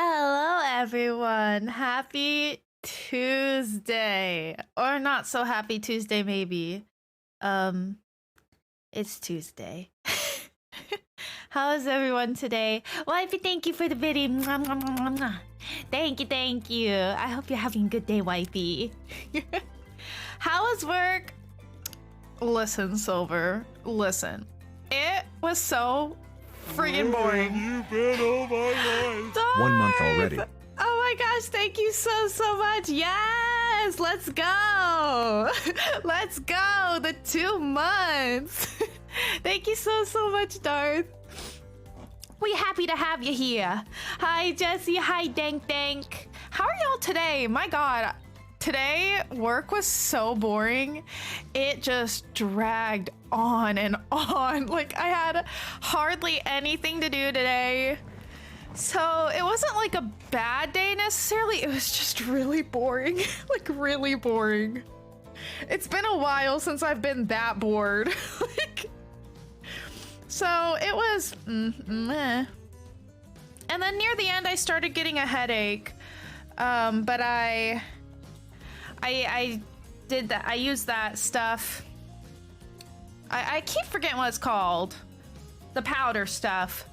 Hello, everyone. Happy Tuesday. Or not so happy Tuesday, maybe. Um, it's Tuesday. How is everyone today? Wifey, thank you for the video. Mwah, mwah, mwah, mwah, mwah. Thank you, thank you. I hope you're having a good day, wifey. How was work? Listen, Silver. Listen. It was so friggin' boring. You've been all my life. 1 month already. Oh my gosh, thank you so much. Yes, let's go. Let's go. The 2 months. Thank you so much, Darth. We happy to have you here. Hi, Jesse. Hi, Dank. How are y'all today? My God, today work was so boring. It just dragged on and on. Like I had hardly anything to do today. So it wasn't like a bad day necessarily. It was just really boring. Like really boring. It's been a while since I've been that bored. So it was meh. And then near the end I started getting a headache. But I did that. I used that stuff. I keep forgetting what it's called. The powder stuff.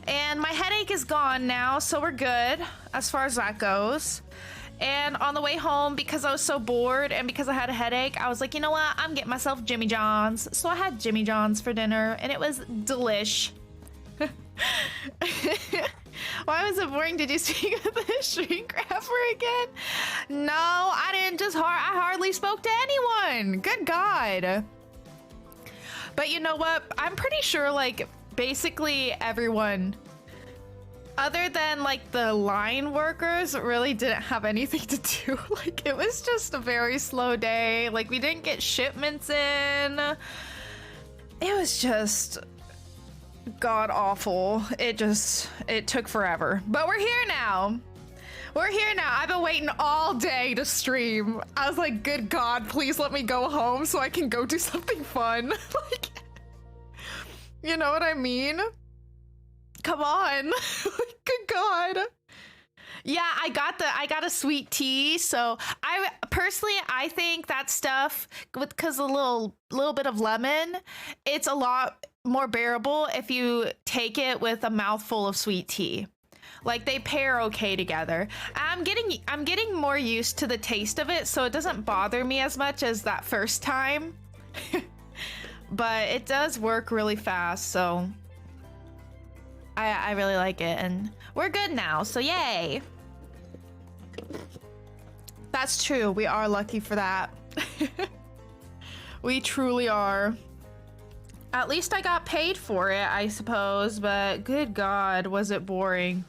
And my headache is gone now, so we're good as far as that goes. And on the way home, because I was so bored and because I had a headache, I was like, you know what? I'm getting myself Jimmy John's. So I had Jimmy John's for dinner, and it was delish. Why was it boring? Did you speak with the shrink wrapper again? No, I didn't. I hardly spoke to anyone. Good God. But you know what? I'm pretty sure, like, basically everyone, other than, like, the line workers, really didn't have anything to do. Like, it was just a very slow day. Like, we didn't get shipments in. It was just god awful. It took forever. But we're here now. We're here now. I've been waiting all day to stream. I was like, good God, please let me go home so I can go do something fun. Like, you know what I mean? Come on. Good God. Yeah, I got a sweet tea. So I think that stuff because a little bit of lemon, it's a lot more bearable if you take it with a mouthful of sweet tea. Like they pair okay together. I'm getting more used to the taste of it, so it doesn't bother me as much as that first time. But it does work really fast, so I really like it, and we're good now, so yay. That's true, we are lucky for that. We truly are. At least I got paid for it, I suppose, but good God, was it boring.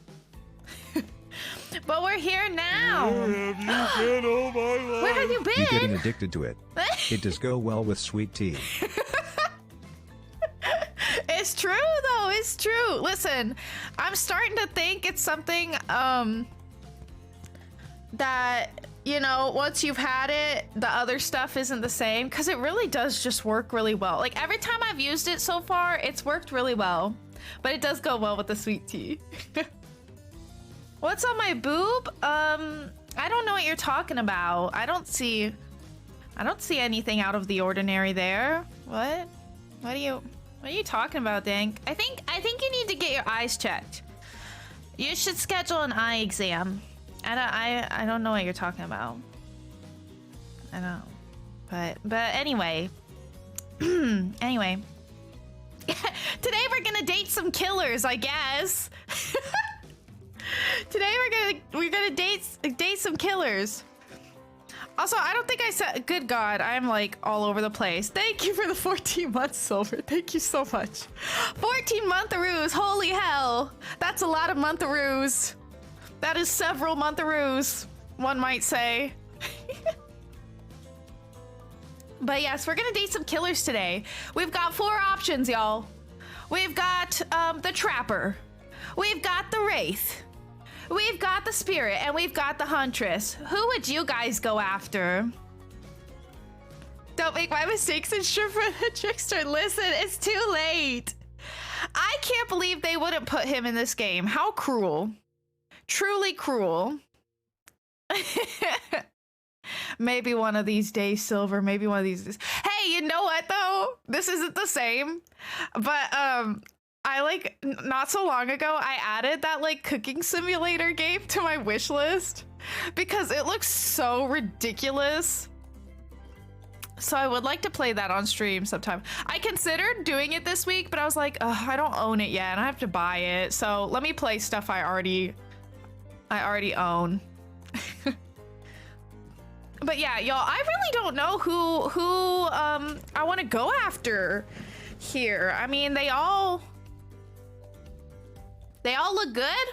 But we're here now. Where have you been all my life? Where have you been? You're getting addicted to it. It does go well with sweet tea. It's true though, it's true. Listen, I'm starting to think it's something that, you know, once you've had it, the other stuff isn't the same, because it really does just work really well. Like every time I've used it so far, it's worked really well, but it does go well with the sweet tea. What's on my boob? I don't know what you're talking about. I don't see anything out of the ordinary there. What are you talking about, Dank? I think you need to get your eyes checked. You should schedule an eye exam. I don't know what you're talking about. I don't. But anyway. Anyway. Today we're gonna date some killers, I guess. Today we're gonna date some killers. Also, I don't think I said, good God, I'm like all over the place. Thank you for the 14 months, Silver. Thank you so much. 14 month-aroos, holy hell. That's a lot of month-aroos. That is several month-aroos, one might say. But yes, we're gonna date some killers today. We've got 4 options, y'all. We've got the Trapper. We've got the Wraith. We've got the Spirit, and we've got the Huntress. Who would you guys go after? Don't make my mistakes and strip for the Trickster. Listen, it's too late. I can't believe they wouldn't put him in this game. How cruel. Truly cruel. Maybe one of these days, Silver. Maybe one of these days. Hey, you know what though? This isn't the same. But I like not so long ago I added that like cooking simulator game to my wish list because it looks so ridiculous. So I would like to play that on stream sometime. I considered doing it this week, but I was like, I don't own it yet and I have to buy it. So let me play stuff I already own. But yeah, y'all, I really don't know who I want to go after here. I mean, they all look good,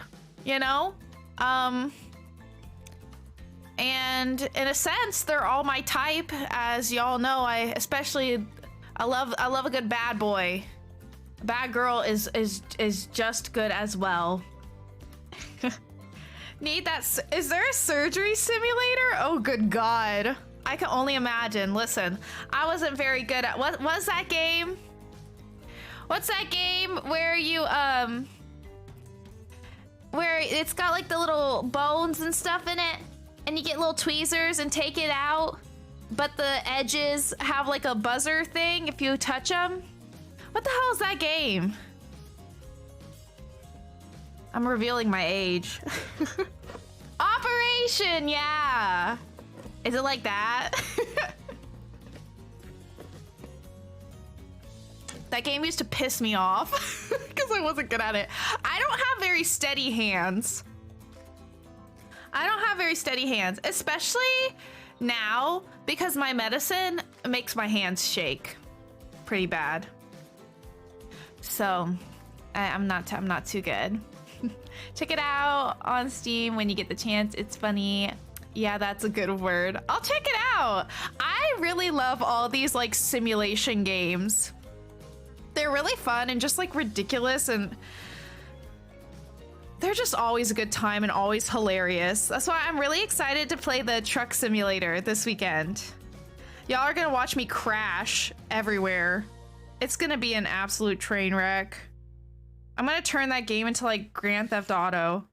you know? And in a sense, they're all my type. As y'all know, I love a good bad boy. Bad girl is just good as well. Need that. Is there a surgery simulator? Oh, good God. I can only imagine. Listen, I wasn't very good at what was that game? What's that game where you where it's got like the little bones and stuff in it and you get little tweezers and take it out, but the edges have like a buzzer thing if you touch them? What the hell is that game? I'm revealing my age. Operation, yeah. Is it like that? That game used to piss me off because I wasn't good at it. I don't have very steady hands. Especially now because my medicine makes my hands shake pretty bad. So I'm not too good. Check it out on Steam when you get the chance. It's funny. Yeah, that's a good word. I'll check it out. I really love all these like simulation games. They're really fun and just like ridiculous, and they're just always a good time and always hilarious. That's why I'm really excited to play the truck simulator this weekend. Y'all are gonna watch me crash everywhere. It's gonna be an absolute train wreck. I'm gonna turn that game into like Grand Theft Auto.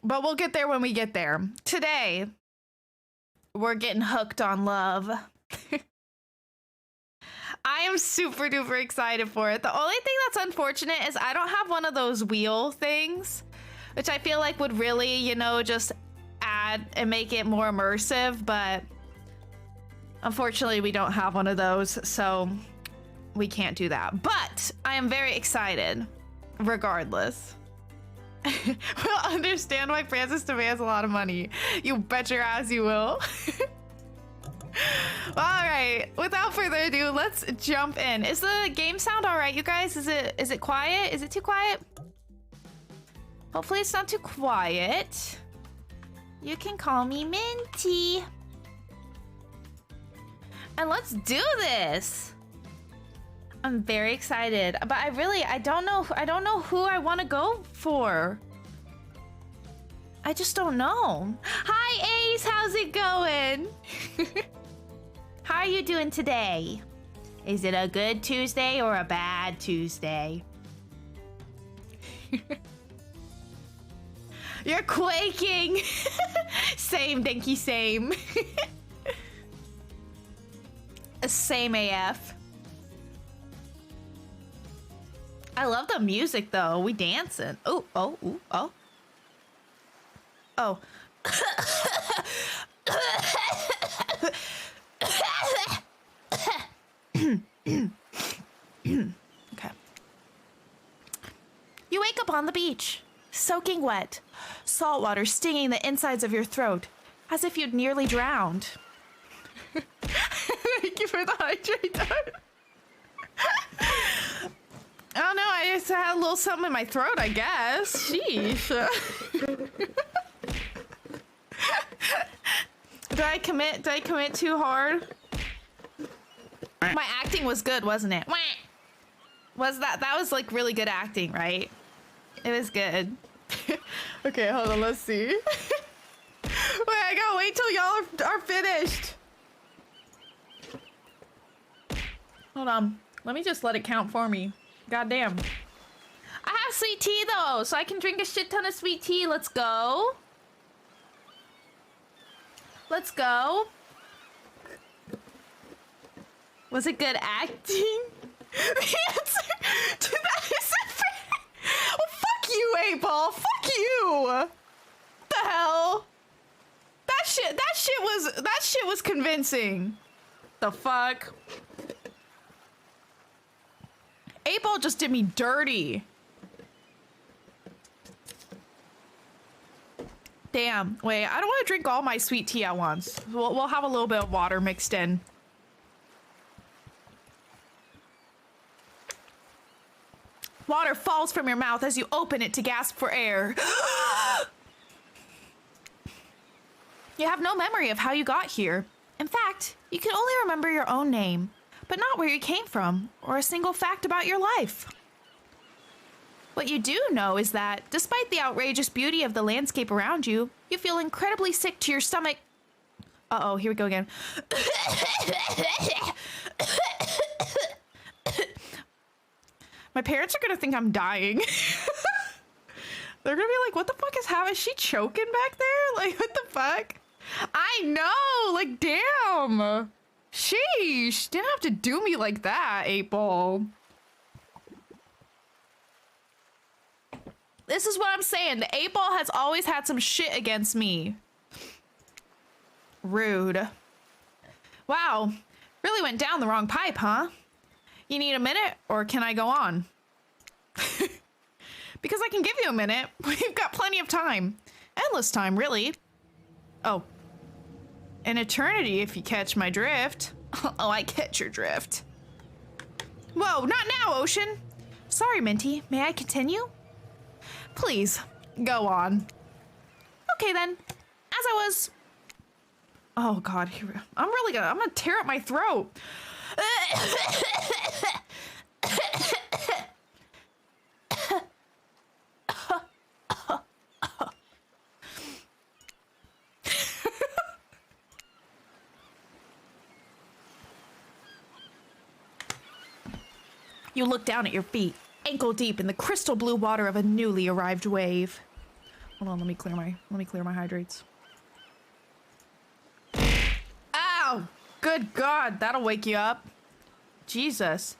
But we'll get there when we get there. Today, we're getting hooked on love. I am super duper excited for it. The only thing that's unfortunate is I don't have one of those wheel things, which I feel like would really, you know, just add and make it more immersive, but unfortunately we don't have one of those, so we can't do that. But I am very excited regardless. We'll understand why Francis demands a lot of money. You bet your ass you will. All right, without further ado, let's jump in. Is the game sound all right, you guys? Is it quiet? Is it too quiet? Hopefully it's not too quiet. You can call me Minty. And let's do this. I'm very excited, but I don't know who I want to go for. I just don't know. Hi Ace, how's it going? How are you doing today? Is it a good Tuesday or a bad Tuesday? You're quaking. Same, Dinky, same. Same AF. I love the music though. We dancing. Oh, oh, ooh, oh. Oh. Okay. You wake up on the beach, soaking wet, salt water stinging the insides of your throat, as if you'd nearly drowned. Thank you for the hydrate. I don't know, I just had a little something in my throat, I guess. Sheesh. Did I commit too hard? My acting was good, wasn't it? Was that was like really good acting, right? It was good. Okay, hold on, let's see. Wait, I gotta wait till y'all are finished. Hold on, let me just let it count for me. God damn. I have sweet tea though, so I can drink a shit ton of sweet tea. Let's go. Let's go. Was it good acting? The answer to that is well, fuck you, 8-Ball. Fuck you. What the hell? That shit was convincing. The fuck? 8-Ball just did me dirty. Damn. Wait, I don't want to drink all my sweet tea at once. We'll have a little bit of water mixed in. Water falls from your mouth as you open it to gasp for air. You have no memory of how you got here. In fact, you can only remember your own name, but not where you came from, or a single fact about your life. What you do know is that, despite the outrageous beauty of the landscape around you, you feel incredibly sick to your stomach. Uh-oh, here we go again. My parents are gonna think I'm dying. They're gonna be like, what the fuck is happening? Is she choking back there? Like, what the fuck? I know, like, damn. Sheesh, didn't have to do me like that, 8-Ball. This is what I'm saying. The 8-Ball has always had some shit against me. Rude. Wow, really went down the wrong pipe, huh? You need a minute, or can I go on? Because I can give you a minute. We've got plenty of time. Endless time, really. Oh. An eternity, if you catch my drift. Oh, I catch your drift. Whoa, not now, Ocean. Sorry, Minty. May I continue? Please, go on. Okay, then. As I was... Oh, God. I'm gonna tear up my throat. You look down at your feet, ankle deep in the crystal blue water of a newly arrived wave. Hold on, let me clear my hydrates. Ow! Good God, that'll wake you up. Jesus.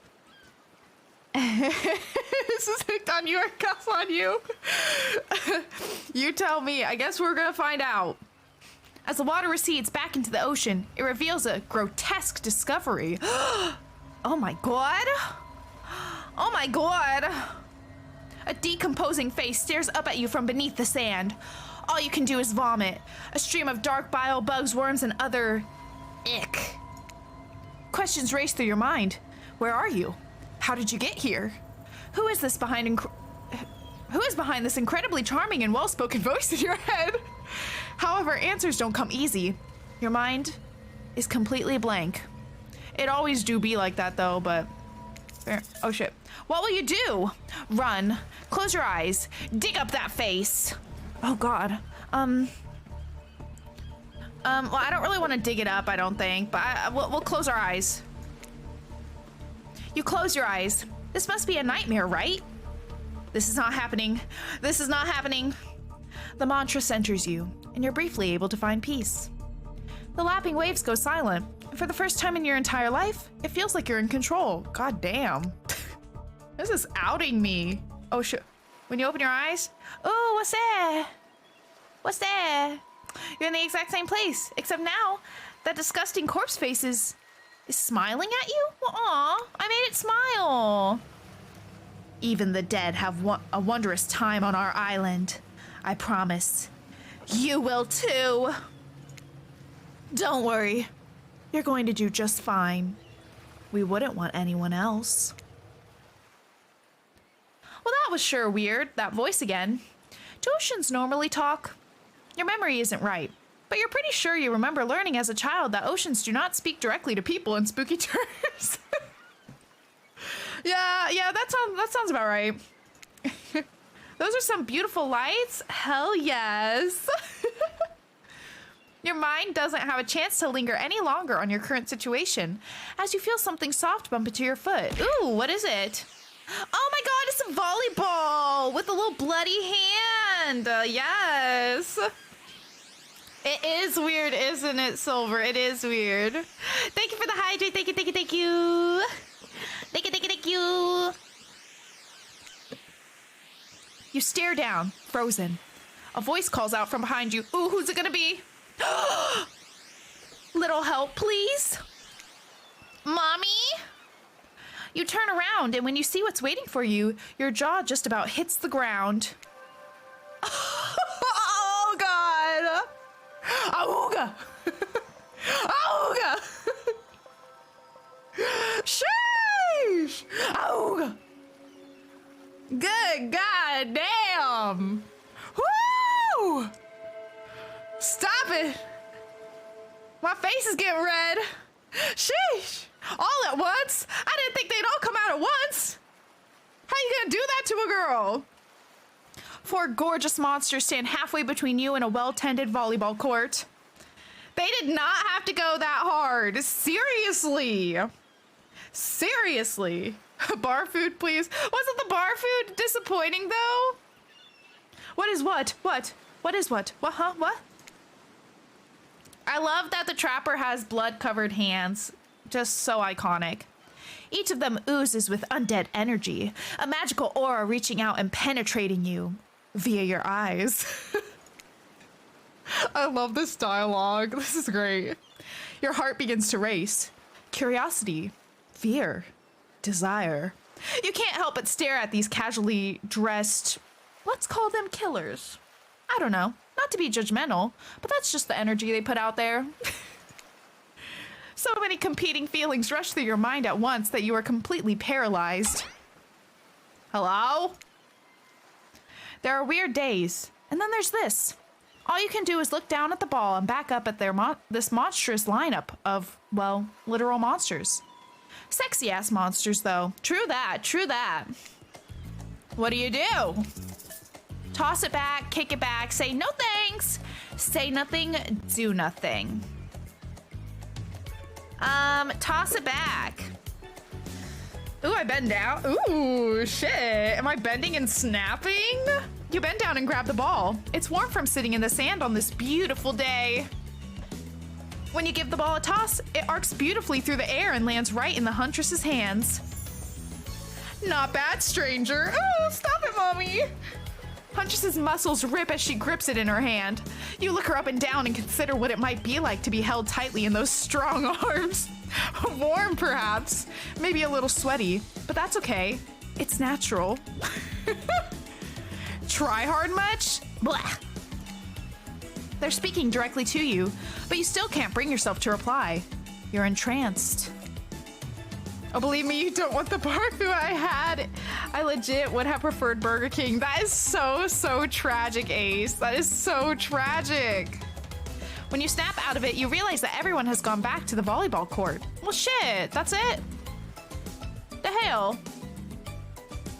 This is hooked on you or cuff on you? You tell me. I guess we're gonna find out. As the water recedes back into the ocean, it reveals a grotesque discovery. Oh my God. Oh my God. A decomposing face stares up at you from beneath the sand. All you can do is vomit. A stream of dark bile, bugs, worms, and other ick. Questions race through your mind. Where are you? How did you get here? Who is behind this incredibly charming and well-spoken voice in your head? However, answers don't come easy. Your mind is completely blank. It always do be like that though, but... Oh shit. What will you do? Run. Close your eyes. Dig up that face. Oh God. Well, I don't really want to dig it up, I don't think, but we'll close our eyes. You close your eyes. This must be a nightmare, right? This is not happening. This is not happening. The mantra centers you, and you're briefly able to find peace. The lapping waves go silent, and for the first time in your entire life, it feels like you're in control. God damn. This is outing me. Oh shit. When you open your eyes, oh, what's there? What's there? You're in the exact same place, except now that disgusting corpse face is smiling at you? Aw, I made it smile. Even the dead have a wondrous time on our island. I promise. You will too. Don't worry. You're going to do just fine. We wouldn't want anyone else. Well, that was sure weird, that voice again. Do oceans normally talk? Your memory isn't right, but you're pretty sure you remember learning as a child that oceans do not speak directly to people in spooky terms. Yeah, that sounds about right. Those are some beautiful lights. Hell yes. Your mind doesn't have a chance to linger any longer on your current situation, as you feel something soft bump into your foot. Ooh, what is it? Oh my God, it's a a volleyball with a little bloody hand. Yes. It is weird, isn't it, Silver? It is weird. Thank you for the hydrate. Thank you, thank you, thank you. Thank you, thank you, thank you. You stare down, frozen. A voice calls out from behind you. Ooh, who's it gonna be? Little help, please. Mommy? You turn around, and when you see what's waiting for you, your jaw just about hits the ground. Oh, God. Auga! Auga! Sheesh! Auga! Good God damn! Woo! Stop it! My face is getting red. Sheesh! All at once? I didn't think they'd all come out at once. How you gonna do that to a girl? Four gorgeous monsters stand halfway between you and a well-tended volleyball court. They did not have to go that hard. Seriously. Seriously. Bar food, please. Wasn't the bar food disappointing, though? What is what? What? What is what? What, huh? What? I love that the trapper has blood-covered hands. Just so iconic. Each of them oozes with undead energy, a magical aura reaching out and penetrating you via your eyes. I love this dialogue. This is great. Your heart begins to race. Curiosity, fear, desire. You can't help but stare at these casually dressed, let's call them killers. I don't know, not to be judgmental, but that's just the energy they put out there. So many competing feelings rush through your mind at once that you are completely paralyzed. Hello? There are weird days, and then there's this. All you can do is look down at the ball and back up at this monstrous lineup of, well, literal monsters. Sexy-ass monsters, though. True that, true that. What do? Toss it back, kick it back, say no thanks. Say nothing, do nothing. Toss it back. Ooh, I bend down. Ooh, shit. Am I bending and snapping? You bend down and grab the ball. It's warm from sitting in the sand on this beautiful day. When you give the ball a toss, it arcs beautifully through the air and lands right in the huntress's hands. Not bad, stranger. Oh, stop it, mommy. Huntress's muscles rip as she grips it in her hand. You look her up and down and consider what it might be like to be held tightly in those strong arms. Warm, perhaps. Maybe a little sweaty, but that's okay. It's natural. Try hard much? Blah. They're speaking directly to you, but you still can't bring yourself to reply. You're entranced. Oh, believe me, you don't want the bar food I had. I legit would have preferred Burger King. That is so, so tragic, Ace. That is so tragic. When you snap out of it, you realize that everyone has gone back to the volleyball court. Well, shit, that's it. The hell?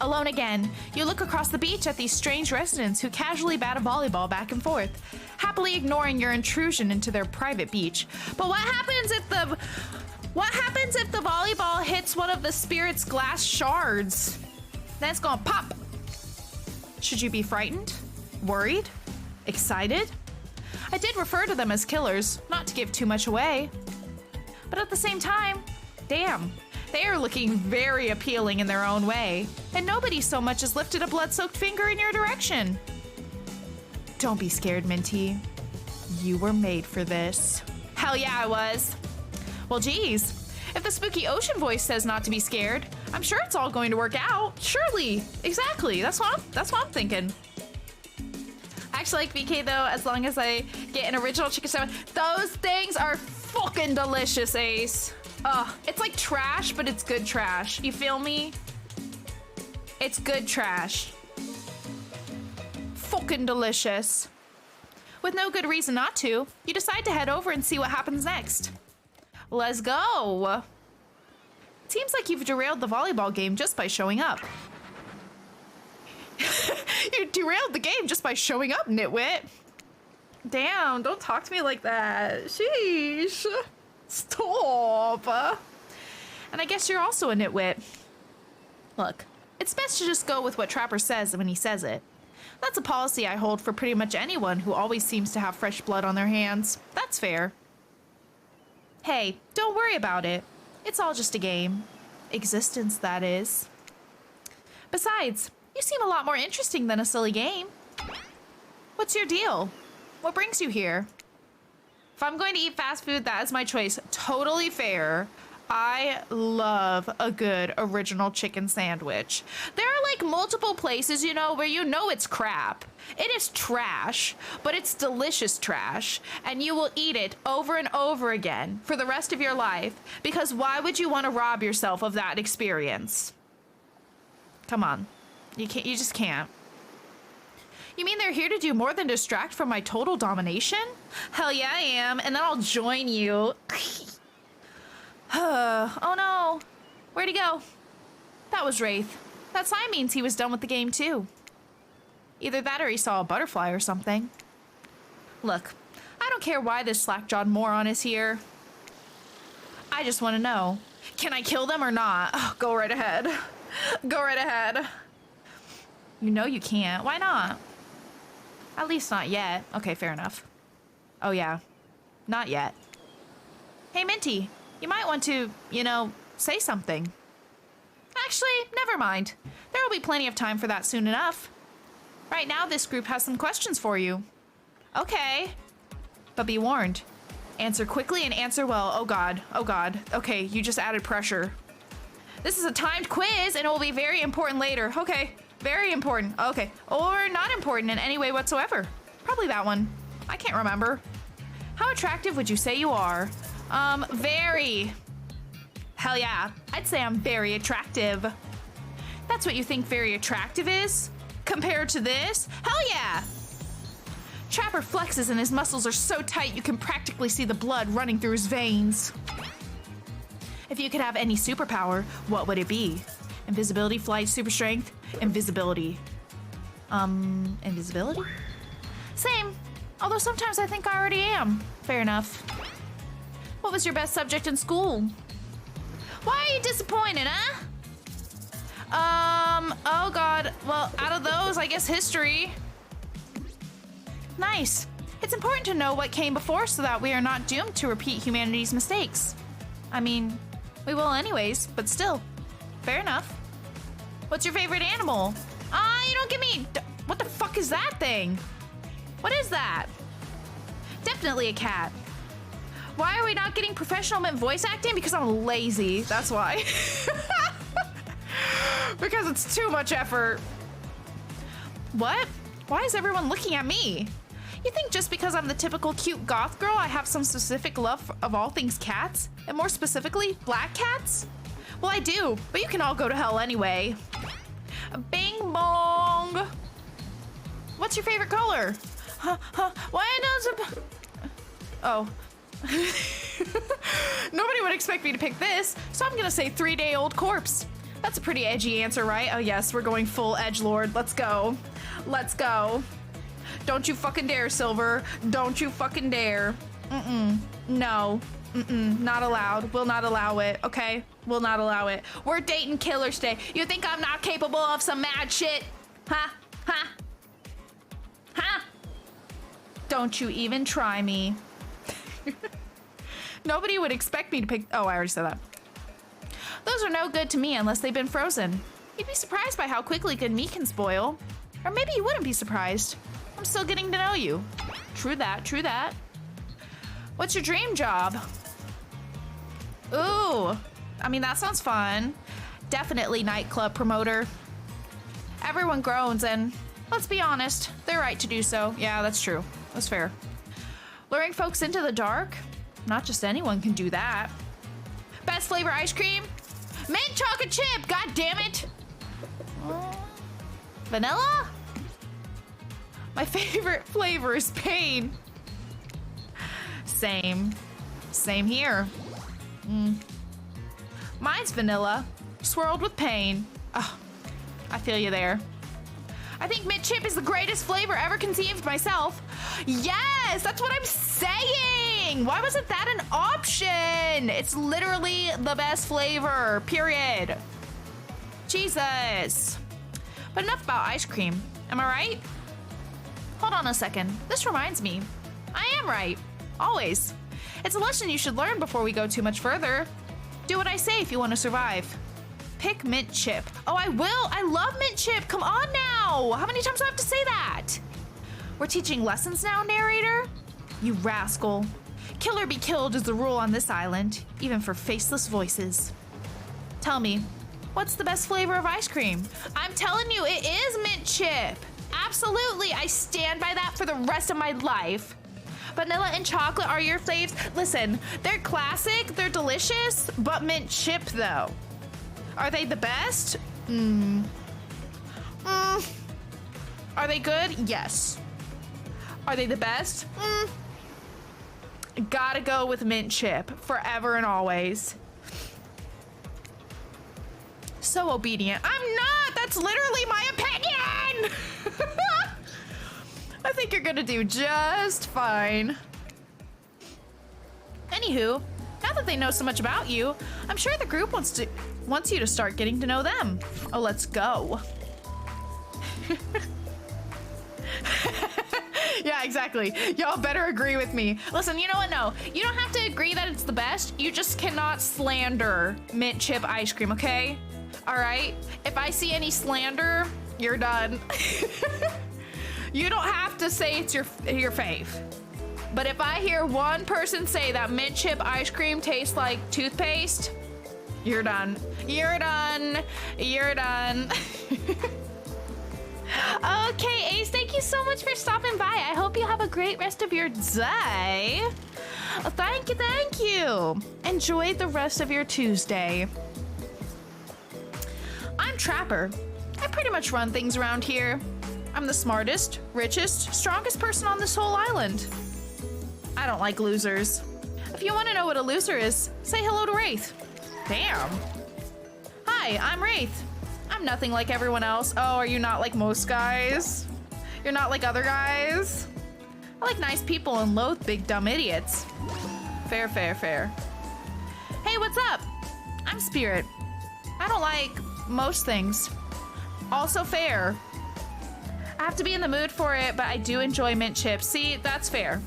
Alone again, you look across the beach at these strange residents who casually bat a volleyball back and forth, happily ignoring your intrusion into their private beach. But what happens if the volleyball hits one of the spirit's glass shards? Then it's gonna pop. Should you be frightened? Worried? Excited? I did refer to them as killers, not to give too much away. But at the same time, damn, they are looking very appealing in their own way, and nobody so much as lifted a blood-soaked finger in your direction. Don't be scared, Minty. You were made for this. Hell yeah, I was. Well, geez, if the spooky ocean voice says not to be scared, I'm sure it's all going to work out. Surely, exactly. That's what I'm thinking. I actually like VK though, as long as I get an original chicken sandwich. Those things are fucking delicious, Ace. Ugh, it's like trash, but it's good trash. You feel me? It's good trash. Fucking delicious. With no good reason not to, you decide to head over and see what happens next. Let's go. It seems like you've derailed the volleyball game just by showing up. You derailed the game just by showing up, nitwit. Damn, don't talk to me like that. Sheesh. Stop. And I guess you're also a nitwit. Look, It's best to just go with what Trapper says when he says it. That's a policy I hold for pretty much anyone who always seems to have fresh blood on their hands. That's fair. Hey, don't worry about it. It's all just a game. Existence, that is. Besides, you seem a lot more interesting than a silly game. What's your deal? What brings you here? If I'm going to eat fast food, that is my choice. Totally fair. I love a good original chicken sandwich. There are like multiple places, you know, where you know it's crap. It is trash, but it's delicious trash. And you will eat it over and over again for the rest of your life. Because why would you want to rob yourself of that experience? Come on. You just can't. You mean they're here to do more than distract from my total domination? Hell yeah, I am. And then I'll join you. Oh no. Where'd he go? That was Wraith. That sign means he was done with the game too. Either that or he saw a butterfly or something. Look, I don't care why this slack-jawed moron is here. I just want to know. Can I kill them or not? Oh, go right ahead. Go right ahead. You know you can't. Why not? At least not yet. Okay, fair enough. Oh yeah. Not yet. Hey, Minty. You might want to, you know, say something. Actually, never mind. There will be plenty of time for that soon enough. Right now, this group has some questions for you. Okay. But be warned. Answer quickly and answer well. Oh god. Oh god. Okay, you just added pressure. This is a timed quiz and it will be very important later. Okay. Very important. Okay. Or not important in any way whatsoever. Probably that one. I can't remember. How attractive would you say you are? Very. Hell yeah. I'd say I'm very attractive. That's what you think very attractive is? Compared to this? Hell yeah! Trapper flexes and his muscles are so tight you can practically see the blood running through his veins. If you could have any superpower, what would it be? Invisibility, flight, super strength, invisibility. Invisibility? Same. Although sometimes I think I already am. Fair enough. What was your best subject in school? Why are you disappointed, huh? Oh god. Well, out of those, I guess history. Nice. It's important to know what came before so that we are not doomed to repeat humanity's mistakes. I mean, we will anyways, but still. Fair enough. What's your favorite animal? You don't give me... What the fuck is that thing? What is that? Definitely a cat. Why are we not getting professional voice acting? Because I'm lazy. That's why. Because it's too much effort. What? Why is everyone looking at me? You think just because I'm the typical cute goth girl, I have some specific love of all things cats? And more specifically, black cats? Well, I do, but you can all go to hell anyway. Bing bong. What's your favorite color? Why does... Oh. Nobody would expect me to pick this, so I'm gonna say 3-day-old corpse. That's a pretty edgy answer, right? Oh yes, we're going full edgelord. Let's go. Let's go. Don't you fucking dare, Silver. Don't you fucking dare. No. Not allowed. Will not allow it, okay? Will not allow it. We're dating killers today. You think I'm not capable of some mad shit? Huh? Huh? Huh? Don't you even try me. Nobody would expect me to pick... Oh, I already said that. Those are no good to me unless they've been frozen. You'd be surprised by how quickly good meat can spoil. Or maybe you wouldn't be surprised. I'm still getting to know you. True that, true that. What's your dream job? Ooh, I mean, that sounds fun. Definitely nightclub promoter. Everyone groans and, let's be honest, they're right to do so. Yeah, that's true. That's fair. Luring folks into the dark? Not just anyone can do that. Best flavor ice cream? Mint chocolate chip, god damn it! Vanilla? My favorite flavor is pain. Same. Same here. Mine's vanilla, swirled with pain. Oh, I feel you there. I think mint chip is the greatest flavor ever conceived myself. Yes, that's what I'm saying. Why wasn't that an option? It's literally the best flavor, period. Jesus. But enough about ice cream. Am I right? Hold on a second. This reminds me. I am right. Always. It's a lesson you should learn before we go too much further. Do what I say if you want to survive. Pick mint chip. Oh, I will. I love mint chip. Come on now. How many times do I have to say that? We're teaching lessons now, narrator? You rascal. Kill or be killed is the rule on this island, even for faceless voices. Tell me, what's the best flavor of ice cream? I'm telling you, it is mint chip. Absolutely, I stand by that for the rest of my life. Vanilla and chocolate are your faves. Listen, they're classic, they're delicious, but mint chip though. Are they the best? Are they good? Yes. Are they the best? Gotta go with mint chip, forever and always. So obedient. I'm not! That's literally my opinion! I think you're gonna do just fine. Anywho, now that they know so much about you, I'm sure the group wants you to start getting to know them. Oh, let's go. Yeah, exactly. Y'all better agree with me. Listen, you know what? No, you don't have to agree that it's the best. You just cannot slander mint chip ice cream, okay? All right? If I see any slander, you're done. You don't have to say it's your fave. But if I hear one person say that mint chip ice cream tastes like toothpaste, you're done. You're done. You're done. Okay, Ace, thank you so much for stopping by. I hope you have a great rest of your day. Thank you, thank you. Enjoy the rest of your Tuesday. I'm Trapper. I pretty much run things around here. I'm the smartest, richest, strongest person on this whole island. I don't like losers. If you want to know what a loser is, say hello to Wraith. Damn. Hi, I'm Wraith. I'm nothing like everyone else. Oh, are you not like most guys? You're not like other guys? I like nice people and loathe big dumb idiots. Fair, fair, fair. Hey, what's up? I'm Spirit. I don't like most things. Also fair. I have to be in the mood for it, but I do enjoy mint chips. See, that's fair.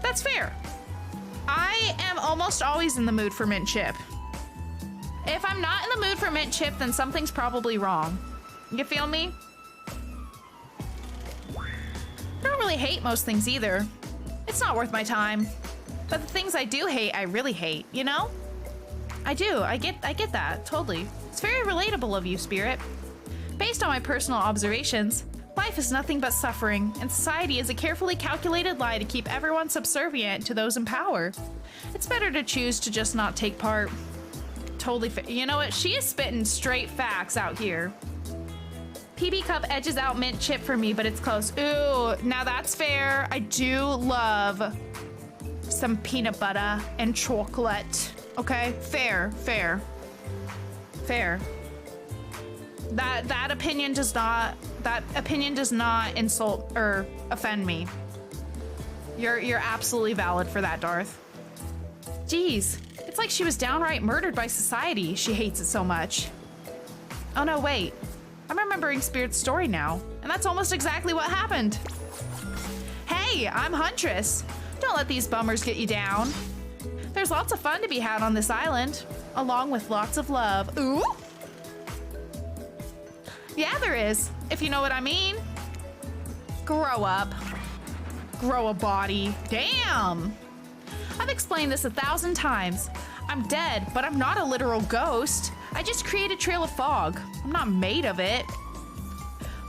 That's fair. I am almost always in the mood for mint chip. If I'm not in the mood for mint chip, then something's probably wrong. You feel me? I don't really hate most things either. It's not worth my time. But the things I do hate, I really hate, you know? I do, I get that, totally. It's very relatable of you, Spirit. Based on my personal observations, life is nothing but suffering, and society is a carefully calculated lie to keep everyone subservient to those in power. It's better to choose to just not take part. Totally you know what? She is spitting straight facts out here. PB Cup edges out mint chip for me, but it's close. Ooh, now that's fair. I do love some peanut butter and chocolate. Okay, fair, fair, fair. That opinion does not insult or offend me. You're absolutely valid for that, Darth. Jeez, it's like she was downright murdered by society. She hates it so much. Oh no, wait. I'm remembering Spirit's story now, and that's almost exactly what happened. Hey, I'm Huntress. Don't let these bummers get you down. There's lots of fun to be had on this island, along with lots of love. Ooh? Yeah, there is, if you know what I mean. Grow up. Grow a body. Damn. I've explained this 1,000 times. I'm dead, but I'm not a literal ghost. I just create a trail of fog. I'm not made of it.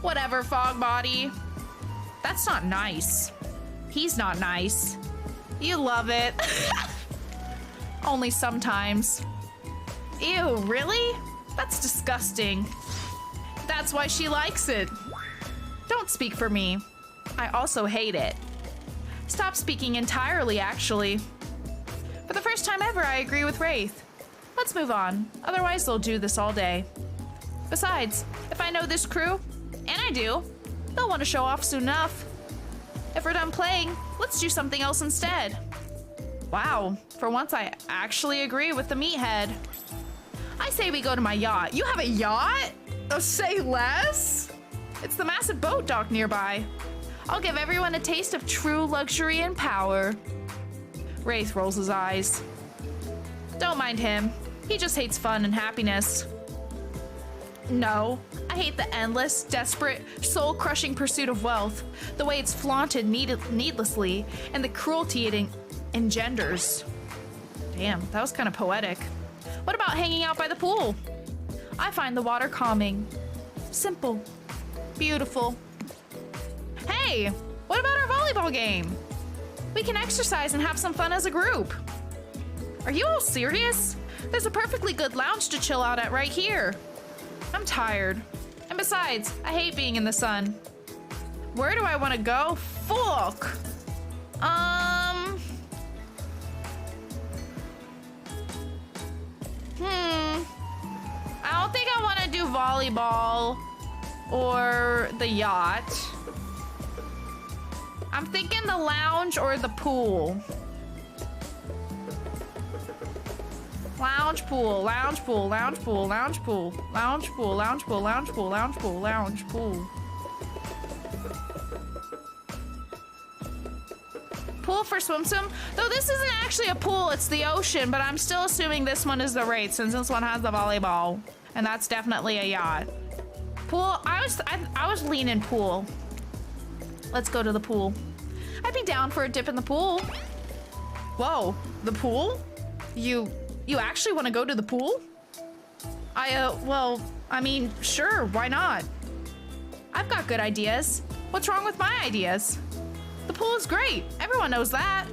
Whatever, fog body. That's not nice. He's not nice. You love it. Only sometimes. Ew, really? That's disgusting. That's why she likes it. Don't speak for me. I also hate it. Stop speaking entirely, actually. For the first time ever, I agree with Wraith. Let's move on, otherwise they'll do this all day. Besides, if I know this crew, and I do, they'll want to show off soon enough. If we're done playing, let's do something else instead. Wow, for once I actually agree with the meathead. I say we go to my yacht. You have a yacht? Say less? It's the massive boat dock nearby. I'll give everyone a taste of true luxury and power. Wraith rolls his eyes. Don't mind him. He just hates fun and happiness. No, I hate the endless, desperate, soul-crushing pursuit of wealth, the way it's flaunted needlessly, and the cruelty it engenders. Damn, that was kind of poetic. What about hanging out by the pool? I find the water calming. Simple. Beautiful. Hey, what about our volleyball game? We can exercise and have some fun as a group. Are you all serious? There's a perfectly good lounge to chill out at right here. I'm tired. And besides, I hate being in the sun. Where do I want to go? Fuck. I don't think I want to do volleyball or the yacht. I'm thinking the lounge or the pool. Lounge pool, lounge pool, lounge pool, lounge pool, lounge pool, lounge pool, lounge pool, lounge pool, lounge pool. Pool for swim. Though this isn't actually a pool, it's the ocean, but I'm still assuming this one is the Wraith since this one has the volleyball. And that's definitely a yacht. Pool, I was leaning pool. Let's go to the pool. I'd be down for a dip in the pool. Whoa, the pool? You actually want to go to the pool? Well, I mean, sure, why not? I've got good ideas. What's wrong with my ideas? The pool is great. Everyone knows that.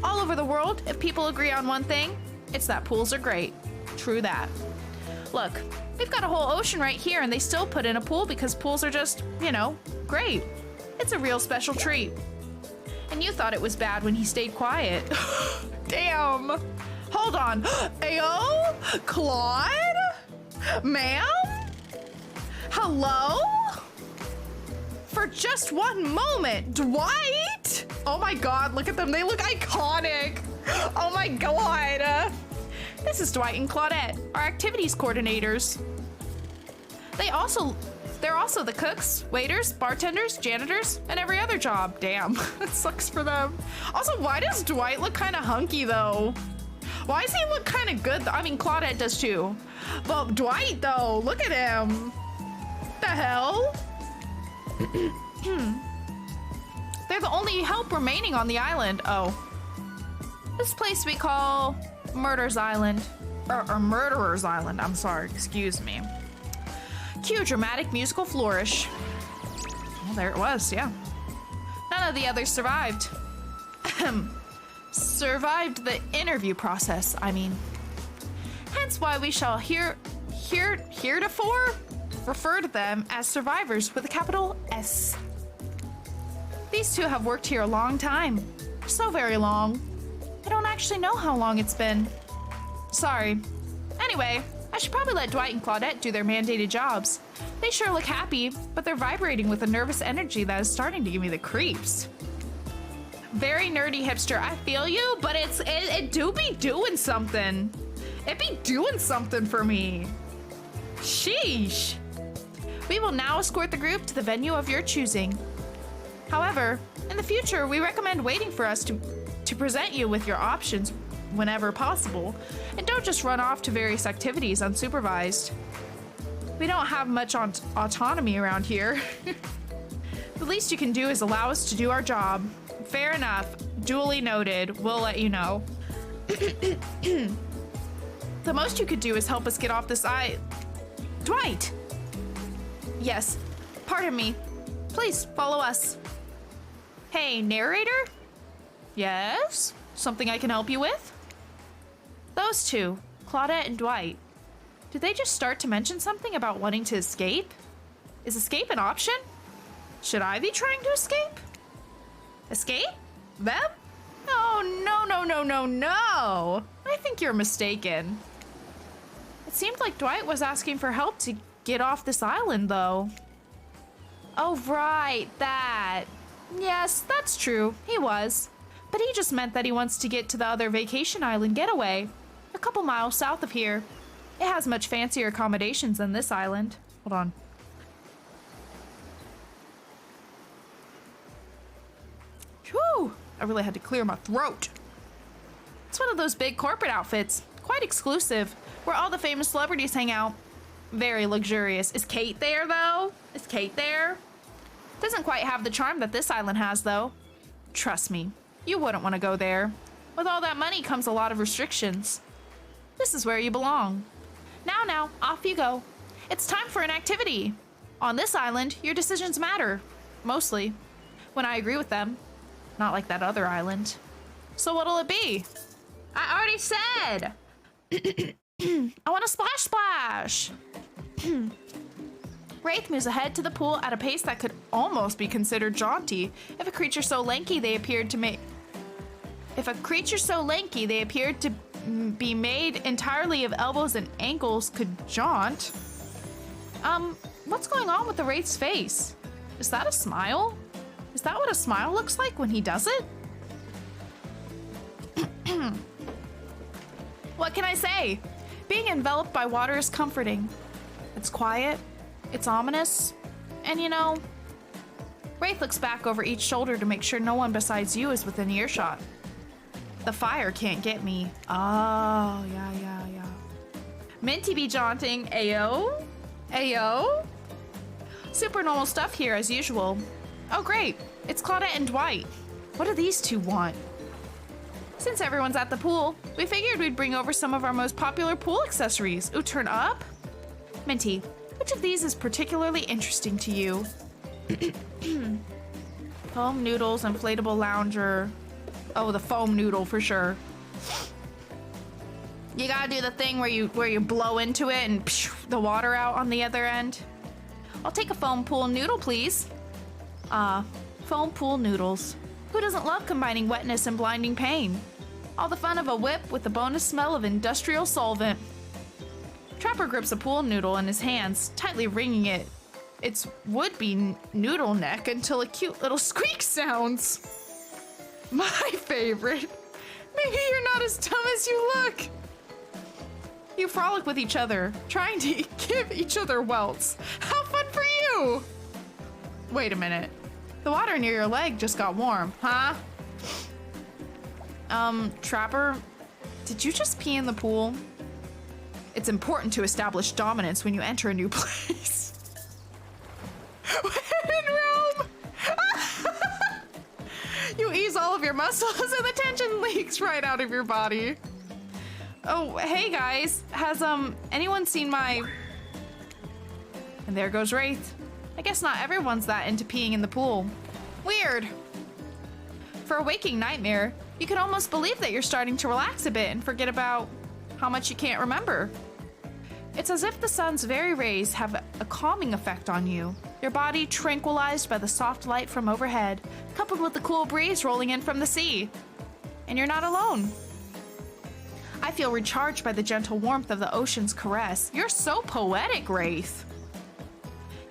All over the world, if people agree on one thing, it's that pools are great. True that. Look, we've got a whole ocean right here and they still put in a pool because pools are just, you know, great. It's a real special treat. And you thought it was bad when he stayed quiet. Damn. Hold on. Ayo? Claude? Ma'am? Hello? For just one moment, Dwight? Oh my god, look at them. They look iconic. Oh my god. This is Dwight and Claudette, our activities coordinators. They're also the cooks, waiters, bartenders, janitors, and every other job. Damn, that sucks for them. Also, why does Dwight look kind of hunky though? Why does he look kind of good? I mean, Claudette does too. But Dwight though, look at him. The hell? They're the only help remaining on the island. Oh. This place we call Murder's Island. Or Murderer's Island, I'm sorry, excuse me. Cue dramatic musical flourish. Well, there it was, yeah. None of the others survived. Survived the interview process, I mean. Hence why we shall heretofore refer to them as survivors with a capital S. These two have worked here a long time. So very long. I don't actually know how long it's been. Sorry. Anyway, I should probably let Dwight and Claudette do their mandated jobs. They sure look happy, but they're vibrating with a nervous energy that is starting to give me the creeps. Very nerdy hipster, I feel you, but it do be doing something. It be doing something for me. Sheesh. We will now escort the group to the venue of your choosing. However, in the future, we recommend waiting for us to present you with your options whenever possible, and don't just run off to various activities unsupervised. We don't have much autonomy around here. The least you can do is allow us to do our job. Fair enough. Duly noted. We'll let you know. The most you could do is help us get off this Dwight! Yes, pardon me. Please follow us. Hey, narrator? Yes? Something I can help you with? Those two, Claudette and Dwight. Did they just start to mention something about wanting to escape? Is escape an option? Should I be trying to escape? Escape? Them? Oh, no. I think you're mistaken. It seemed like Dwight was asking for help to get off this island, though. Oh, right, that. Yes, that's true. He was. But he just meant that he wants to get to the other vacation island getaway. A couple miles south of here. It has much fancier accommodations than this island. Hold on. I really had to clear my throat. It's one of those big corporate outfits, quite exclusive, where all the famous celebrities hang out. Very luxurious. Is Kate there, though? Is Kate there? Doesn't quite have the charm that this island has, though. Trust me, you wouldn't want to go there. With all that money comes a lot of restrictions. This is where you belong. Now, off you go. It's time for an activity. On this island, your decisions matter. Mostly. When I agree with them. Not like that other island. So what'll it be? I already said! I want a splash! Wraith moves ahead to the pool at a pace that could almost be considered jaunty if a creature so lanky they appeared to be made entirely of elbows and ankles could jaunt. What's going on with the Wraith's face? Is that a smile? Is that what a smile looks like when he does it? What can I say? Being enveloped by water is comforting. It's quiet, it's ominous, and you know, Wraith looks back over each shoulder to make sure no one besides you is within earshot. The fire can't get me. Oh, yeah. Minty be jaunting, ayo? Ayo? Super normal stuff here as usual. Oh great, it's Claudette and Dwight. What do these two want? Since everyone's at the pool, we figured we'd bring over some of our most popular pool accessories. Ooh, turn up? Minty, which of these is particularly interesting to you? Foam noodles, inflatable lounger. Oh, the foam noodle for sure. You gotta do the thing where you blow into it and pshh, the water out on the other end. I'll take a foam pool noodle, please. Foam pool noodles. Who doesn't love combining wetness and blinding pain? All the fun of a whip with the bonus smell of industrial solvent. Trapper grips a pool noodle in his hands, tightly wringing its would-be noodle neck until a cute little squeak sounds. My favorite. Maybe you're not as dumb as you look. You frolic with each other, trying to give each other welts. How fun for you! Wait a minute. The water near your leg just got warm, huh? Trapper, did you just pee in the pool? It's important to establish dominance when you enter a new place. When in Rome! You ease all of your muscles and the tension leaks right out of your body. Oh, hey guys, has anyone seen my... And there goes Wraith. I guess not everyone's that into peeing in the pool. Weird. For a waking nightmare, you can almost believe that you're starting to relax a bit and forget about how much you can't remember. It's as if the sun's very rays have a calming effect on you, your body tranquilized by the soft light from overhead, coupled with the cool breeze rolling in from the sea. And you're not alone. I feel recharged by the gentle warmth of the ocean's caress. You're so poetic, Wraith.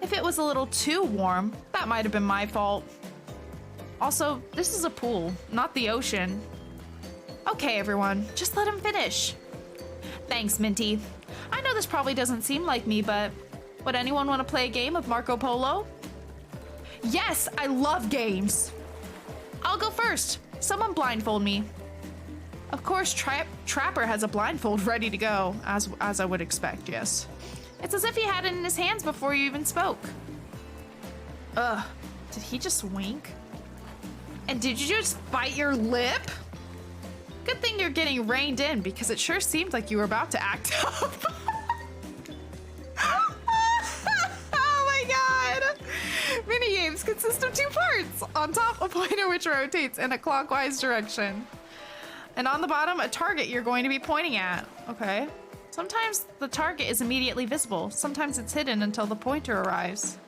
If it was a little too warm, that might have been my fault. Also, this is a pool, not the ocean. Okay, everyone, just let him finish. Thanks, Minty. I know this probably doesn't seem like me, but would anyone want to play a game of Marco Polo? Yes, I love games. I'll go first. Someone blindfold me. Of course, Trapper has a blindfold ready to go, as I would expect, yes. It's as if he had it in his hands before you even spoke. Ugh, did he just wink? And did you just bite your lip? Good thing you're getting reined in, because it sure seemed like you were about to act up. Oh my god! Minigames consist of 2 parts. On top, a pointer which rotates in a clockwise direction. And on the bottom, a target you're going to be pointing at. Okay. Sometimes the target is immediately visible. Sometimes it's hidden until the pointer arrives.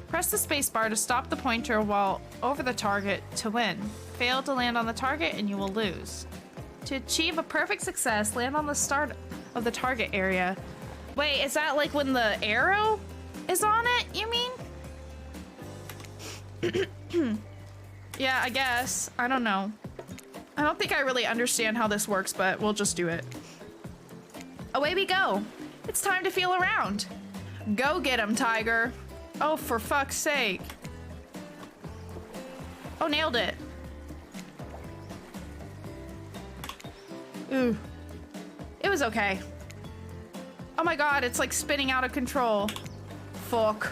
Press the spacebar to stop the pointer while over the target to win. Fail to land on the target and you will lose. To achieve a perfect success, land on the start of the target area. Wait, is that like when the arrow is on it, you mean? Yeah, I guess. I don't know. I don't think I really understand how this works, but we'll just do it. Away we go. It's time to feel around. Go get him, Tiger. Oh, for fuck's sake. Oh, nailed it. Ooh. It was okay. Oh my god, it's like spinning out of control. Fuck.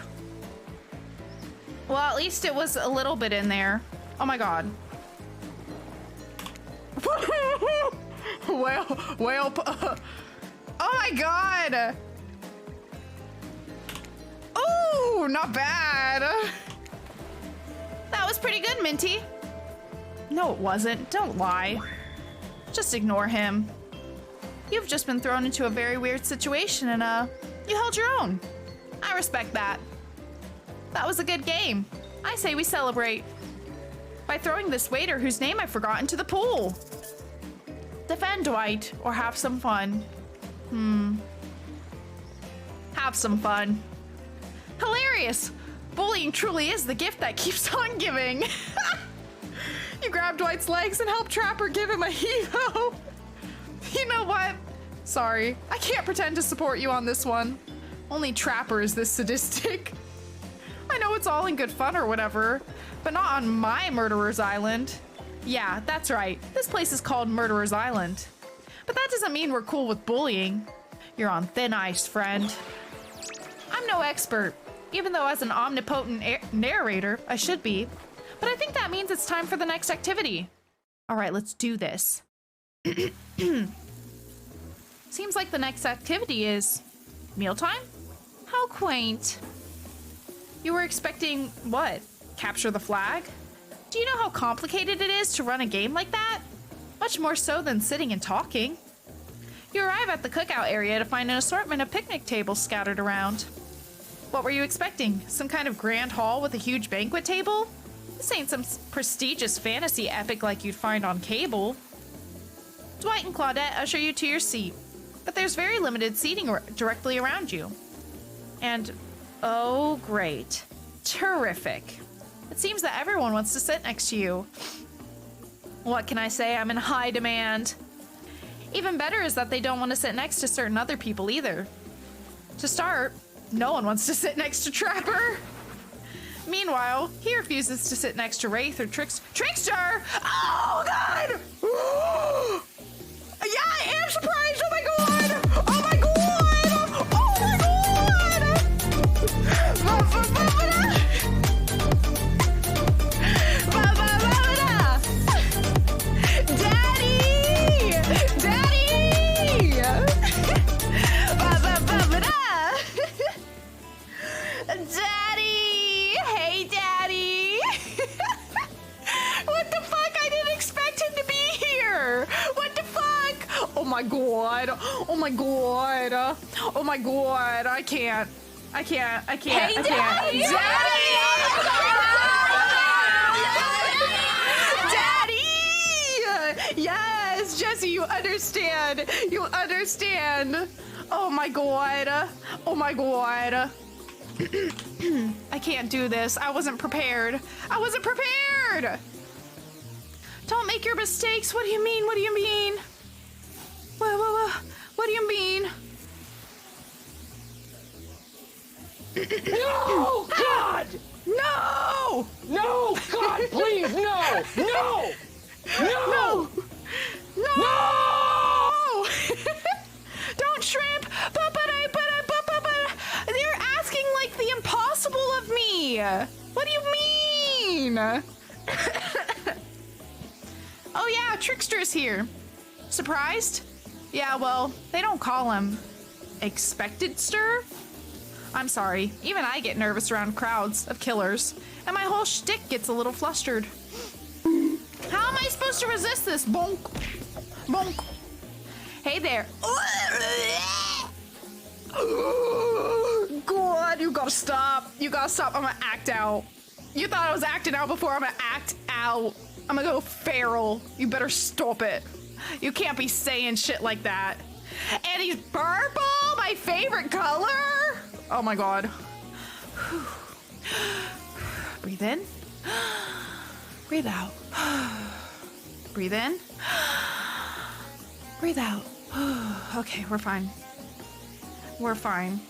Well, at least it was a little bit in there. Oh my god. well, oh my god. Ooh, not bad. That was pretty good, Minty. No, it wasn't. Don't lie. Just ignore him. You've just been thrown into a very weird situation and, you held your own. I respect that. That was a good game. I say we celebrate by throwing this waiter whose name I forgot into the pool. Defend, Dwight, or have some fun. Have some fun. Hilarious! Bullying truly is the gift that keeps on giving. You grab Dwight's legs and help Trapper give him a heave-ho. You know what? Sorry, I can't pretend to support you on this one. Only Trapper is this sadistic. I know it's all in good fun or whatever, but not on my Murderer's Island. Yeah, that's right. This place is called Murderer's Island. But that doesn't mean we're cool with bullying. You're on thin ice, friend. I'm no expert, even though as an omnipotent narrator, I should be. But I think that means it's time for the next activity. All right, let's do this. Seems like the next activity is mealtime? How quaint. You were expecting what? Capture the flag? Do you know how complicated it is to run a game like that? Much more so than sitting and talking. You arrive at the cookout area to find an assortment of picnic tables scattered around. What were you expecting? Some kind of grand hall with a huge banquet table? This ain't some prestigious fantasy epic like you'd find on cable. Dwight and Claudette usher you to your seat, but there's very limited seating directly around you. And, oh great, terrific. It seems that everyone wants to sit next to you. What can I say? I'm in high demand. Even better is that they don't want to sit next to certain other people either. To start, no one wants to sit next to Trapper. Meanwhile, he refuses to sit next to Wraith or Trickster! Oh god! Yeah, I am surprised! Oh my god! Oh my god! Oh my god! Daddy! Daddy! Daddy! Hey, Daddy! What the fuck? I didn't expect him to be here! What the fuck? Oh my god! Oh my god! Oh my god! I can't! Hey, Daddy! Daddy! Yes, Jesse, you understand. You understand. Oh my god. Oh my god. I can't do this. I wasn't prepared. I wasn't prepared! Don't make your mistakes. What do you mean? What do you mean? What do you mean? No! God! No! No! God, please, no! No! No! No! Don't shrimp! They're asking like the impossible of me! What do you mean? Oh yeah, Trickster's here. Surprised? Yeah, well, they don't call him Expected Stir? I'm sorry, even I get nervous around crowds of killers, and my whole shtick gets a little flustered. How am I supposed to resist this? Bonk. Bonk. Hey there. God, you gotta stop. You gotta stop. I'm gonna act out. You thought I was acting out before. I'm gonna act out. I'm gonna go feral. You better stop it. You can't be saying shit like that. And he's purple, my favorite color. Oh my god. Breathe in. Breathe out. Breathe in. Breathe out. Okay, we're fine. We're fine.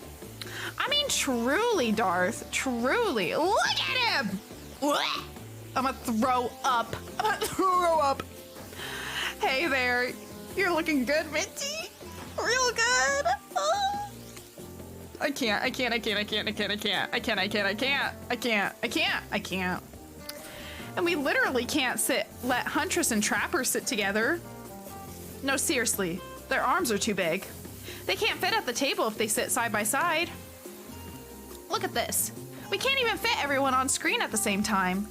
I mean, truly, Darth. Truly. Look at him! I'm gonna throw up. I'm gonna throw up. Hey there. You're looking good, Minty. Real good. Oh. I can't. And we literally can't let Huntress and Trapper sit together. No, seriously. Their arms are too big. They can't fit at the table if they sit side by side. Look at this. We can't even fit everyone on screen at the same time.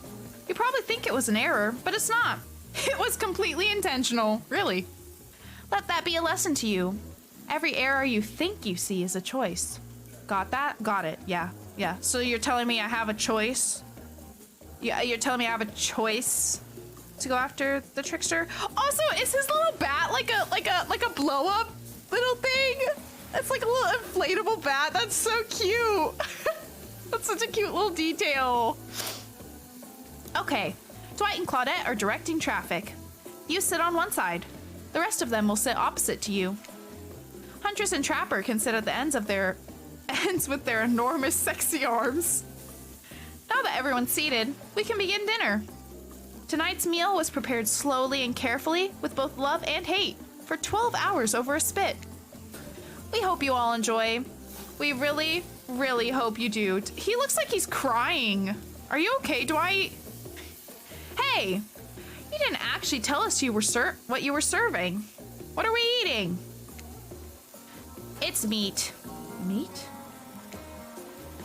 You probably think it was an error, but it's not. It was completely intentional, really. Let that be a lesson to you. Every error you think you see is a choice. Got that? Got it. Yeah. So you're telling me I have a choice? Yeah, you're telling me I have a choice to go after the trickster? Also, is his little bat like a blow up little thing? It's like a little inflatable bat. That's so cute. That's such a cute little detail. Okay, Dwight and Claudette are directing traffic. You sit on one side. The rest of them will sit opposite to you. Huntress and Trapper can sit at the ends with their enormous sexy arms. Now that everyone's seated, we can begin dinner. Tonight's meal was prepared slowly and carefully with both love and hate for 12 hours over a spit. We hope you all enjoy. We really, really hope you do. He looks like he's crying. Are you okay, Dwight? Hey, you didn't actually tell us what you were serving. What are we eating? It's meat. Meat?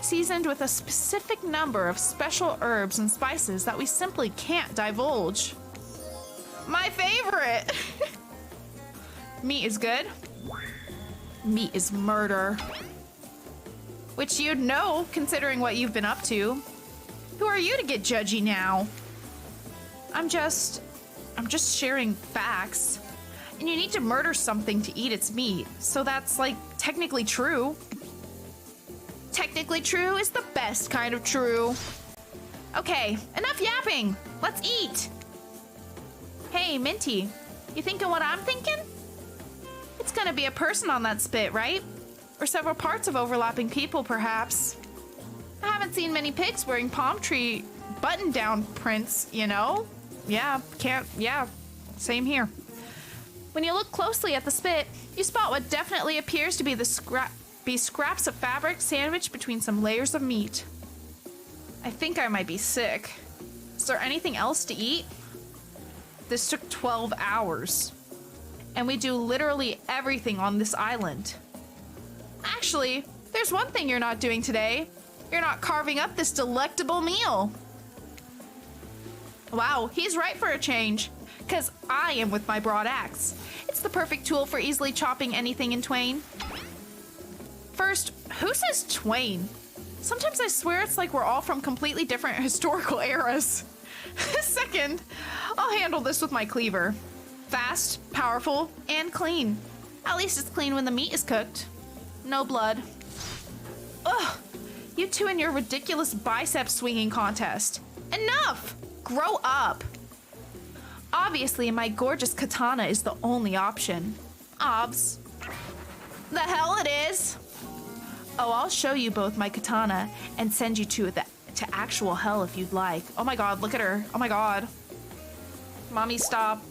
Seasoned with a specific number of special herbs and spices that we simply can't divulge. My favorite! Meat is good. Meat is murder. Which you'd know, considering what you've been up to. Who are you to get judgy now? I'm just sharing facts. And you need to murder something to eat its meat, so that's, like, technically true. Technically true is the best kind of true. Okay, enough yapping. Let's eat. Hey, Minty, you thinking what I'm thinking? It's gonna be a person on that spit, right? Or several parts of overlapping people, perhaps. I haven't seen many pigs wearing palm tree button-down prints, you know? Yeah, same here. When you look closely at the spit, you spot what definitely appears to be scraps of fabric sandwiched between some layers of meat. I think I might be sick. Is there anything else to eat? This took 12 hours. And we do literally everything on this island. Actually, there's one thing you're not doing today. You're not carving up this delectable meal. Wow, he's right for a change. Because I am with my broad axe. It's the perfect tool for easily chopping anything in twain. First, who says twain? Sometimes I swear it's like we're all from completely different historical eras. Second, I'll handle this with my cleaver. Fast, powerful, and clean. At least it's clean when the meat is cooked. No blood. Ugh, you two and your ridiculous bicep swinging contest. Enough! Grow up. Obviously, my gorgeous katana is the only option. Obs. The hell it is. Oh, I'll show you both my katana and send you to actual hell if you'd like. Oh my god, look at her. Oh my god. Mommy, stop.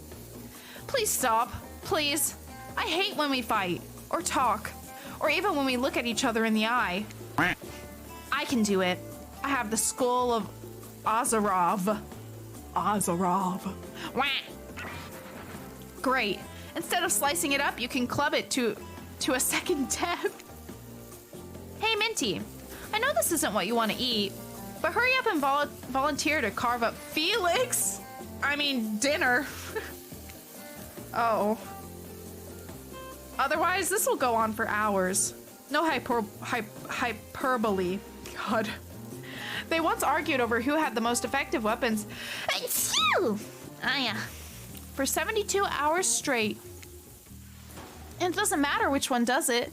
Please stop. Please. I hate when we fight, or talk, or even when we look at each other in the eye. I can do it. I have the skull of Azarov. Wah. Great. Instead of slicing it up, you can club it to a second death. Hey, Minty. I know this isn't what you want to eat, but hurry up and volunteer to carve up Felix. I mean, dinner. Oh. Otherwise, this will go on for hours. No hyperbole. God. They once argued over who had the most effective weapons. For 72 hours straight. And it doesn't matter which one does it.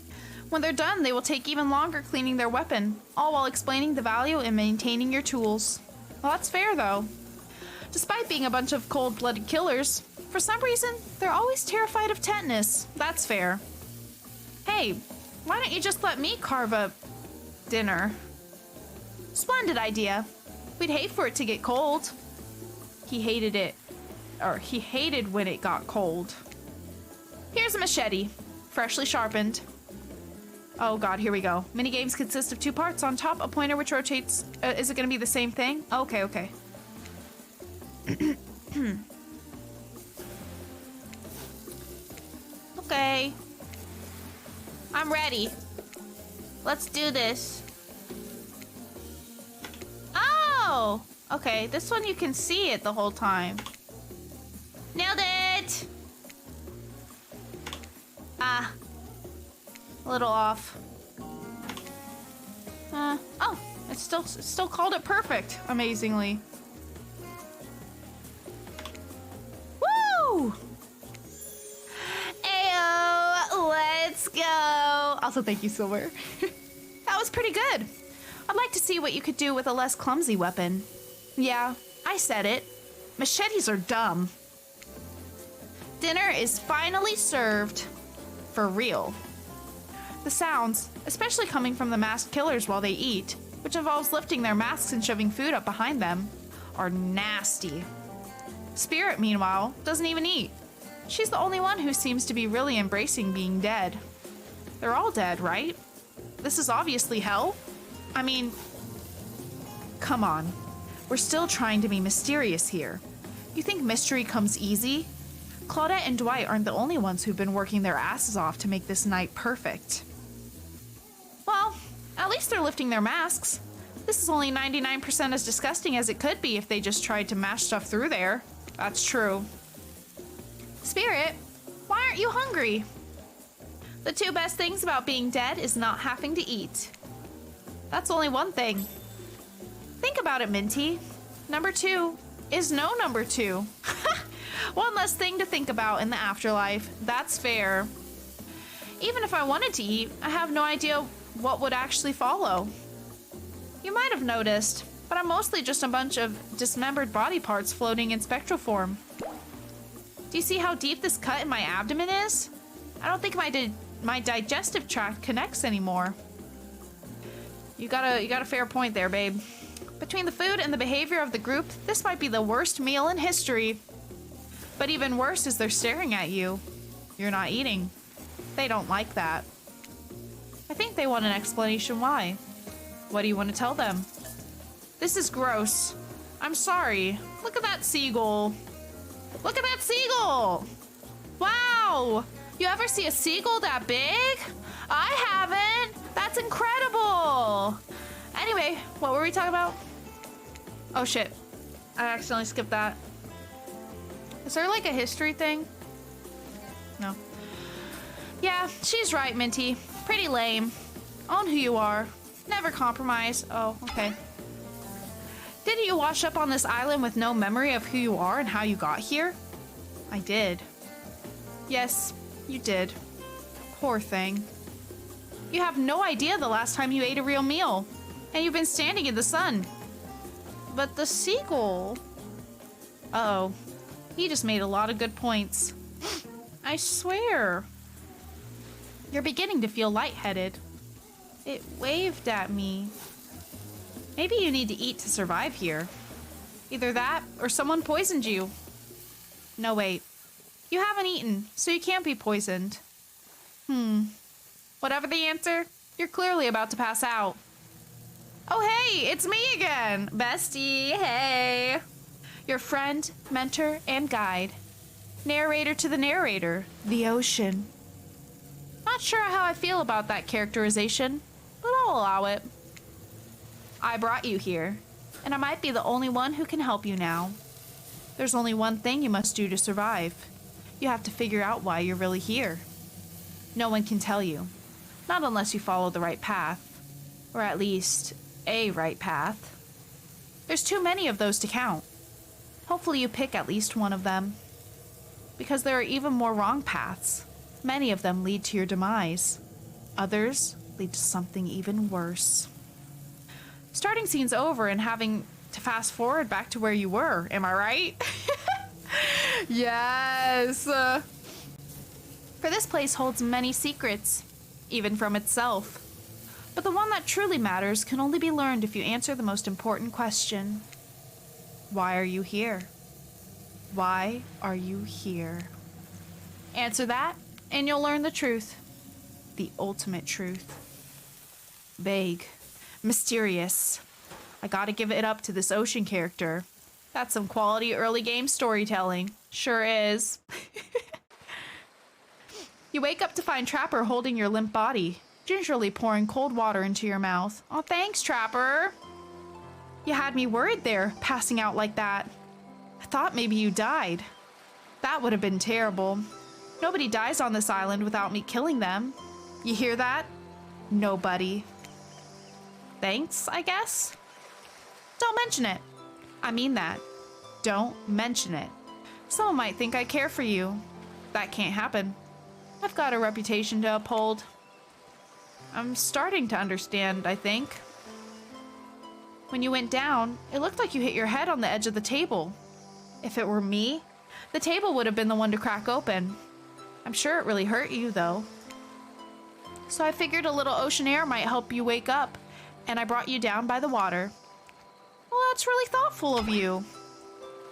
When they're done, they will take even longer cleaning their weapon, all while explaining the value in maintaining your tools. Well, that's fair, though. Despite being a bunch of cold-blooded killers, for some reason, they're always terrified of tetanus. That's fair. Hey, why don't you just let me carve up dinner? Splendid idea. We'd hate for it to get cold. He hated when it got cold. Here's a machete, freshly sharpened. Oh god, here we go. Minigames consist of 2 parts. On top, a pointer which rotates. Is it gonna be the same thing? Okay, okay. Okay. I'm ready. Let's do this. Oh! Okay, this one you can see it the whole time. Nailed it! Ah. A little off. Oh, it still called it perfect, amazingly. Woo! Ayo, let's go. Also, thank you, Silver. That was pretty good. I'd like to see what you could do with a less clumsy weapon. Yeah, I said it. Machetes are dumb. Dinner is finally served. For real. The sounds, especially coming from the masked killers while they eat, which involves lifting their masks and shoving food up behind them, are nasty. Spirit, meanwhile, doesn't even eat. She's the only one who seems to be really embracing being dead. They're all dead, right? This is obviously hell. I mean, come on. We're still trying to be mysterious here. You think mystery comes easy? Claudette and Dwight aren't the only ones who've been working their asses off to make this night perfect. Well, at least they're lifting their masks. This is only 99% as disgusting as it could be if they just tried to mash stuff through there. That's true. Spirit, why aren't you hungry? The 2 best things about being dead is not having to eat. That's only one thing. Think about it, Minty. Number 2 is no number 2. One less thing to think about in the afterlife. That's fair. Even if I wanted to eat, I have no idea what would actually follow. You might have noticed, but I'm mostly just a bunch of dismembered body parts floating in spectral form. Do you see how deep this cut in my abdomen is? I don't think my digestive tract connects anymore. You got a fair point there, babe. Between the food and the behavior of the group, this might be the worst meal in history. But even worse is they're staring at you. You're not eating. They don't like that. I think they want an explanation why. What do you want to tell them? This is gross. I'm sorry. Look at that seagull. Look at that seagull! Wow! You ever see a seagull that big? I haven't! That's incredible! Anyway, what were we talking about? Oh shit. I accidentally skipped that. Is there like a history thing? No. Yeah, she's right, Minty. Pretty lame. Own who you are. Never compromise. Oh, okay. Didn't you wash up on this island with no memory of who you are and how you got here? I did. Yes, you did. Poor thing. You have no idea the last time you ate a real meal. And you've been standing in the sun. But the seagull... Uh-oh. He just made a lot of good points. I swear. You're beginning to feel lightheaded. It waved at me. Maybe you need to eat to survive here. Either that, or someone poisoned you. No, wait. You haven't eaten, so you can't be poisoned. Whatever the answer, you're clearly about to pass out. Oh hey, it's me again! Bestie, hey! Your friend, mentor, and guide. Narrator to the narrator, the ocean. Not sure how I feel about that characterization, but I'll allow it. I brought you here, and I might be the only one who can help you now. There's only one thing you must do to survive. You have to figure out why you're really here. No one can tell you, not unless you follow the right path, or at least a right path. There's too many of those to count. Hopefully you pick at least one of them. Because there are even more wrong paths. Many of them lead to your demise. Others lead to something even worse. Starting scene's over and having to fast forward back to where you were, am I right? Yes! For this place holds many secrets, even from itself. But the one that truly matters can only be learned if you answer the most important question. Why are you here? Why are you here? Answer that, and you'll learn the truth. The ultimate truth. Vague. Mysterious. I gotta give it up to this Ocean character. That's some quality early game storytelling. Sure is. You wake up to find Trapper holding your limp body, gingerly pouring cold water into your mouth. Oh, thanks, Trapper. You had me worried there, passing out like that. I thought maybe you died. That would have been terrible. Nobody dies on this island without me killing them. You hear that? Nobody. Thanks, I guess? Don't mention it. I mean that. Don't mention it. Someone might think I care for you. That can't happen. I've got a reputation to uphold. I'm starting to understand, I think. When you went down, it looked like you hit your head on the edge of the table. If it were me, the table would have been the one to crack open. I'm sure it really hurt you, though. So I figured a little ocean air might help you wake up, and I brought you down by the water. Well, that's really thoughtful of you.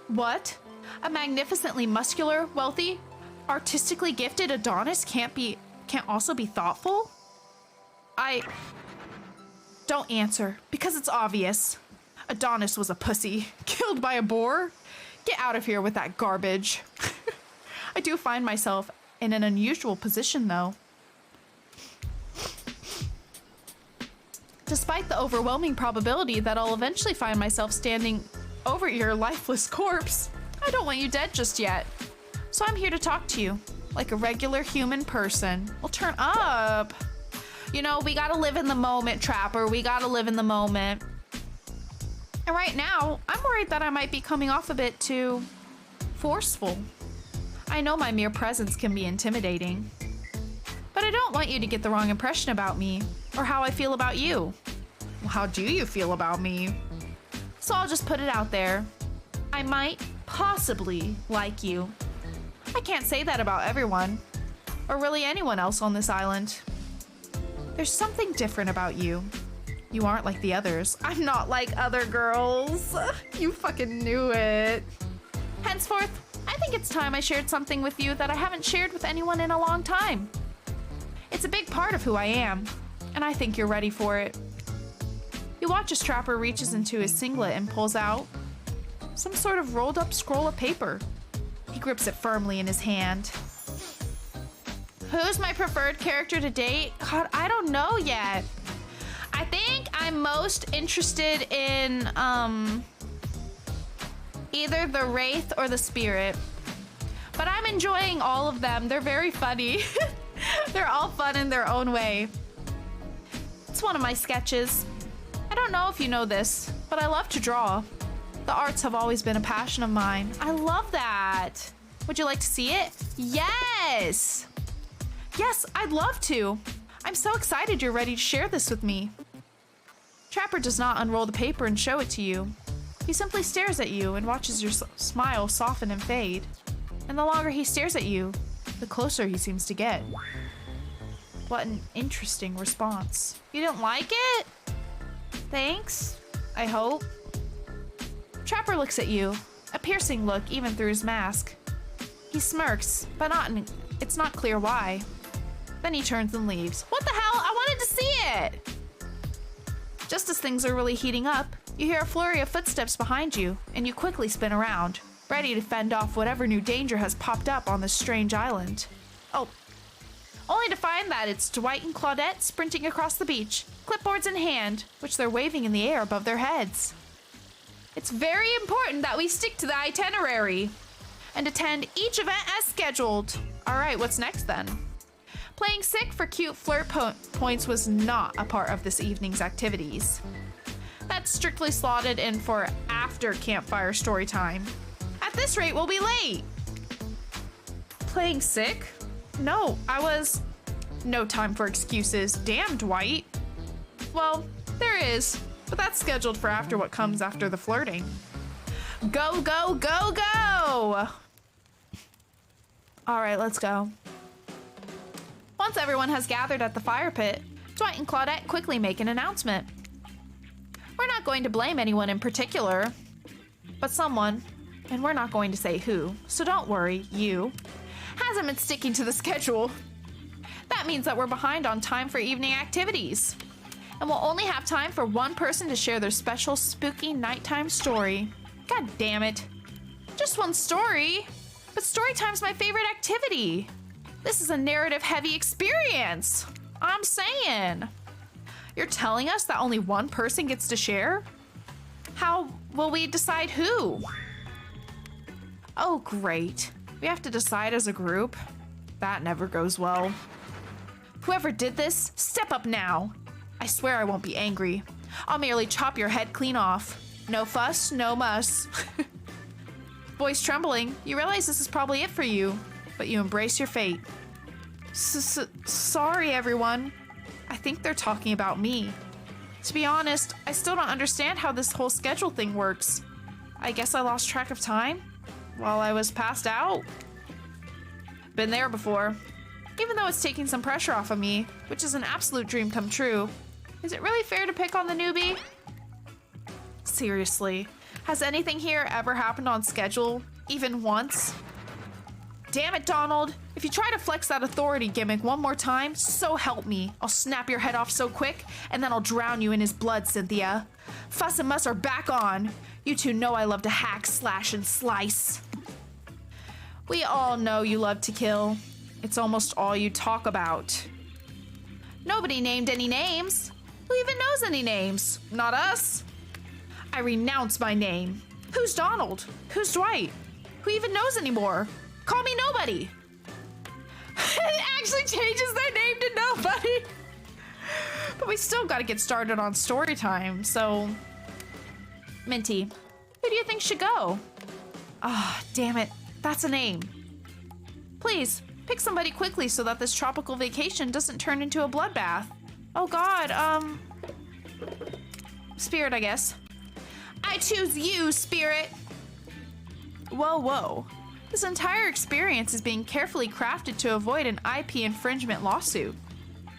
What? A magnificently muscular, wealthy, artistically gifted Adonis can't also be thoughtful? Don't answer, because it's obvious. Adonis was a pussy, killed by a boar. Get out of here with that garbage. I do find myself in an unusual position, though. Despite the overwhelming probability that I'll eventually find myself standing over your lifeless corpse, I don't want you dead just yet. So I'm here to talk to you, like a regular human person. Well, turn up. You know, we gotta live in the moment, Trapper. We gotta live in the moment. And right now, I'm worried that I might be coming off a bit too forceful. I know my mere presence can be intimidating. But I don't want you to get the wrong impression about me, or how I feel about you. Well, how do you feel about me? So I'll just put it out there. I might possibly like you. I can't say that about everyone, or really anyone else on this island. There's something different about you. You aren't like the others. I'm not like other girls. You fucking knew it. Henceforth, I think it's time I shared something with you that I haven't shared with anyone in a long time. It's a big part of who I am, and I think you're ready for it. You watch as Trapper reaches into his singlet and pulls out some sort of rolled up scroll of paper. He grips it firmly in his hand. Who's my preferred character to date? God, I don't know yet. I think I'm most interested in either the Wraith or the Spirit. But I'm enjoying all of them. They're very funny. They're all fun in their own way. It's one of my sketches. I don't know if you know this, but I love to draw. The arts have always been a passion of mine. I love that. Would you like to see it? Yes! Yes, I'd love to. I'm so excited you're ready to share this with me. Trapper does not unroll the paper and show it to you. He simply stares at you and watches your smile soften and fade. And the longer he stares at you, the closer he seems to get. What an interesting response. You didn't like it? Thanks, I hope. Trapper looks at you, a piercing look even through his mask. He smirks, but it's not clear why. Then he turns and leaves. What the hell? I wanted to see it! Just as things are really heating up, you hear a flurry of footsteps behind you, and you quickly spin around, ready to fend off whatever new danger has popped up on this strange island. Oh, only to find that it's Dwight and Claudette sprinting across the beach, clipboards in hand, which they're waving in the air above their heads. It's very important that we stick to the itinerary and attend each event as scheduled. All right, what's next then? Playing sick for cute flirt points was not a part of this evening's activities. That's strictly slotted in for after campfire story time. At this rate, we'll be late. Playing sick? No, no time for excuses. Damn, Dwight. Well, there is, but that's scheduled for after what comes after the flirting. Go, go, go, go! All right, let's go. Once everyone has gathered at the fire pit, Dwight and Claudette quickly make an announcement. We're not going to blame anyone in particular, but someone, and we're not going to say who, so don't worry, you, hasn't been sticking to the schedule. That means that we're behind on time for evening activities. And we'll only have time for one person to share their special spooky nighttime story. God damn it. Just one story? But story time's my favorite activity. This is a narrative-heavy experience. I'm saying. You're telling us that only one person gets to share? How will we decide who? Oh, great. We have to decide as a group. That never goes well. Whoever did this, step up now. I swear I won't be angry. I'll merely chop your head clean off. No fuss, no muss. Voice trembling, you realize this is probably it for you, but you embrace your fate. Sorry, everyone. I think they're talking about me. To be honest, I still don't understand how this whole schedule thing works. I guess I lost track of time while I was passed out. Been there before. Even though it's taking some pressure off of me, which is an absolute dream come true. Is it really fair to pick on the newbie? Seriously, has anything here ever happened on schedule, even once? Damn it, Donald. If you try to flex that authority gimmick one more time, so help me. I'll snap your head off so quick, and then I'll drown you in his blood, Cynthia. Fuss and Muss are back on. You two know I love to hack, slash, and slice. We all know you love to kill. It's almost all you talk about. Nobody named any names. Who even knows any names? Not us. I renounce my name. Who's Donald? Who's Dwight? Who even knows anymore? Call me nobody. It actually changes their name to nobody. But we still gotta get started on story time, so... Minty, who do you think should go? Ah, damn it. That's a name. Please, pick somebody quickly so that this tropical vacation doesn't turn into a bloodbath. Oh god, Spirit, I guess. I choose you, Spirit! Whoa, whoa. This entire experience is being carefully crafted to avoid an IP infringement lawsuit.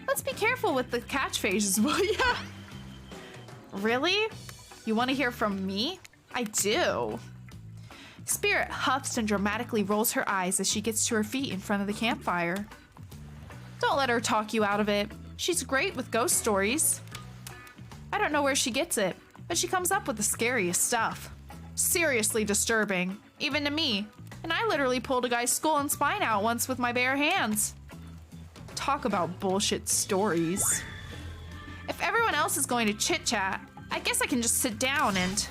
Let's be careful with the catchphrases, will ya? Really? You want to hear from me? I do. Spirit huffs and dramatically rolls her eyes as she gets to her feet in front of the campfire. Don't let her talk you out of it. She's great with ghost stories. I don't know where she gets it, but she comes up with the scariest stuff. Seriously disturbing, even to me. And I literally pulled a guy's skull and spine out once with my bare hands. Talk about bullshit stories. If everyone else is going to chit-chat, I guess I can just sit down and...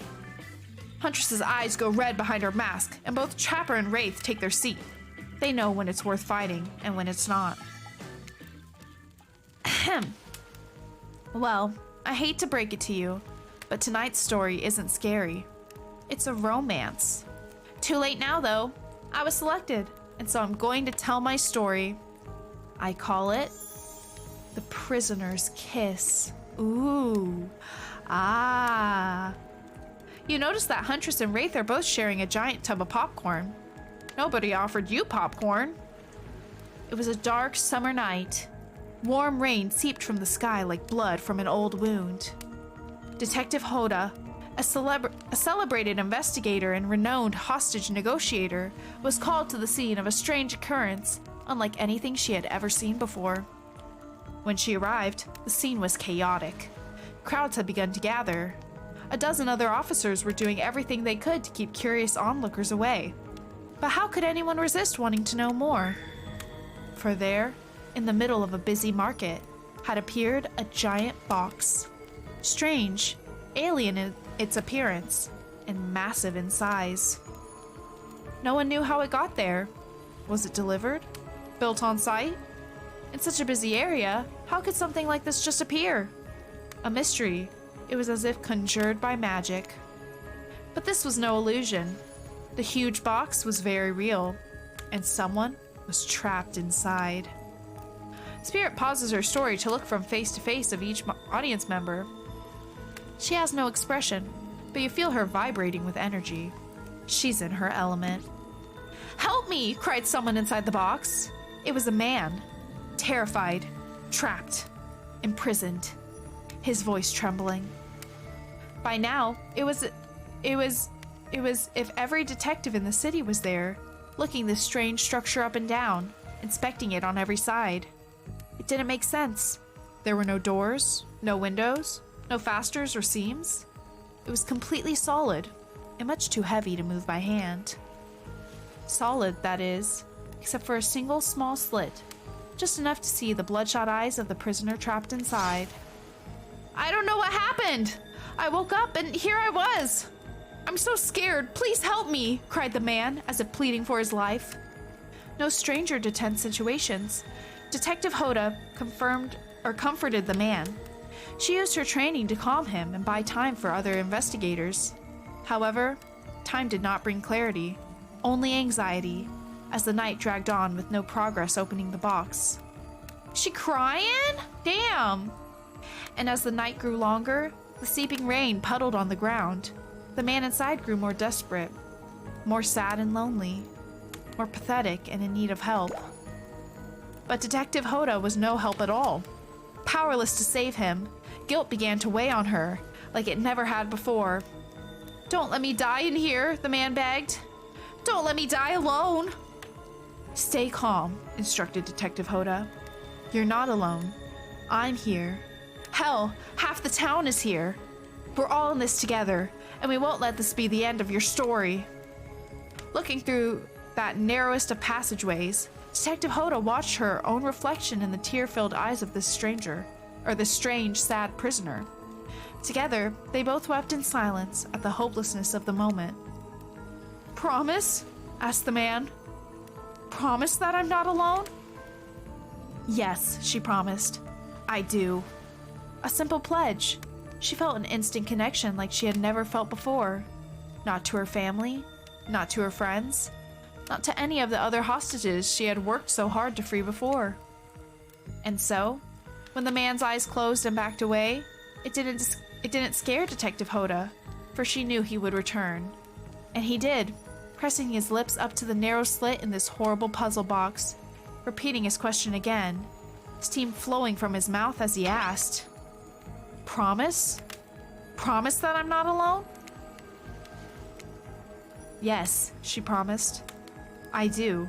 Huntress's eyes go red behind her mask, and both Trapper and Wraith take their seat. They know when it's worth fighting and when it's not. Ahem. Well, I hate to break it to you, but tonight's story isn't scary. It's a romance. Too late now, though. I was selected, and so I'm going to tell my story. I call it The Prisoner's Kiss. Ooh. Ah. You notice that Huntress and Wraith are both sharing a giant tub of popcorn. Nobody offered you popcorn. It was a dark summer night. Warm rain seeped from the sky like blood from an old wound. Detective Hoda, a celebrated investigator and renowned hostage negotiator, was called to the scene of a strange occurrence, unlike anything she had ever seen before. When she arrived, the scene was chaotic. Crowds had begun to gather. A dozen other officers were doing everything they could to keep curious onlookers away. But how could anyone resist wanting to know more? For there, in the middle of a busy market, had appeared a giant box. Strange, alien in its appearance, and massive in size. No one knew how it got there. Was it delivered? Built on site? In such a busy area, how could something like this just appear? A mystery. It was as if conjured by magic. But this was no illusion. The huge box was very real, and someone was trapped inside. Spirit pauses her story to look from face to face of each audience member. She has no expression, but you feel her vibrating with energy. She's in her element. "Help me!" cried someone inside the box. It was a man, terrified, trapped, imprisoned, his voice trembling. By now, it was if every detective in the city was there, looking this strange structure up and down, inspecting it on every side. It didn't make sense. There were no doors, no windows, no fasteners or seams. It was completely solid and much too heavy to move by hand. Solid, that is, except for a single small slit, just enough to see the bloodshot eyes of the prisoner trapped inside. I don't know what happened. I woke up and here I was. I'm so scared. Please help me, cried the man, as if pleading for his life. No stranger to tense situations, Detective Hoda comforted the man. She used her training to calm him and buy time for other investigators. However, time did not bring clarity, only anxiety, as the night dragged on with no progress opening the box. She crying? Damn! And as the night grew longer, the seeping rain puddled on the ground. The man inside grew more desperate, more sad and lonely, more pathetic and in need of help. But Detective Hoda was no help at all. Powerless to save him, guilt began to weigh on her, like it never had before. Don't let me die in here, the man begged. Don't let me die alone. Stay calm, instructed Detective Hoda. You're not alone. I'm here. Hell, half the town is here. We're all in this together, and we won't let this be the end of your story. Looking through that narrowest of passageways, Detective Hoda watched her own reflection in the tear-filled eyes of this stranger, or this strange, sad prisoner. Together, they both wept in silence at the hopelessness of the moment. Promise? Asked the man. Promise that I'm not alone? Yes, she promised. I do. A simple pledge. She felt an instant connection like she had never felt before. Not to her family, not to her friends, not to any of the other hostages she had worked so hard to free before. And so, when the man's eyes closed and backed away, it didn't scare Detective Hoda, for she knew he would return. And he did, pressing his lips up to the narrow slit in this horrible puzzle box, repeating his question again, steam flowing from his mouth as he asked, Promise? Promise that I'm not alone? Yes, she promised. I do.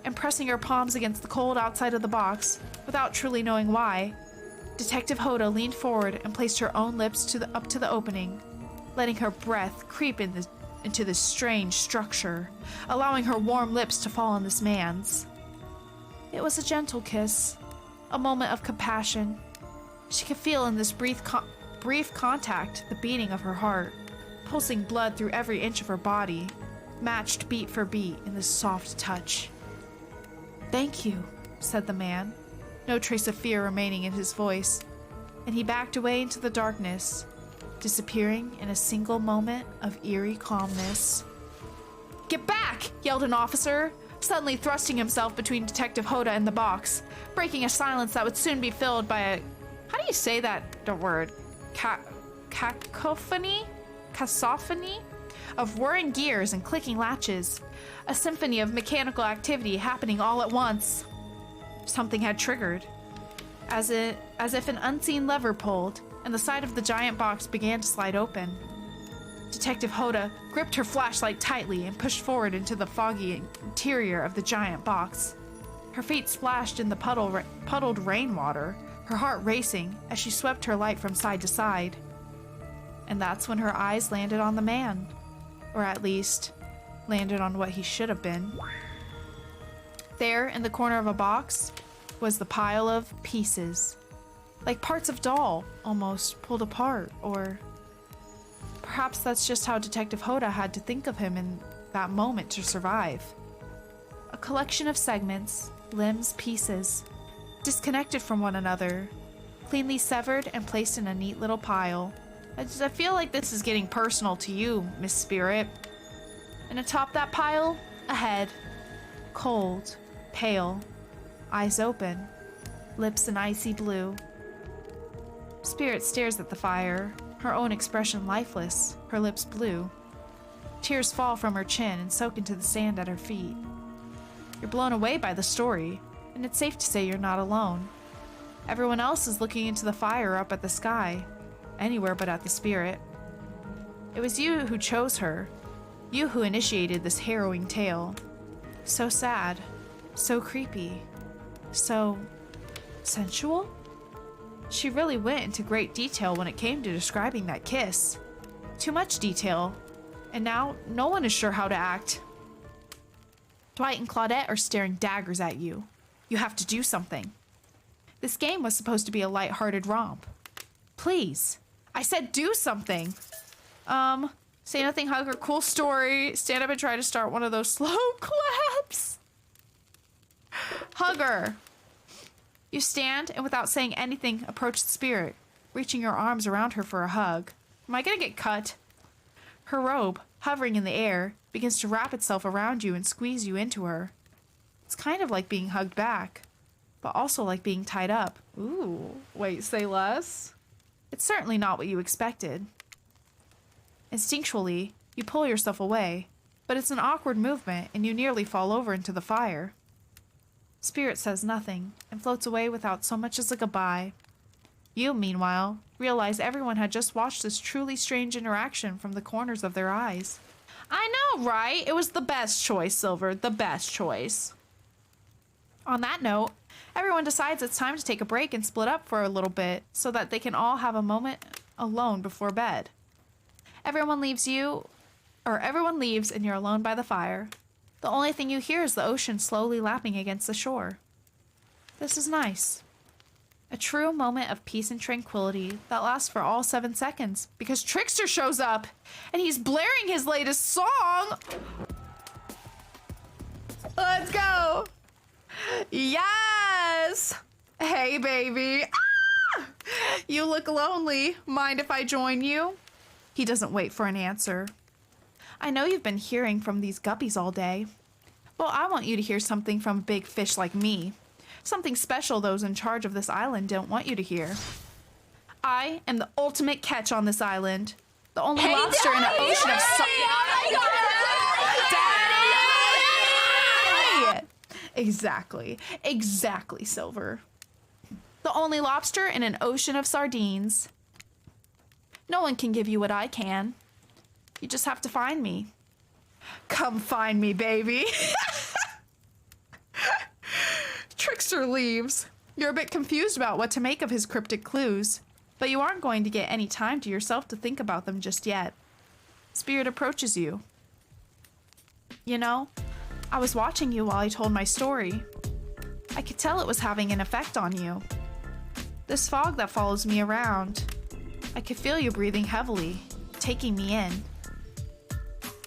And pressing her palms against the cold outside of the box, without truly knowing why, Detective Hoda leaned forward and placed her own lips up to the opening, letting her breath creep into this strange structure, allowing her warm lips to fall on this man's. It was a gentle kiss, a moment of compassion. She could feel in this brief contact the beating of her heart, pulsing blood through every inch of her body, matched beat for beat in this soft touch. Thank you, said the man, no trace of fear remaining in his voice, and he backed away into the darkness, disappearing in a single moment of eerie calmness. Get back! Yelled an officer, suddenly thrusting himself between Detective Hoda and the box, breaking a silence that would soon be filled by a... How do you say that word? Cacophony? Cacophony? Of whirring gears and clicking latches. A symphony of mechanical activity happening all at once. Something had triggered. As if an unseen lever pulled, and the side of the giant box began to slide open. Detective Hoda gripped her flashlight tightly and pushed forward into the foggy interior of the giant box. Her feet splashed in the puddled rainwater, her heart racing as she swept her light from side to side. And that's when her eyes landed on the man. Or at least, landed on what he should have been. There, in the corner of a box, was the pile of pieces. Like parts of doll, almost pulled apart, or... Perhaps that's just how Detective Hoda had to think of him in that moment to survive. A collection of segments, limbs, pieces, disconnected from one another, cleanly severed and placed in a neat little pile. I feel like this is getting personal to you, Miss Spirit. And atop that pile, a head. Cold, pale, eyes open, lips an icy blue. Spirit stares at the fire, her own expression lifeless, her lips blue. Tears fall from her chin and soak into the sand at her feet. You're blown away by the story, and it's safe to say you're not alone. Everyone else is looking into the fire up at the sky, anywhere but at the Spirit. It was you who chose her, you who initiated this harrowing tale, So sad. So creepy. So sensual? She really went into great detail when it came to describing that kiss. Too much detail. And now no one is sure how to act. Dwight and Claudette are staring daggers at you. You have to do something. This game was supposed to be a light-hearted romp. Please. I said do something. Say nothing, hugger, cool story. Stand up and try to start one of those slow claps. Hugger. You stand and without saying anything, approach the spirit, reaching your arms around her for a hug. Am I gonna get cut? Her robe, hovering in the air, begins to wrap itself around you and squeeze you into her. It's kind of like being hugged back, but also like being tied up. Ooh, wait, say less? It's certainly not what you expected. Instinctually, you pull yourself away, but it's an awkward movement and you nearly fall over into the fire. Spirit says nothing and floats away without so much as a goodbye. You, meanwhile, realize everyone had just watched this truly strange interaction from the corners of their eyes. I know, right? It was the best choice, Silver, the best choice. On that note, everyone decides it's time to take a break and split up for a little bit so that they can all have a moment alone before bed. Everyone leaves and you're alone by the fire. The only thing you hear is the ocean slowly lapping against the shore. This is nice. A true moment of peace and tranquility that lasts for all 7 seconds because Trickster shows up and he's blaring his latest song. Let's go. Yes. Hey, baby. Ah! You look lonely. Mind if I join you? He doesn't wait for an answer. I know you've been hearing from these guppies all day. Well, I want you to hear something from a big fish like me. Something special those in charge of this island don't want you to hear. I am the ultimate catch on this island. The only lobster in an ocean of Daddy! Exactly, Silver. The only lobster in an ocean of sardines. No one can give you what I can. You just have to find me. Come find me, baby. Trickster leaves. You're a bit confused about what to make of his cryptic clues, but you aren't going to get any time to yourself to think about them just yet. Spirit approaches you. You know, I was watching you while I told my story. I could tell it was having an effect on you. This fog that follows me around. I could feel you breathing heavily, taking me in.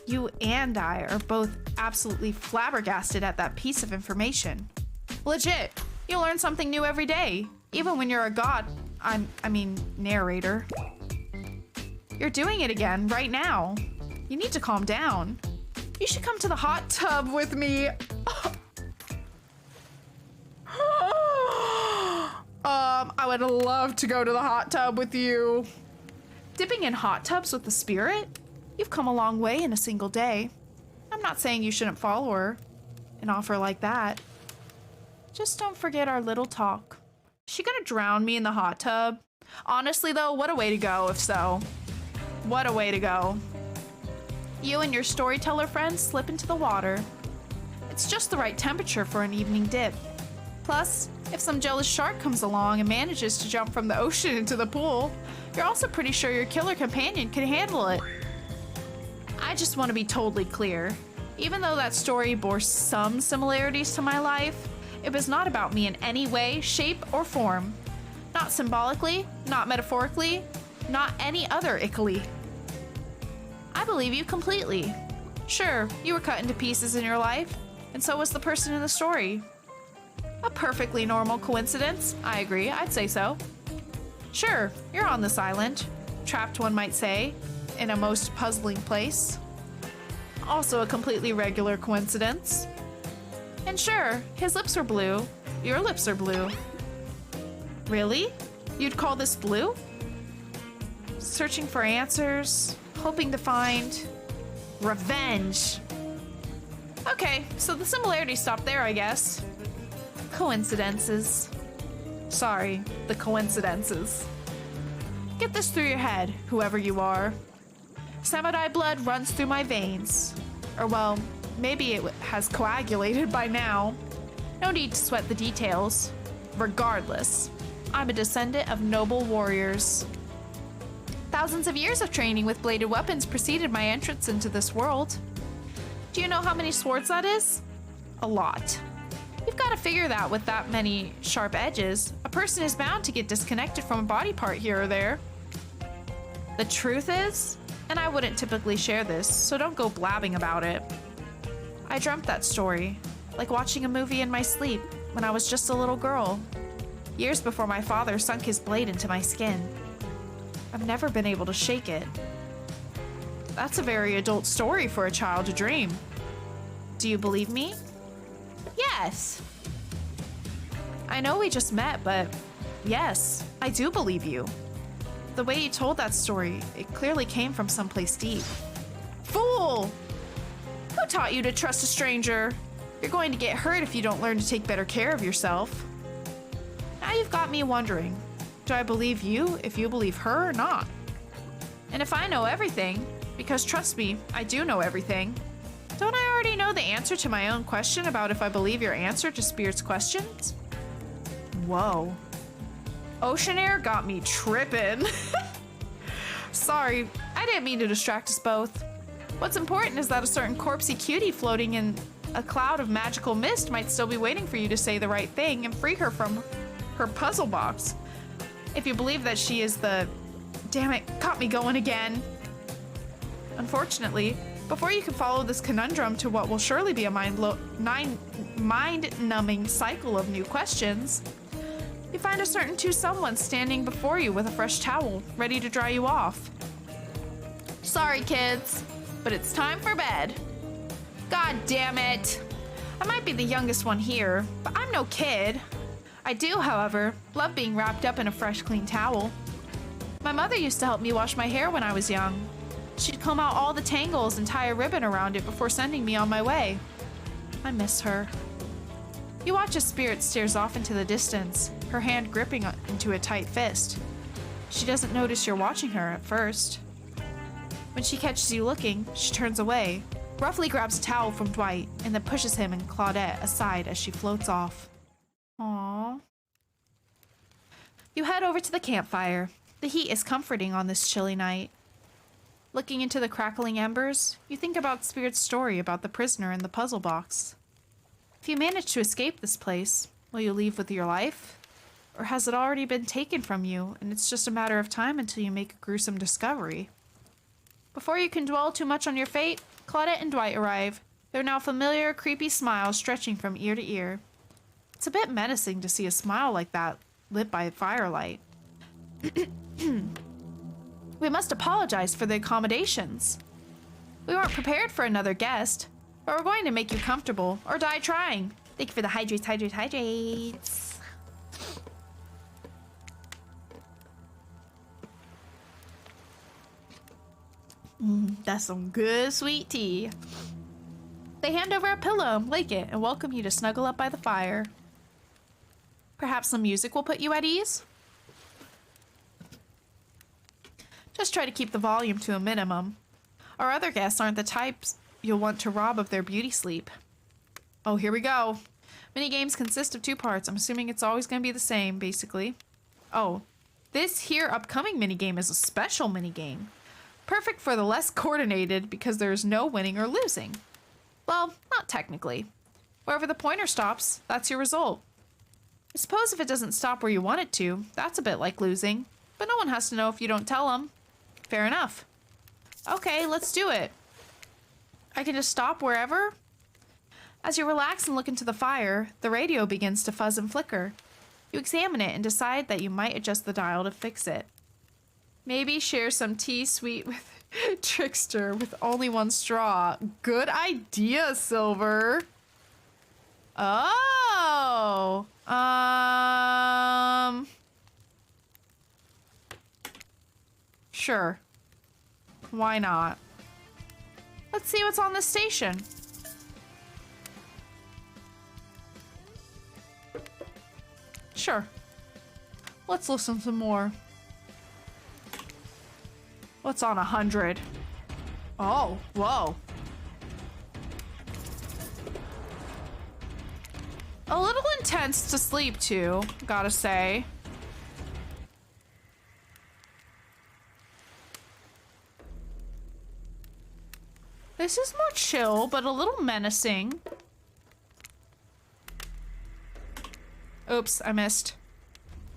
You and I are both absolutely flabbergasted at that piece of information. Legit, you learn something new every day, even when you're a god. I mean, narrator. You're doing it again right now. You need to calm down. You should come to the hot tub with me. I would love to go to the hot tub with you. Dipping in hot tubs with the spirit? You've come a long way in a single day. I'm not saying you shouldn't follow her. An offer like that. Just don't forget our little talk. Is she gonna drown me in the hot tub? Honestly though, what a way to go if so. What a way to go. You and your storyteller friends slip into the water. It's just the right temperature for an evening dip. Plus, if some jealous shark comes along and manages to jump from the ocean into the pool, you're also pretty sure your killer companion can handle it. I just want to be totally clear. Even though that story bore some similarities to my life, it was not about me in any way, shape, or form. Not symbolically, not metaphorically, not any other ickily. I believe you completely. Sure, you were cut into pieces in your life, and so was the person in the story. A perfectly normal coincidence, I agree, I'd say so. Sure, you're on this island, trapped one might say, in a most puzzling place. Also a completely regular coincidence. And sure, his lips are blue, your lips are blue. Really? You'd call this blue? Searching for answers, hoping to find revenge. Okay, so the similarities stop there, I guess. Coincidences. Sorry, the coincidences. Get this through your head, whoever you are. Samurai blood runs through my veins. Or well, maybe it has coagulated by now. No need to sweat the details. Regardless, I'm a descendant of noble warriors. Thousands of years of training with bladed weapons preceded my entrance into this world. Do you know how many swords that is? A lot. You've got to figure that with that many sharp edges, a person is bound to get disconnected from a body part here or there. The truth is, and I wouldn't typically share this, so don't go blabbing about it, I dreamt that story, like watching a movie in my sleep when I was just a little girl, years before my father sunk his blade into my skin. I've never been able to shake it. That's a very adult story for a child to dream. Do you believe me? Yes. I know we just met, but yes, I do believe you. The way you told that story, it clearly came from someplace deep. Fool! Who taught you to trust a stranger? You're going to get hurt if you don't learn to take better care of yourself. Now you've got me wondering, do I believe you if you believe her or not? And if I know everything, because trust me, I do know everything, don't I already know the answer to my own question about if I believe your answer to Spirit's questions? Whoa. Ocean air got me tripping. Sorry, I didn't mean to distract us both. What's important is that a certain corpsey cutie floating in a cloud of magical mist might still be waiting for you to say the right thing and free her from her puzzle box. If you believe that she is the... Damn it, caught me going again. Unfortunately, before you can follow this conundrum to what will surely be a mind-numbing cycle of new questions, you find a certain someone standing before you with a fresh towel, ready to dry you off. Sorry, kids, but it's time for bed. God damn it. I might be the youngest one here, but I'm no kid. I do, however, love being wrapped up in a fresh, clean towel. My mother used to help me wash my hair when I was young. She'd comb out all the tangles and tie a ribbon around it before sending me on my way. I miss her. You watch as Spirit stares off into the distance, her hand gripping into a tight fist. She doesn't notice you're watching her at first. When she catches you looking, she turns away, roughly grabs a towel from Dwight, and then pushes him and Claudette aside as she floats off. Aww. You head over to the campfire. The heat is comforting on this chilly night. Looking into the crackling embers, you think about Spirit's story about the prisoner in the puzzle box. If you manage to escape this place, will you leave with your life? Or has it already been taken from you, and it's just a matter of time until you make a gruesome discovery? Before you can dwell too much on your fate, Claudette and Dwight arrive, their now familiar, creepy smiles stretching from ear to ear. It's a bit menacing to see a smile like that lit by firelight. We must apologize for the accommodations. We weren't prepared for another guest, but we're going to make you comfortable, or die trying. Thank you for the hydrates. That's some good sweet tea. They hand over a pillow and blanket and welcome you to snuggle up by the fire. Perhaps some music will put you at ease? Just try to keep the volume to a minimum. Our other guests aren't the types you'll want to rob of their beauty sleep. Oh, here we go. Minigames consist of 2 parts. I'm assuming it's always going to be the same, basically. Oh, this here upcoming minigame is a special minigame. Perfect for the less coordinated because there's no winning or losing. Well, not technically. Wherever the pointer stops, that's your result. I suppose if it doesn't stop where you want it to, that's a bit like losing. But no one has to know if you don't tell them. Fair enough. Okay, let's do it. I can just stop wherever? As you relax and look into the fire, the radio begins to fuzz and flicker. You examine it and decide that you might adjust the dial to fix it. Maybe share some tea sweet with Trickster with only one straw. Good idea, Silver. Oh. Sure. Why not? Let's see what's on this station. Sure. Let's listen some more. What's on 100? Oh, whoa. A little intense to sleep to, gotta say. This is more chill, but a little menacing. Oops, I missed.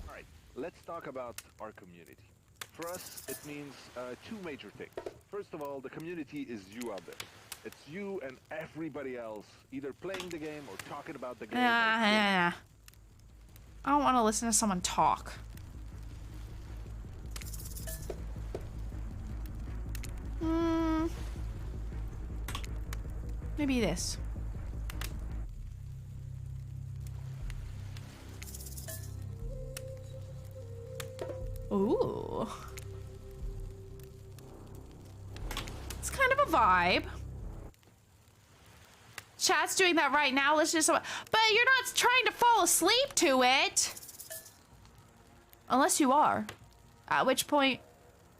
All right, let's talk about our community. For us, it means two major things. First of all, the community is you out there. It's you and everybody else, either playing the game or talking about the game. I don't want to listen to someone talk. Maybe this. Ooh. It's kind of a vibe. Chat's doing that right now. Listen to someone. But you're not trying to fall asleep to it. Unless you are. At which point,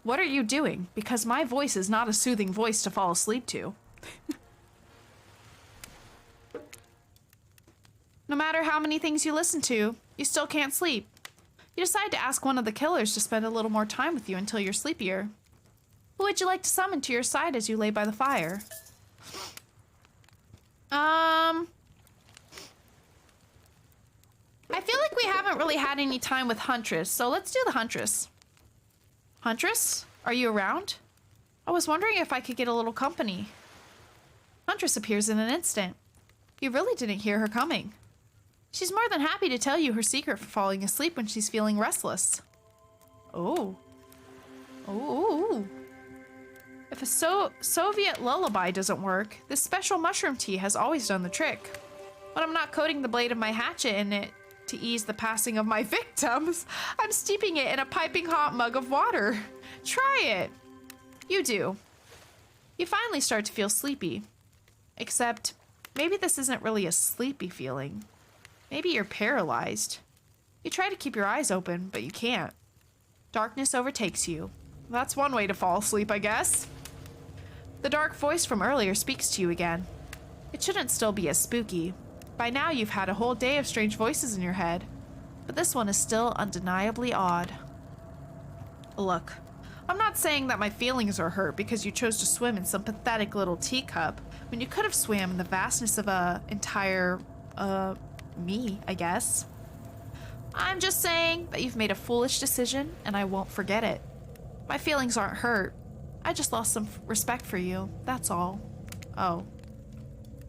what are you doing? Because my voice is not a soothing voice to fall asleep to. No matter how many things you listen to, you still can't sleep. You decide to ask one of the killers to spend a little more time with you until you're sleepier. Who would you like to summon to your side as you lay by the fire? I feel like we haven't really had any time with Huntress, so let's do the Huntress. Huntress, are you around? I was wondering if I could get a little company. Huntress appears in an instant. You really didn't hear her coming. She's more than happy to tell you her secret for falling asleep when she's feeling restless. Oh. Ooh. If a Soviet lullaby doesn't work, this special mushroom tea has always done the trick. When I'm not coating the blade of my hatchet in it to ease the passing of my victims, I'm steeping it in a piping hot mug of water. Try it. You do. You finally start to feel sleepy. Except, maybe this isn't really a sleepy feeling. Maybe you're paralyzed. You try to keep your eyes open, but you can't. Darkness overtakes you. That's one way to fall asleep, I guess. The dark voice from earlier speaks to you again. It shouldn't still be as spooky. By now you've had a whole day of strange voices in your head, but this one is still undeniably odd. Look, I'm not saying that my feelings are hurt because you chose to swim in some pathetic little teacup when you could have swam in the vastness of a entire, me, I guess. I'm just saying that you've made a foolish decision and I won't forget it. My feelings aren't hurt. I just lost some respect for you, that's all. Oh.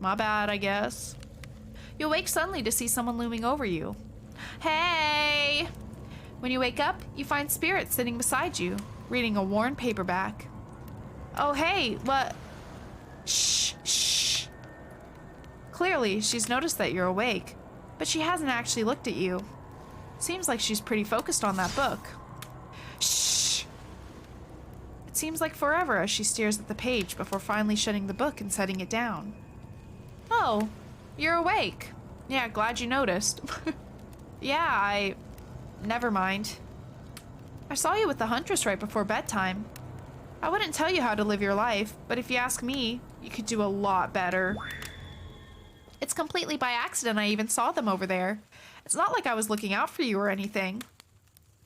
My bad, I guess. You wake suddenly to see someone looming over you. Hey! When you wake up, you find Spirit sitting beside you, reading a worn paperback. Oh, hey, what? Shh. Clearly, she's noticed that you're awake, but she hasn't actually looked at you. Seems like she's pretty focused on that book. Shh! It seems like forever as she stares at the page before finally shutting the book and setting it down. Oh, you're awake. Yeah, glad you noticed. Yeah, never mind. I saw you with the Huntress right before bedtime. I wouldn't tell you how to live your life, but if you ask me, you could do a lot better. It's completely by accident I even saw them over there. It's not like I was looking out for you or anything.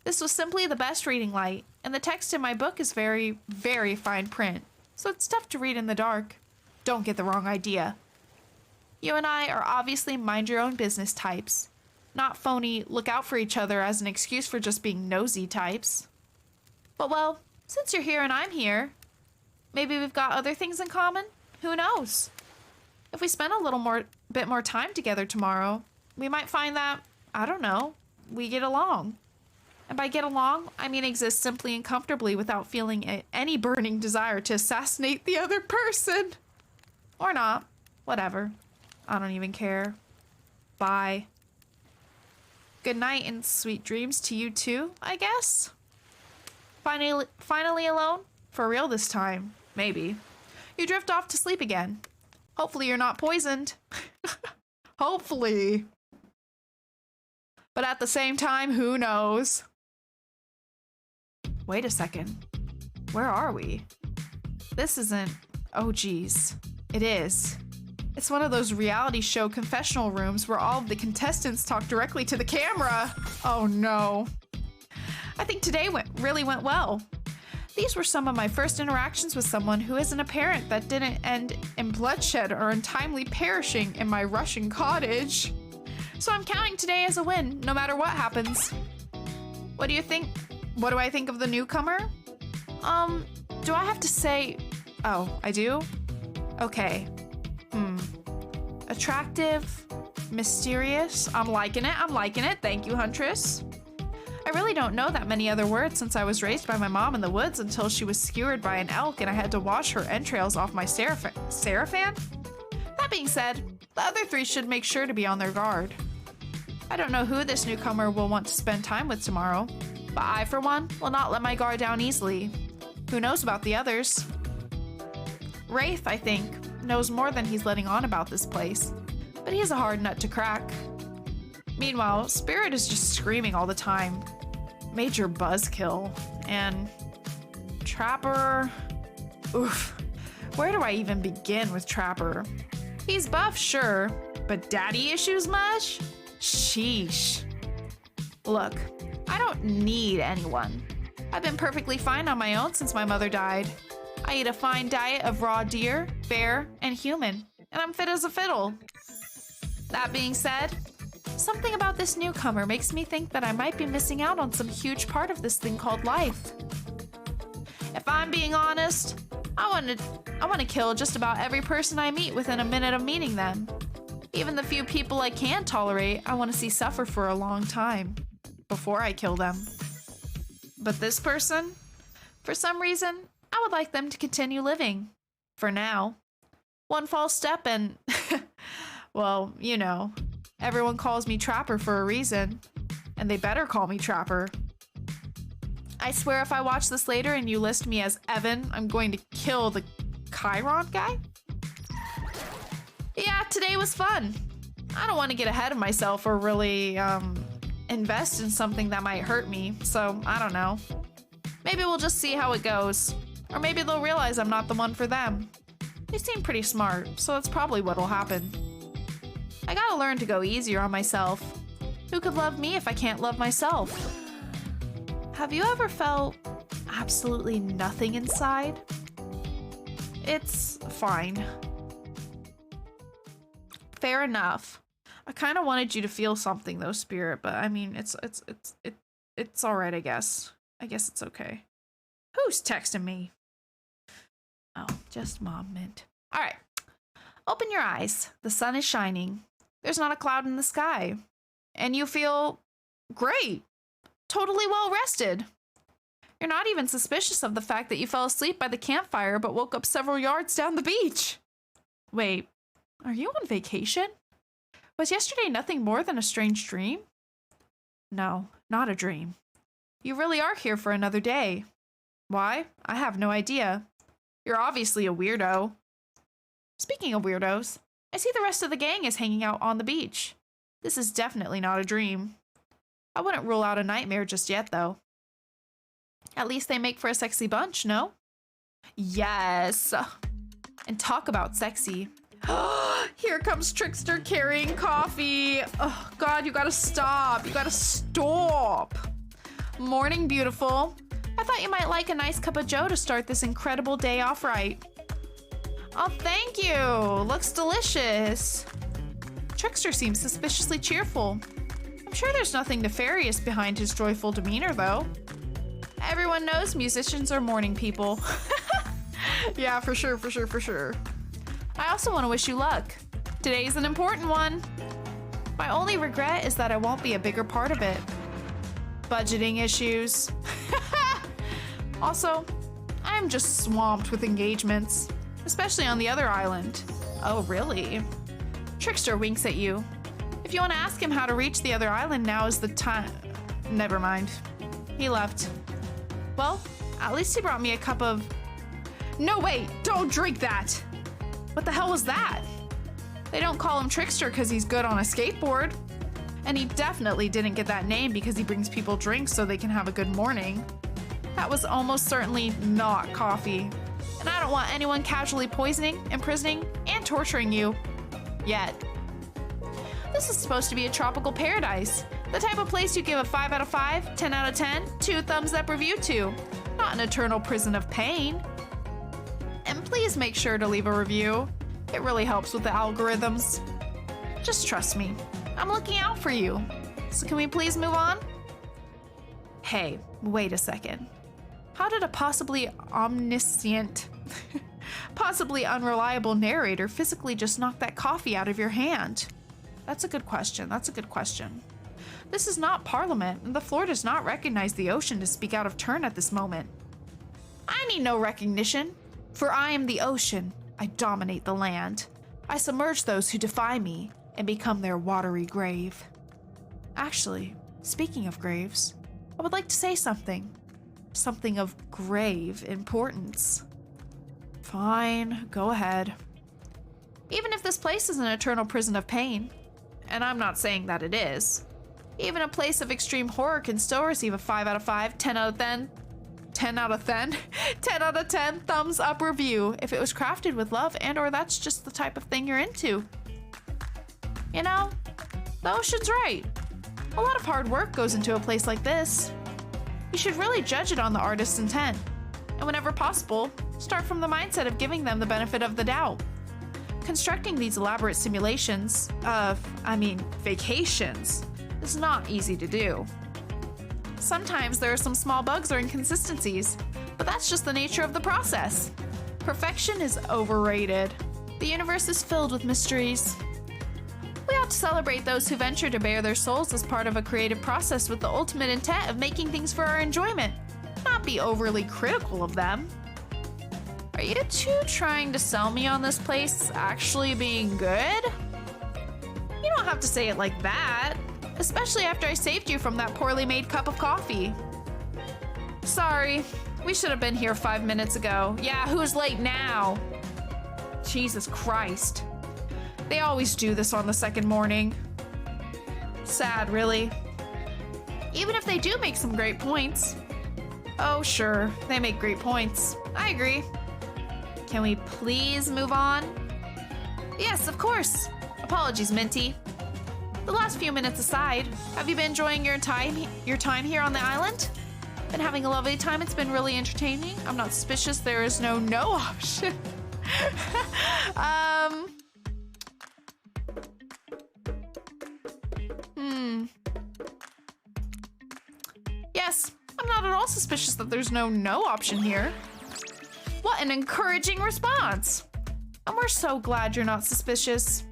This was simply the best reading light, and the text in my book is very, very fine print, so it's tough to read in the dark. Don't get the wrong idea. You and I are obviously mind-your-own-business types, not phony look out for each other as an excuse for just being nosy types. But well, since you're here and I'm here, maybe we've got other things in common? Who knows? If we spend a bit more time together tomorrow, we might find that, I don't know, we get along. And by get along, I mean exist simply and comfortably without feeling any burning desire to assassinate the other person. Or not. Whatever. I don't even care. Bye. Good night and sweet dreams to you too, I guess? Finally alone? For real this time. Maybe. You drift off to sleep again. Hopefully you're not poisoned. Hopefully. But at the same time, who knows? Wait a second. Where are we? This isn't... Oh, geez. It is. It's one of those reality show confessional rooms where all of the contestants talk directly to the camera. Oh no. I think today really went well. These were some of my first interactions with someone who isn't a parent that didn't end in bloodshed or untimely perishing in my Russian cottage. So I'm counting today as a win, no matter what happens. What do you think? What do I think of the newcomer? Do I have to say... Oh, I do? Okay. Attractive, mysterious. I'm liking it. Thank you, Huntress. I really don't know that many other words since I was raised by my mom in the woods until she was skewered by an elk and I had to wash her entrails off my Seraphan? That being said, the other three should make sure to be on their guard. I don't know who this newcomer will want to spend time with tomorrow, but I, for one, will not let my guard down easily. Who knows about the others? Wraith, I think, knows more than he's letting on about this place, but he's a hard nut to crack. Meanwhile, Spirit is just screaming all the time. Major buzzkill. And Trapper... Oof. Where do I even begin with Trapper? He's buff, sure, but daddy issues much? Sheesh. Look, I don't need anyone. I've been perfectly fine on my own since my mother died. I eat a fine diet of raw deer, bear, and human, and I'm fit as a fiddle. That being said, something about this newcomer makes me think that I might be missing out on some huge part of this thing called life. If I'm being honest, I want to kill just about every person I meet within a minute of meeting them. Even the few people I can tolerate, I want to see suffer for a long time before I kill them. But this person, for some reason, I would like them to continue living. For now. One false step and, well, you know, everyone calls me Trapper for a reason, and they better call me Trapper. I swear if I watch this later and you list me as Evan, I'm going to kill the Chiron guy. Yeah, today was fun. I don't want to get ahead of myself or really, invest in something that might hurt me, so I don't know. Maybe we'll just see how it goes. Or maybe they'll realize I'm not the one for them. They seem pretty smart, so that's probably what'll happen. I gotta learn to go easier on myself. Who could love me if I can't love myself? Have you ever felt absolutely nothing inside? It's fine. Fair enough. I kind of wanted you to feel something though, Spirit, but I mean, it's all right, I guess. I guess it's okay. Who's texting me? Oh, just Mom Mint. All right. Open your eyes. The sun is shining. There's not a cloud in the sky. And you feel great. Totally well rested. You're not even suspicious of the fact that you fell asleep by the campfire but woke up several yards down the beach. Wait, are you on vacation? Was yesterday nothing more than a strange dream? No, not a dream. You really are here for another day. Why? I have no idea. You're obviously a weirdo. Speaking of weirdos, I see the rest of the gang is hanging out on the beach. This is definitely not a dream. I wouldn't rule out a nightmare just yet, though. At least they make for a sexy bunch, no? Yes! And talk about sexy. Here comes Trickster carrying coffee. Oh, God, you gotta stop. You gotta stop. Morning, beautiful. I thought you might like a nice cup of joe to start this incredible day off right. Oh, thank you. Looks delicious. Trickster seems suspiciously cheerful. I'm sure there's nothing nefarious behind his joyful demeanor, though. Everyone knows musicians are morning people. Yeah, for sure, for sure, for sure. I also want to wish you luck. Today's an important one. My only regret is that I won't be a bigger part of it. Budgeting issues. Also, I'm just swamped with engagements, especially on the other island. Oh, really? Trickster winks at you. If you want to ask him how to reach the other island, now is the time. Never mind. He left. Well, at least he brought me a cup of... No, wait, don't drink that! What the hell was that? They don't call him Trickster because he's good on a skateboard. And he definitely didn't get that name because he brings people drinks so they can have a good morning. That was almost certainly not coffee. And I don't want anyone casually poisoning, imprisoning, and torturing you. Yet. This is supposed to be a tropical paradise. The type of place you give a 5 out of 5, 10 out of 10, 2 thumbs up review to. Not an eternal prison of pain. And please make sure to leave a review. It really helps with the algorithms. Just trust me. I'm looking out for you. So can we please move on? Hey, wait a second. How did a possibly omniscient, possibly unreliable narrator physically just knock that coffee out of your hand? That's a good question. That's a good question. This is not Parliament, and the floor does not recognize the ocean to speak out of turn at this moment. I need no recognition, for I am the ocean. I dominate the land. I submerge those who defy me and become their watery grave. Actually, speaking of graves, I would like to say something. Something of grave importance. Fine, go ahead. Even if this place is an eternal prison of pain, and I'm not saying that it is, even a place of extreme horror can still receive a 5 out of 5, 10 out of 10, 10 out of 10, 10 out of 10 thumbs up review if it was crafted with love and or that's just the type of thing you're into. You know, the ocean's right. A lot of hard work goes into a place like this. You should really judge it on the artist's intent, and whenever possible, start from the mindset of giving them the benefit of the doubt. Constructing these elaborate simulations vacations, is not easy to do. Sometimes there are some small bugs or inconsistencies, but that's just the nature of the process. Perfection is overrated. The universe is filled with mysteries. We ought to celebrate those who venture to bare their souls as part of a creative process with the ultimate intent of making things for our enjoyment, not be overly critical of them. Are you two trying to sell me on this place actually being good? You don't have to say it like that, especially after I saved you from that poorly made cup of coffee. Sorry, we should have been here 5 minutes ago. Yeah, who's late now? Jesus Christ. They always do this on the second morning. Sad, really. Even if they do make some great points. Oh, sure, they make great points. I agree. Can we please move on? Yes, of course. Apologies, Minty. The last few minutes aside, have you been enjoying your time here on the island? Been having a lovely time? It's been really entertaining. I'm not suspicious there is no option. Yes, I'm not at all suspicious that there's no option here. What an encouraging response! And we're so glad you're not suspicious.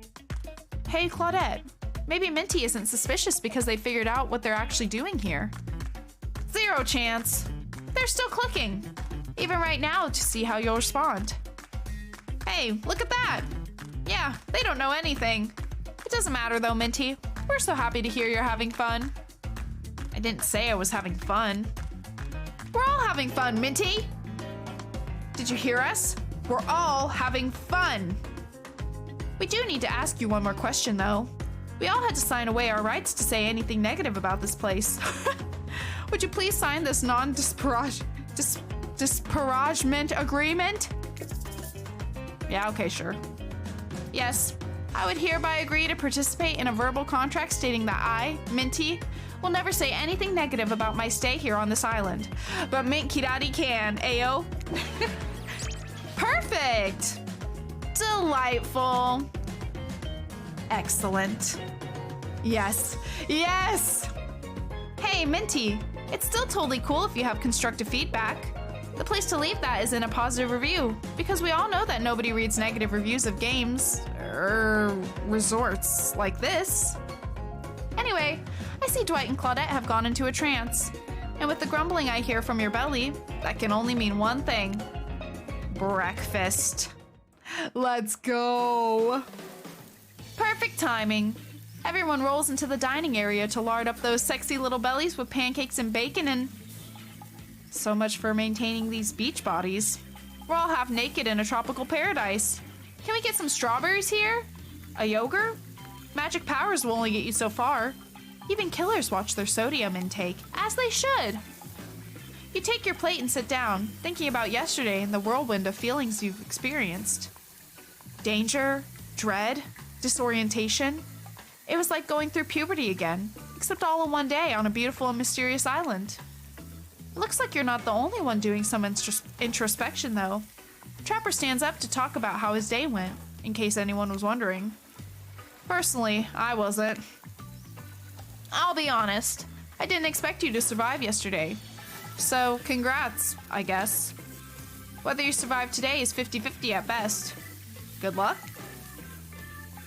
Hey, Claudette, maybe Minty isn't suspicious because they figured out what they're actually doing here. 0 chance. They're still clicking, even right now, to see how you'll respond. Hey, look at that. Yeah, they don't know anything. It doesn't matter though, Minty. We're so happy to hear you're having fun. I didn't say I was having fun. We're all having fun, Minty. Did you hear us? We're all having fun. We do need to ask you one more question, though. We all had to sign away our rights to say anything negative about this place. Would you please sign this disparagement agreement? Yeah, okay, sure. Yes, I would hereby agree to participate in a verbal contract stating that I, Minty, will never say anything negative about my stay here on this island. But Mint Kirari can, ayo. Perfect! Delightful. Excellent. Yes. Yes! Hey, Minty, it's still totally cool if you have constructive feedback. The place to leave that is in a positive review, because we all know that nobody reads negative reviews of games, or resorts like this. Anyway, I see Dwight and Claudette have gone into a trance. And with the grumbling I hear from your belly, that can only mean one thing. Breakfast. Let's go. Perfect timing. Everyone rolls into the dining area to lard up those sexy little bellies with pancakes and bacon and... So much for maintaining these beach bodies. We're all half naked in a tropical paradise. Can we get some strawberries here? A yogurt? Magic powers will only get you so far. Even killers watch their sodium intake, as they should. You take your plate and sit down, thinking about yesterday and the whirlwind of feelings you've experienced. Danger, dread, disorientation. It was like going through puberty again, except all in one day on a beautiful and mysterious island. It looks like you're not the only one doing some introspection, though. Trapper stands up to talk about how his day went, in case anyone was wondering. Personally, I wasn't. I'll be honest, I didn't expect you to survive yesterday. So, congrats, I guess. Whether you survive today is 50-50 at best. Good luck?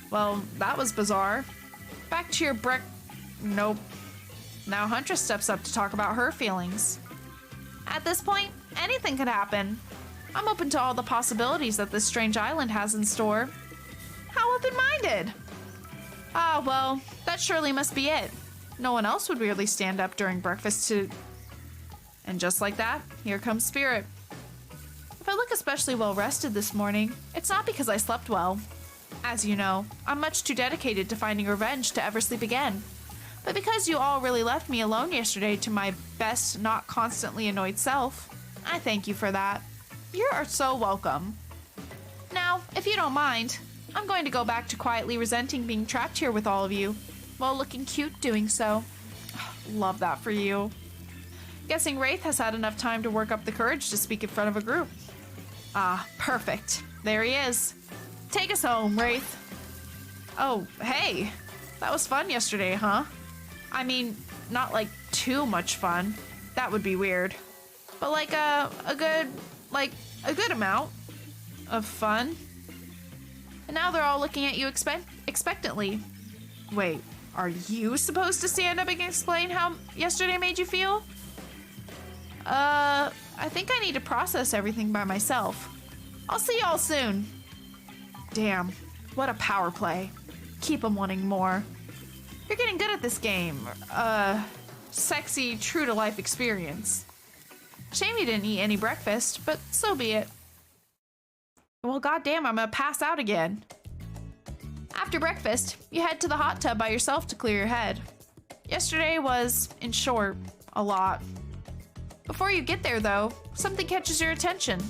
Well, that was bizarre. Back to your Nope. Now Huntress steps up to talk about her feelings. At this point, anything could happen. I'm open to all the possibilities that this strange island has in store. How open-minded! Ah, well, that surely must be it. No one else would really stand up during breakfast to... And just like that, here comes Spirit. If I look especially well-rested this morning, it's not because I slept well. As you know, I'm much too dedicated to finding revenge to ever sleep again. But because you all really left me alone yesterday to my best not constantly annoyed self, I thank you for that. You are so welcome. Now, if you don't mind, I'm going to go back to quietly resenting being trapped here with all of you, while looking cute doing so. Love that for you. Guessing Wraith has had enough time to work up the courage to speak in front of a group. Ah, perfect. There he is. Take us home, Wraith. Oh, hey. That was fun yesterday, huh? I mean, not like too much fun. That would be weird. But like a good amount of fun. And now they're all looking at you expectantly. Wait, are you supposed to stand up and explain how yesterday made you feel? I think I need to process everything by myself. I'll see y'all soon. Damn, what a power play. Keep 'em wanting more. You're getting good at this game. Sexy, true-to-life experience. Shame you didn't eat any breakfast, but so be it. Well, goddamn, I'm gonna pass out again. After breakfast, you head to the hot tub by yourself to clear your head. Yesterday was, in short, a lot. Before you get there, though, something catches your attention.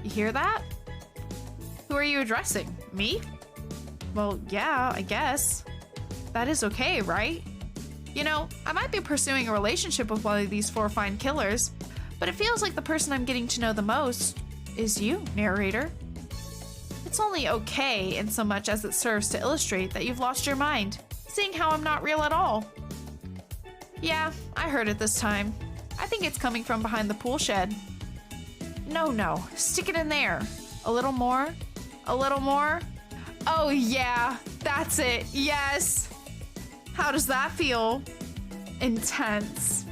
You hear that? Who are you addressing? Me? Well, yeah, I guess. That is okay, right? You know, I might be pursuing a relationship with one of these four fine killers, but it feels like the person I'm getting to know the most is you, narrator. It's only okay in so much as it serves to illustrate that you've lost your mind, seeing how I'm not real at all. Yeah, I heard it this time. I think it's coming from behind the pool shed. No, stick it in there. A little more? A little more? Oh yeah, that's it, yes! How does that feel? Intense.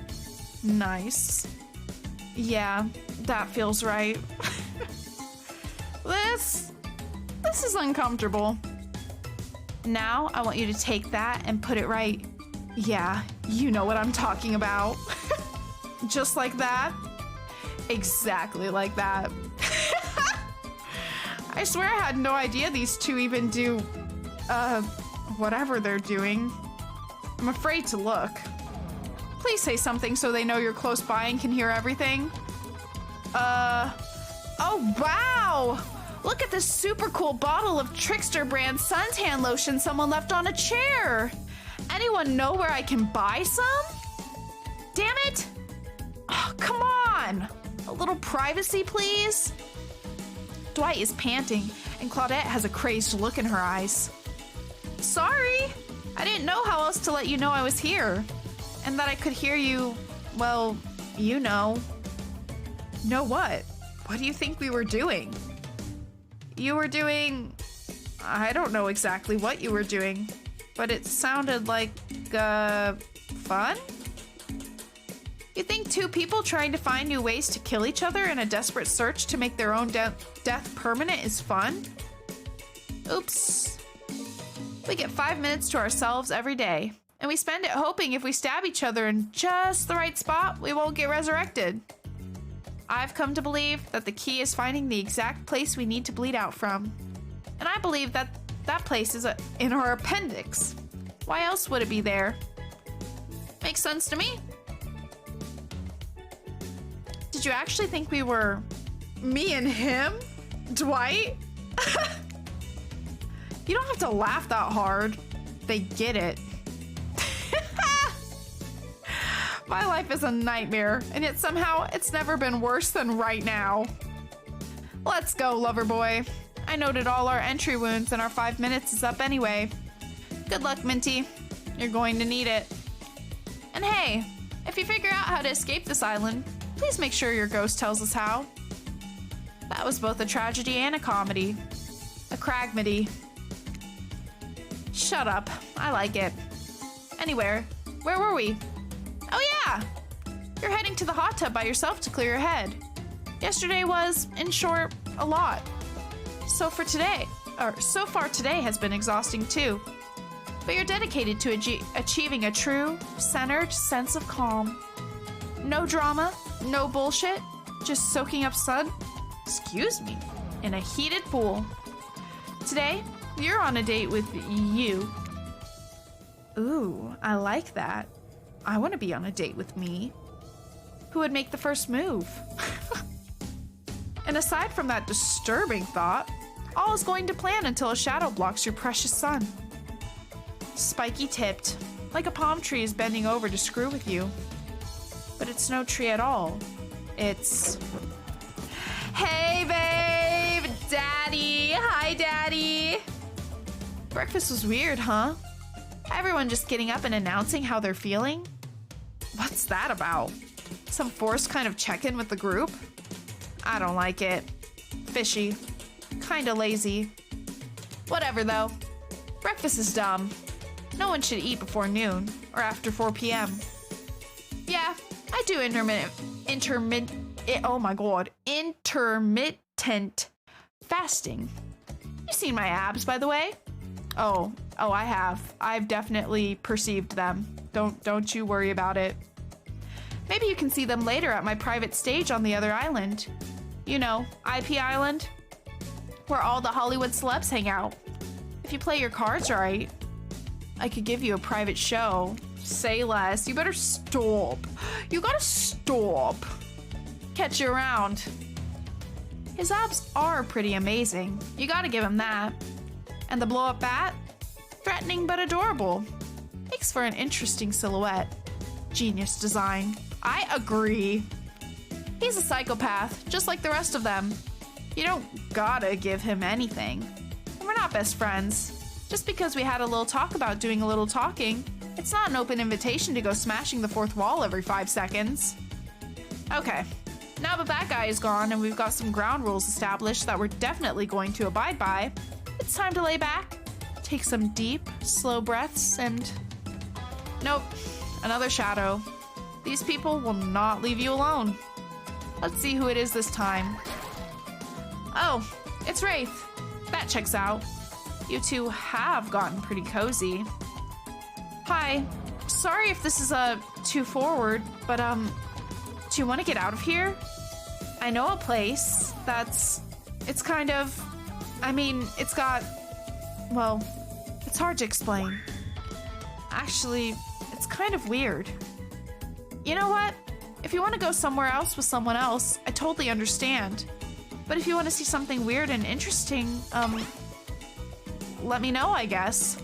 Nice. Yeah, that feels right. This is uncomfortable. Now I want you to take that and put it right. Yeah, you know what I'm talking about. Just like that. Exactly like that. I swear I had no idea these two even do, whatever they're doing. I'm afraid to look. Please say something so they know you're close by and can hear everything. Oh wow! Look at this super cool bottle of Trickster brand suntan lotion someone left on a chair. Anyone know where I can buy some? Damn it! Oh, come on! A little privacy, please? Dwight is panting, and Claudette has a crazed look in her eyes. Sorry! I didn't know how else to let you know I was here. And that I could hear you, well, you know. Know what? What do you think we were doing? You were doing... I don't know exactly what you were doing, but it sounded like, fun? You think two people trying to find new ways to kill each other in a desperate search to make their own death permanent is fun? Oops. We get 5 minutes to ourselves every day, and we spend it hoping if we stab each other in just the right spot, we won't get resurrected. I've come to believe that the key is finding the exact place we need to bleed out from. And I believe that that place is in our appendix. Why else would it be there? Makes sense to me. Did you actually think we were me and him? Dwight? You don't have to laugh that hard. They get it. My life is a nightmare, and yet somehow it's never been worse than right now. Let's go, lover boy. I noted all our entry wounds and our 5 minutes is up anyway. Good luck, Minty. You're going to need it. And hey, if you figure out how to escape this island, please make sure your ghost tells us how. That was both a tragedy and a comedy. A cragmedy. Shut up. I like it. Anywhere. Where were we? Oh yeah! You're heading to the hot tub by yourself to clear your head. Yesterday was, in short, a lot. So far today has been exhausting too. But you're dedicated to achieving a true, centered sense of calm. No drama, no bullshit, just soaking up sun, excuse me, in a heated pool. Today, you're on a date with you. Ooh, I like that. I want to be on a date with me. Who would make the first move? And aside from that disturbing thought, all is going to plan until a shadow blocks your precious sun. Spiky tipped, like a palm tree is bending over to screw with you. But it's no tree at all. It's... Hey, babe! Daddy! Hi, Daddy! Breakfast was weird, huh? Everyone just getting up and announcing how they're feeling? What's that about? Some forced kind of check-in with the group? I don't like it. Fishy. Kinda lazy. Whatever, though. Breakfast is dumb. No one should eat before noon or after 4 p.m. Yeah, I do intermittent fasting. You seen my abs, by the way? Oh, I have. I've definitely perceived them. Don't you worry about it. Maybe you can see them later at my private stage on the other island. You know, IP Island, where all the Hollywood celebs hang out. If you play your cards right, I could give you a private show. Say less. You better stop. You gotta stop. Catch you around. His abs are pretty amazing. You gotta give him that. And the blow-up bat? Threatening but adorable. Makes for an interesting silhouette. Genius design. I agree. He's a psychopath, just like the rest of them. You don't gotta give him anything. And we're not best friends. Just because we had a little talk about doing a little talking, it's not an open invitation to go smashing the fourth wall every 5 seconds. Okay, now that that guy is gone and we've got some ground rules established that we're definitely going to abide by, it's time to lay back, take some deep, slow breaths, and... Nope, another shadow. These people will not leave you alone. Let's see who it is this time. Oh, it's Wraith. That checks out. You two have gotten pretty cozy. Hi. Sorry if this is too forward, but do you want to get out of here? I know a place it's kind of, I mean, it's got, well, it's hard to explain. Actually, it's kind of weird. You know what? If you want to go somewhere else with someone else, I totally understand. But if you want to see something weird and interesting, let me know, I guess.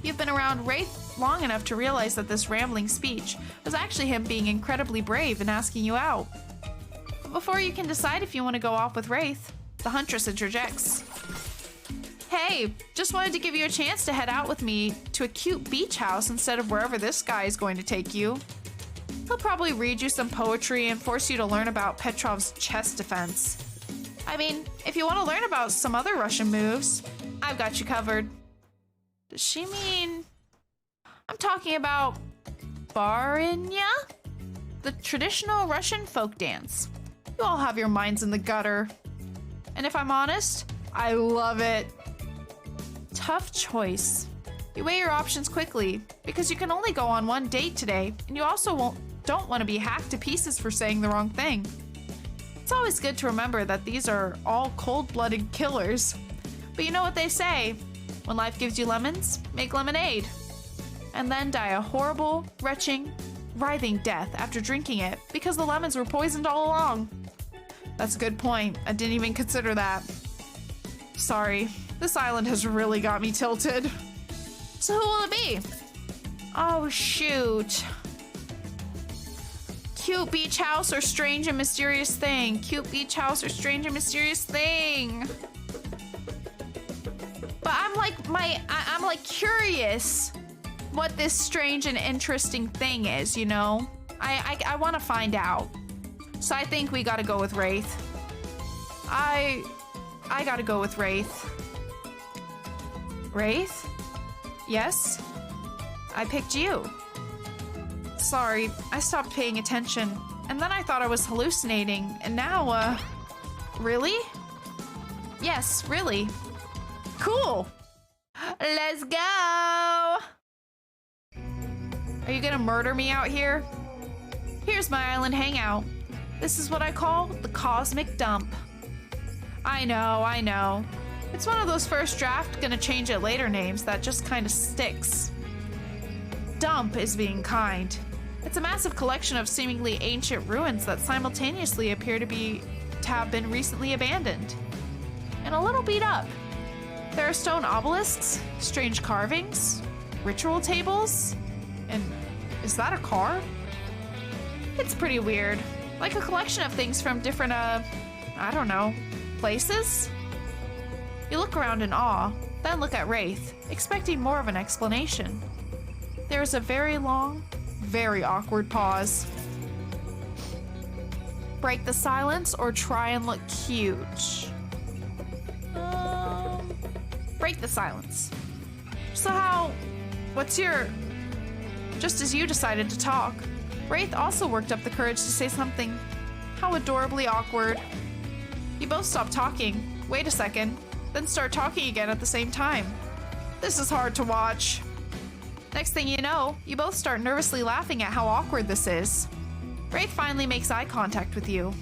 You've been around Wraith long enough to realize that this rambling speech was actually him being incredibly brave and asking you out. But before you can decide if you want to go off with Wraith, the Huntress interjects. Hey, just wanted to give you a chance to head out with me to a cute beach house instead of wherever this guy is going to take you. He'll probably read you some poetry and force you to learn about Petrov's chest defense. I mean, if you want to learn about some other Russian moves, I've got you covered. Does she mean... I'm talking about Barinya? The traditional Russian folk dance. You all have your minds in the gutter. And if I'm honest, I love it. Tough choice. You weigh your options quickly, because you can only go on one date today, and you also don't want to be hacked to pieces for saying the wrong thing. It's always good to remember that these are all cold-blooded killers. But you know what they say, when life gives you lemons, make lemonade. And then die a horrible, retching, writhing death after drinking it because the lemons were poisoned all along. That's a good point. I didn't even consider that. Sorry, this island has really got me tilted. So who will it be? Oh, shoot. Cute beach house or strange and mysterious thing? Cute beach house or strange and mysterious thing? But I'm like curious what this strange and interesting thing is, you know? I want to find out. So I think we gotta go with Wraith. I gotta go with Wraith. Wraith? Yes? I picked you. Sorry, I stopped paying attention. And then I thought I was hallucinating. And now, really? Yes, really. Cool. Let's go. Are you gonna murder me out here? Here's my island hangout. This is what I call the cosmic dump. I know. It's one of those first draft, gonna change it later names that just kind of sticks. Dump is being kind. It's a massive collection of seemingly ancient ruins that simultaneously appear to have been recently abandoned and a little beat up. There are stone obelisks, strange carvings, ritual tables, and is that a car? It's pretty weird. Like a collection of things from different, I don't know, places? You look around in awe, then look at Wraith, expecting more of an explanation. There is a very long, very awkward pause. Break the silence or try and look cute? Break the silence. So just as you decided to talk, Wraith also worked up the courage to say something. How adorably awkward. You both stop talking, wait a second, then start talking again at the same time. This is hard to watch. Next thing you know, you both start nervously laughing at how awkward this is. Wraith finally makes eye contact with you.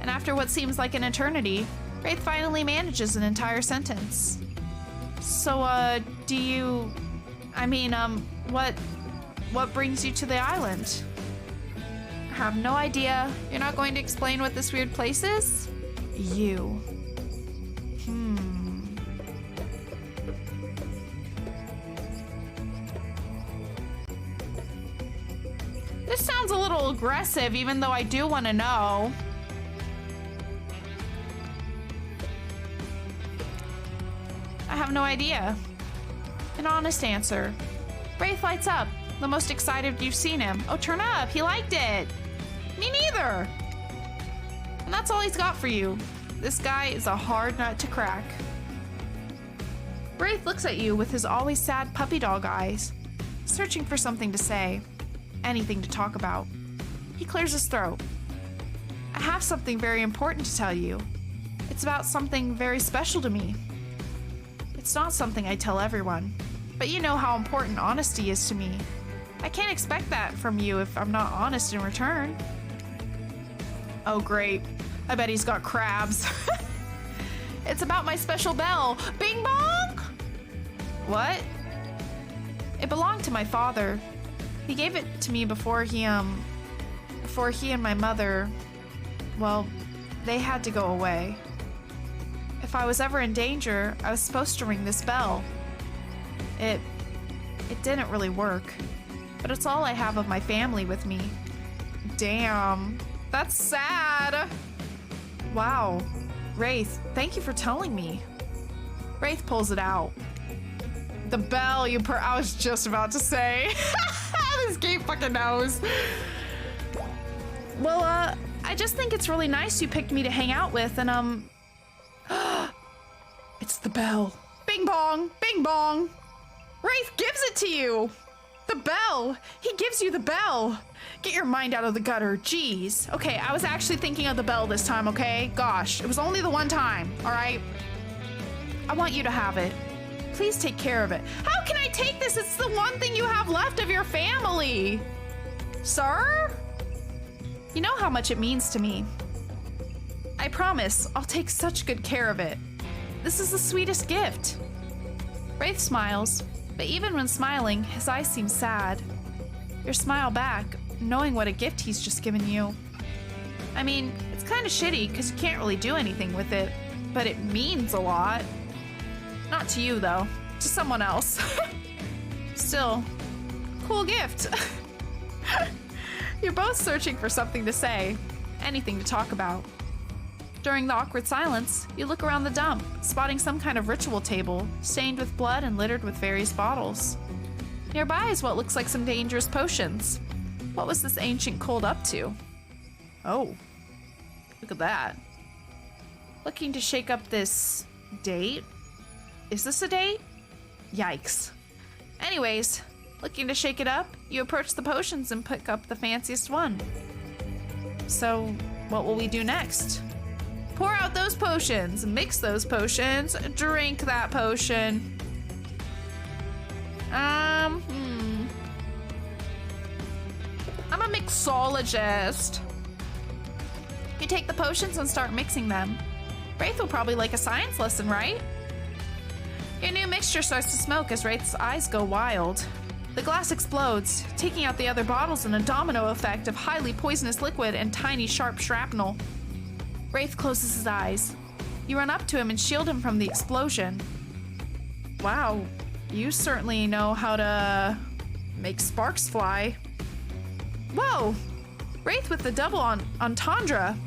And after what seems like an eternity, Wraith finally manages an entire sentence. So, what brings you to the island? I have no idea. You're not going to explain what this weird place is? You. This sounds a little aggressive, even though I do want to know. I have no idea. An honest answer. Wraith lights up, the most excited you've seen him. Oh, turn up, he liked it. Me neither. And that's all he's got for you. This guy is a hard nut to crack. Wraith looks at you with his always sad puppy dog eyes, searching for something to say. Anything to talk about. He clears his throat. I have something very important to tell you. It's about something very special to me. It's not something I tell everyone, but you know how important honesty is to me. I can't expect that from you if I'm not honest in return. Oh great, I bet he's got crabs. It's about my special bell. Bing bong! What? It belonged to my father. He gave it to me before he and my mother, well, they had to go away. If I was ever in danger, I was supposed to ring this bell. It didn't really work, but it's all I have of my family with me. Damn, that's sad. Wow, Wraith, thank you for telling me. Wraith pulls it out. The bell, I was just about to say. This game fucking knows. Well, I just think it's really nice you picked me to hang out with, and, it's the bell. Bing bong, bing bong. Wraith gives it to you. The bell. He gives you the bell. Get your mind out of the gutter, jeez. Okay, I was actually thinking of the bell this time, okay? Gosh, it was only the one time, all right? I want you to have it. Please take care of it. How can I take this? It's the one thing you have left of your family. Sir? You know how much it means to me. I promise I'll take such good care of it. This is the sweetest gift. Wraith smiles, but even when smiling, his eyes seem sad. You smile back, knowing what a gift he's just given you. I mean, it's kind of shitty because you can't really do anything with it. but it means a lot. Not to you, though. To someone else. Still, cool gift. You're both searching for something to say. Anything to talk about. During the awkward silence, you look around the dump, spotting some kind of ritual table, stained with blood and littered with various bottles. Nearby is what looks like some dangerous potions. What was this ancient cult up to? Oh, look at that. Looking to shake up this date? Is this a date? Yikes. Anyways, looking to shake it up, you approach the potions and pick up the fanciest one. So, what will we do next? Pour out those potions, mix those potions, drink that potion. I'm a mixologist. You take the potions and start mixing them. Wraith will probably like a science lesson, right? Your new mixture starts to smoke as Wraith's eyes go wild. The glass explodes, taking out the other bottles in a domino effect of highly poisonous liquid and tiny sharp shrapnel. Wraith closes his eyes. You run up to him and shield him from the explosion. Wow, you certainly know how to make sparks fly. Whoa! Wraith with the double entendre.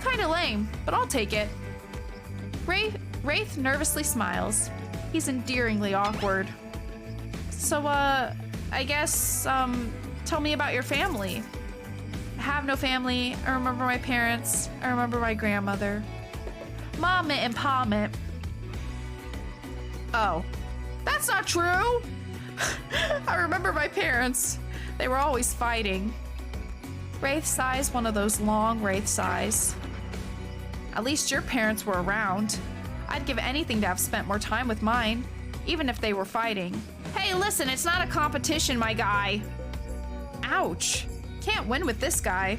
Kinda lame, but I'll take it. Wraith nervously smiles. He's endearingly awkward. So, I guess, tell me about your family. I have no family. I remember my parents. I remember my grandmother. Mom and Pa Mitt. Oh, that's not true! I remember my parents. They were always fighting. Wraith sighs one of those long Wraith sighs. At least your parents were around. I'd give anything to have spent more time with mine, even if they were fighting. Hey, listen, it's not a competition, my guy. Ouch. Can't win with this guy.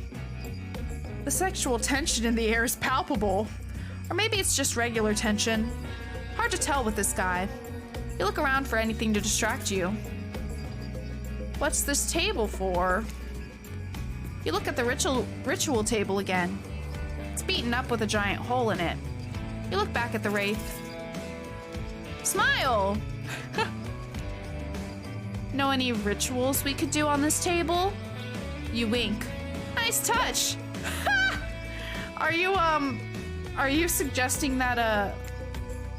The sexual tension in the air is palpable. Or maybe it's just regular tension. Hard to tell with this guy. You look around for anything to distract you. What's this table for? You look at the ritual table again. It's beaten up with a giant hole in it. You look back at the Wraith. Smile! Know any rituals we could do on this table? You wink. Nice touch! Are you suggesting that,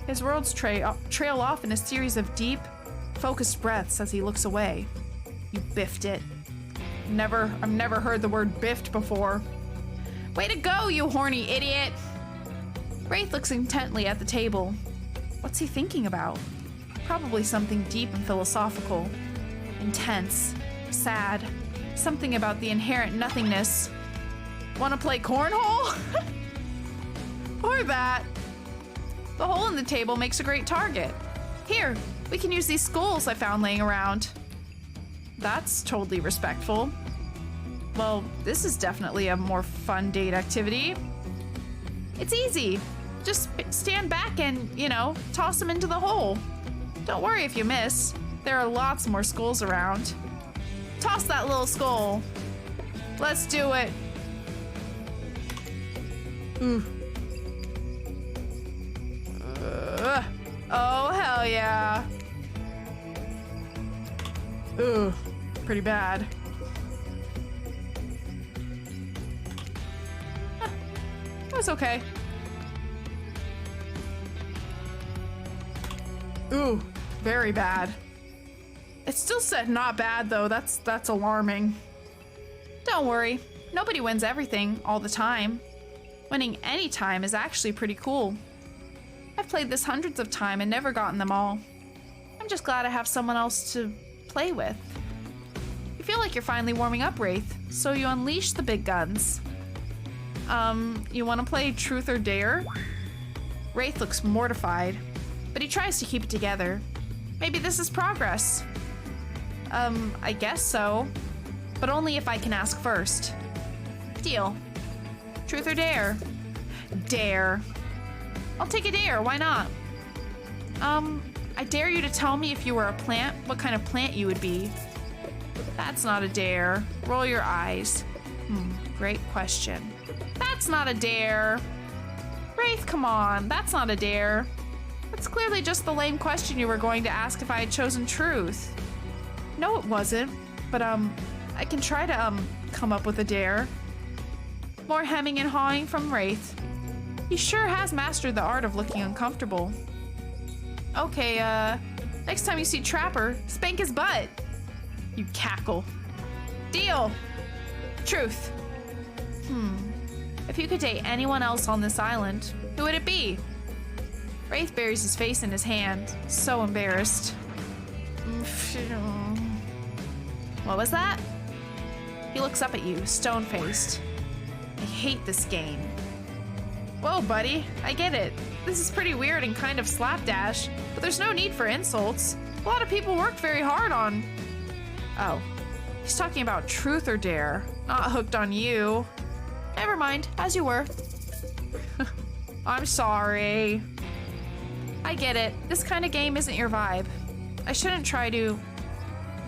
his words trail off in a series of deep, focused breaths as he looks away. You biffed it. I've never heard the word biffed before. Way to go, you horny idiot! Wraith looks intently at the table. What's he thinking about? Probably something deep and philosophical. Intense. Sad. Something about the inherent nothingness. Wanna play cornhole? Or that. The hole in the table makes a great target. Here, we can use these skulls I found laying around. That's totally respectful. Well, this is definitely a more fun date activity. It's easy. Just stand back and, toss them into the hole. Don't worry if you miss. There are lots more skulls around. Toss that little skull. Let's do it. Ooh. Oh, hell yeah. Ooh, pretty bad. That's okay. Ooh, very bad. It still said not bad though. That's alarming. Don't worry. Nobody wins everything all the time. Winning any time is actually pretty cool. I've played this hundreds of times and never gotten them all. I'm just glad I have someone else to play with. You feel like you're finally warming up, Wraith, so you unleash the big guns. You want to play Truth or Dare? Wraith looks mortified, but he tries to keep it together. Maybe this is progress. I guess so, but only if I can ask first. Deal. Truth or Dare? Dare. I'll take a dare, why not? I dare you to tell me if you were a plant, what kind of plant you would be. That's not a dare. Roll your eyes. Great question. That's not a dare. Wraith, come on. That's not a dare. That's clearly just the lame question you were going to ask if I had chosen truth. No, it wasn't. But, I can try to, come up with a dare. More hemming and hawing from Wraith. He sure has mastered the art of looking uncomfortable. Okay, next time you see Trapper, spank his butt. You cackle. Deal. Truth. If you could date anyone else on this island, who would it be? Wraith buries his face in his hand, so embarrassed. What was that? He looks up at you, stone-faced. I hate this game. Whoa, buddy, I get it. This is pretty weird and kind of slapdash, but there's no need for insults. A lot of people worked very hard on... Oh, he's talking about truth or dare, not hooked on you. Never mind, as you were. I'm sorry. I get it. This kind of game isn't your vibe. I shouldn't try to...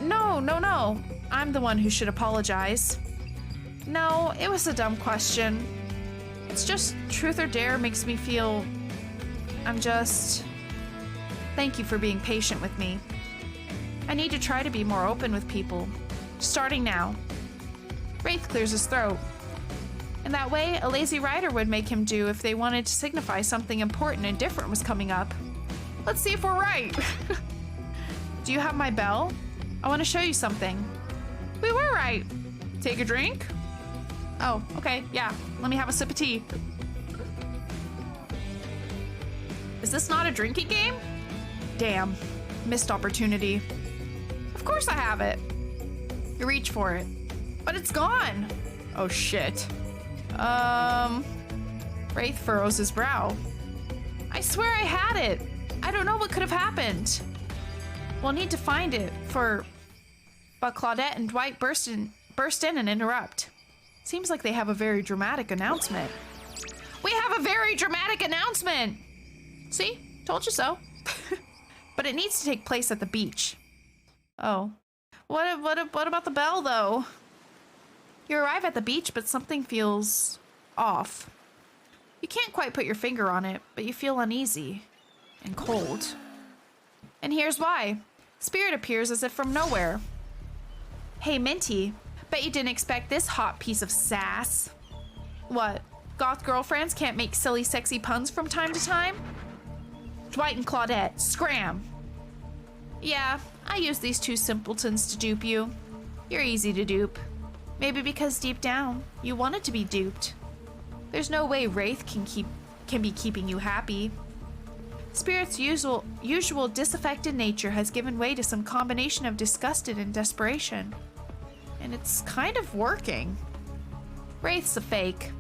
No. I'm the one who should apologize. No, it was a dumb question. It's just truth or dare makes me feel... Thank you for being patient with me. I need to try to be more open with people. Starting now. Wraith clears his throat. In that way, a lazy rider would make him do if they wanted to signify something important and different was coming up. Let's see if we're right. Do you have my bell? I want to show you something. We were right. Take a drink? Oh, okay, yeah. Let me have a sip of tea. Is this not a drinking game? Damn. Missed opportunity. Of course I have it. You reach for it. But it's gone. Oh, shit. Wraith furrows his brow. I swear I had it. I don't know what could have happened. We'll need to find it But Claudette and Dwight burst in and interrupt. Seems like they have a very dramatic announcement. We have a very dramatic announcement! See? Told you so. But it needs to take place at the beach. Oh. What about the bell, though? You arrive at the beach, but something feels off. You can't quite put your finger on it, but you feel uneasy and cold. And here's why. Spirit appears as if from nowhere. Hey, Minty, bet you didn't expect this hot piece of sass. What? Goth girlfriends can't make silly, sexy puns from time to time? Dwight and Claudette, scram. Yeah, I use these two simpletons to dupe you. You're easy to dupe. Maybe because deep down, you wanted to be duped. There's no way Wraith can be keeping you happy. Spirit's usual disaffected nature has given way to some combination of disgusted and desperation. And it's kind of working. Wraith's a fake.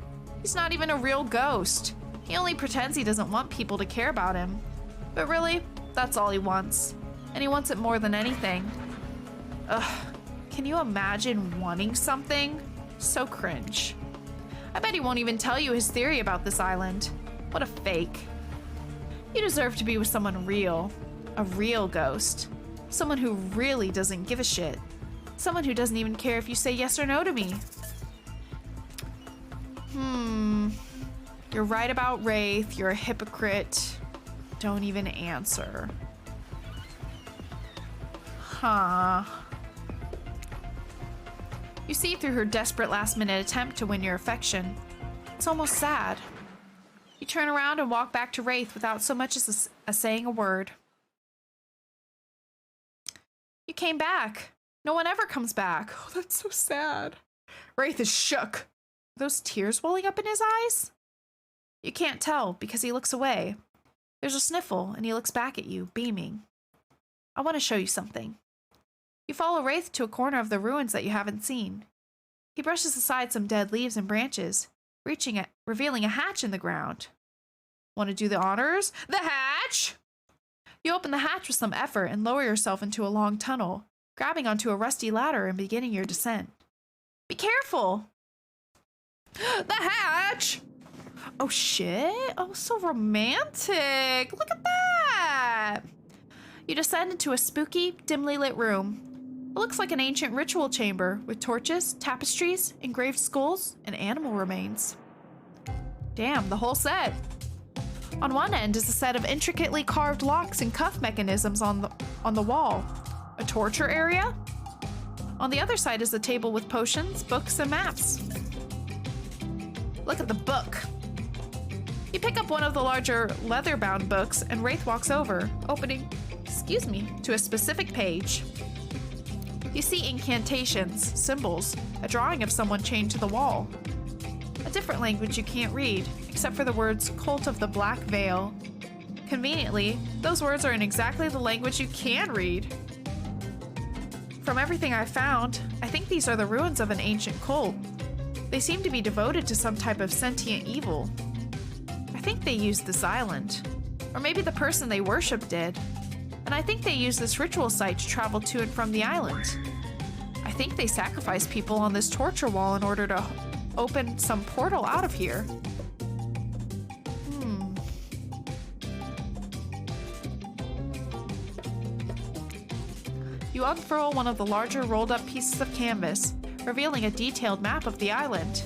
He's not even a real ghost. He only pretends he doesn't want people to care about him. But really, that's all he wants. And he wants it more than anything. Ugh, can you imagine wanting something? So cringe. I bet he won't even tell you his theory about this island. What a fake. You deserve to be with someone real. A real ghost. Someone who really doesn't give a shit. Someone who doesn't even care if you say yes or no to me. You're right about Wraith. You're a hypocrite. Don't even answer. Huh. You see through her desperate last-minute attempt to win your affection. It's almost sad. You turn around and walk back to Wraith without so much as saying a word. You came back. No one ever comes back. Oh, that's so sad. Wraith is shook. Are those tears welling up in his eyes? You can't tell because he looks away. There's a sniffle and he looks back at you, beaming. I want to show you something. You follow Wraith to a corner of the ruins that you haven't seen. He brushes aside some dead leaves and branches, revealing a hatch in the ground. Want to do the honors? The hatch! You open the hatch with some effort and lower yourself into a long tunnel, grabbing onto a rusty ladder and beginning your descent. Be careful! The hatch! Oh shit! Oh, so romantic! Look at that! You descend into a spooky, dimly lit room. It looks like an ancient ritual chamber with torches, tapestries, engraved skulls, and animal remains. Damn, the whole set. On one end is a set of intricately carved locks and cuff mechanisms on the wall. A torture area? On the other side is a table with potions, books, and maps. Look at the book. You pick up one of the larger leather-bound books, and Wraith walks over, opening, to a specific page. You see incantations, symbols, a drawing of someone chained to the wall. A different language you can't read, except for the words Cult of the Black Veil. Conveniently, those words are in exactly the language you can read. From everything I've found, I think these are the ruins of an ancient cult. They seem to be devoted to some type of sentient evil. I think they used this island. Or maybe the person they worship did. And I think they used this ritual site to travel to and from the island. I think they sacrificed people on this torture wall in order to open some portal out of here. You unfurl one of the larger rolled-up pieces of canvas, revealing a detailed map of the island.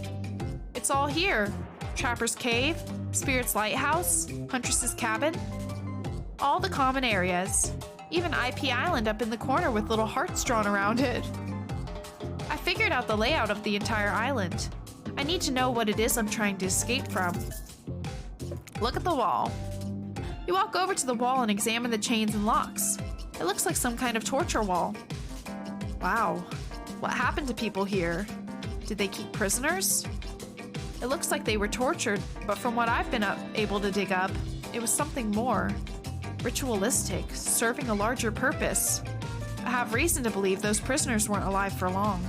It's all here. Trapper's Cave, Spirit's Lighthouse, Huntress's Cabin. All the common areas. Even IP Island up in the corner with little hearts drawn around it. I figured out the layout of the entire island. I need to know what it is I'm trying to escape from. Look at the wall. You walk over to the wall and examine the chains and locks. It looks like some kind of torture wall. Wow. What happened to people here? Did they keep prisoners? It looks like they were tortured, but from what I've been able to dig up, it was something more. Ritualistic, serving a larger purpose. I have reason to believe those prisoners weren't alive for long.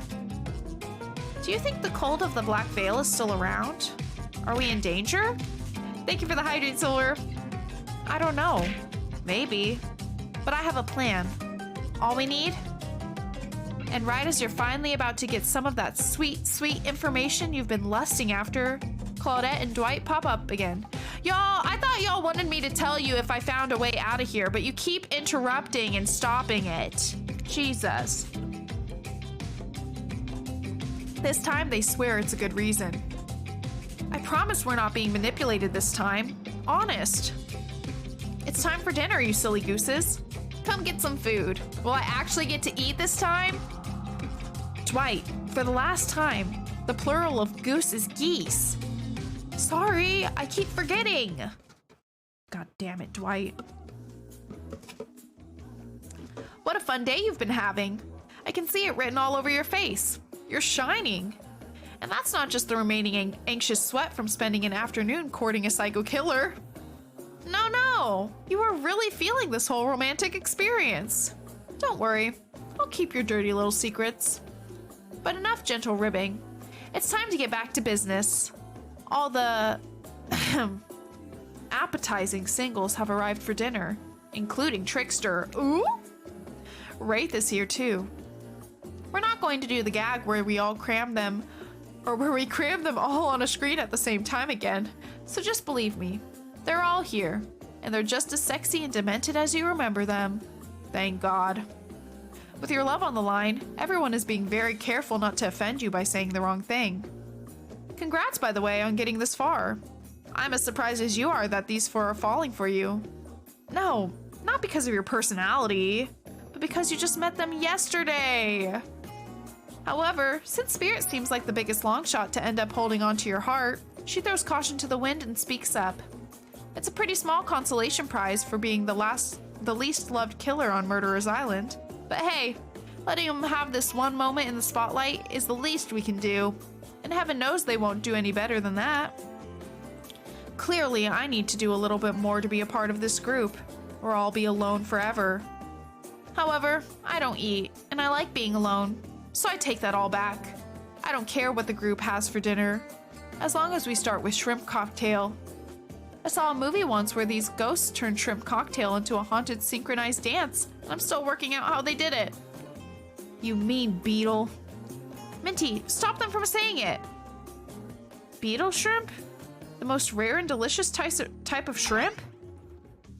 Do you think the Cult of the Black Veil is still around? Are we in danger? Thank you for the hydrate, Silver. I don't know. Maybe. But I have a plan. All we need? And right as you're finally about to get some of that sweet, sweet information you've been lusting after, Claudette and Dwight pop up again. Y'all, I thought y'all wanted me to tell you if I found a way out of here, but you keep interrupting and stopping it. Jesus. This time they swear it's a good reason. I promise we're not being manipulated this time. Honest. It's time for dinner, you silly gooses. Come get some food. Will I actually get to eat this time? Dwight, for the last time, the plural of goose is geese. Sorry, I keep forgetting. God damn it, Dwight. What a fun day you've been having. I can see it written all over your face. You're shining. And that's not just the remaining anxious sweat from spending an afternoon courting a psycho killer. No, you are really feeling this whole romantic experience. Don't worry, I'll keep your dirty little secrets. But enough gentle ribbing. It's time to get back to business. All the appetizing singles have arrived for dinner, including Trickster. Ooh! Wraith is here too. We're not going to do the gag where we cram them all on a screen at the same time again, so just believe me. They're all here, and they're just as sexy and demented as you remember them. Thank God. With your love on the line, everyone is being very careful not to offend you by saying the wrong thing. Congrats, by the way, on getting this far. I'm as surprised as you are that these four are falling for you. No, not because of your personality, but because you just met them yesterday. However, since Spirit seems like the biggest longshot to end up holding onto your heart, she throws caution to the wind and speaks up. It's a pretty small consolation prize for being the least loved killer on Murderer's Island. But hey, letting him have this one moment in the spotlight is the least we can do. And heaven knows they won't do any better than that. Clearly, I need to do a little bit more to be a part of this group, or I'll be alone forever. However, I don't eat, and I like being alone, so I take that all back. I don't care what the group has for dinner, as long as we start with shrimp cocktail. I saw a movie once where these ghosts turned shrimp cocktail into a haunted synchronized dance, and I'm still working out how they did it. You mean beetle. Minty, stop them from saying it. Beetle shrimp? The most rare and delicious type of shrimp?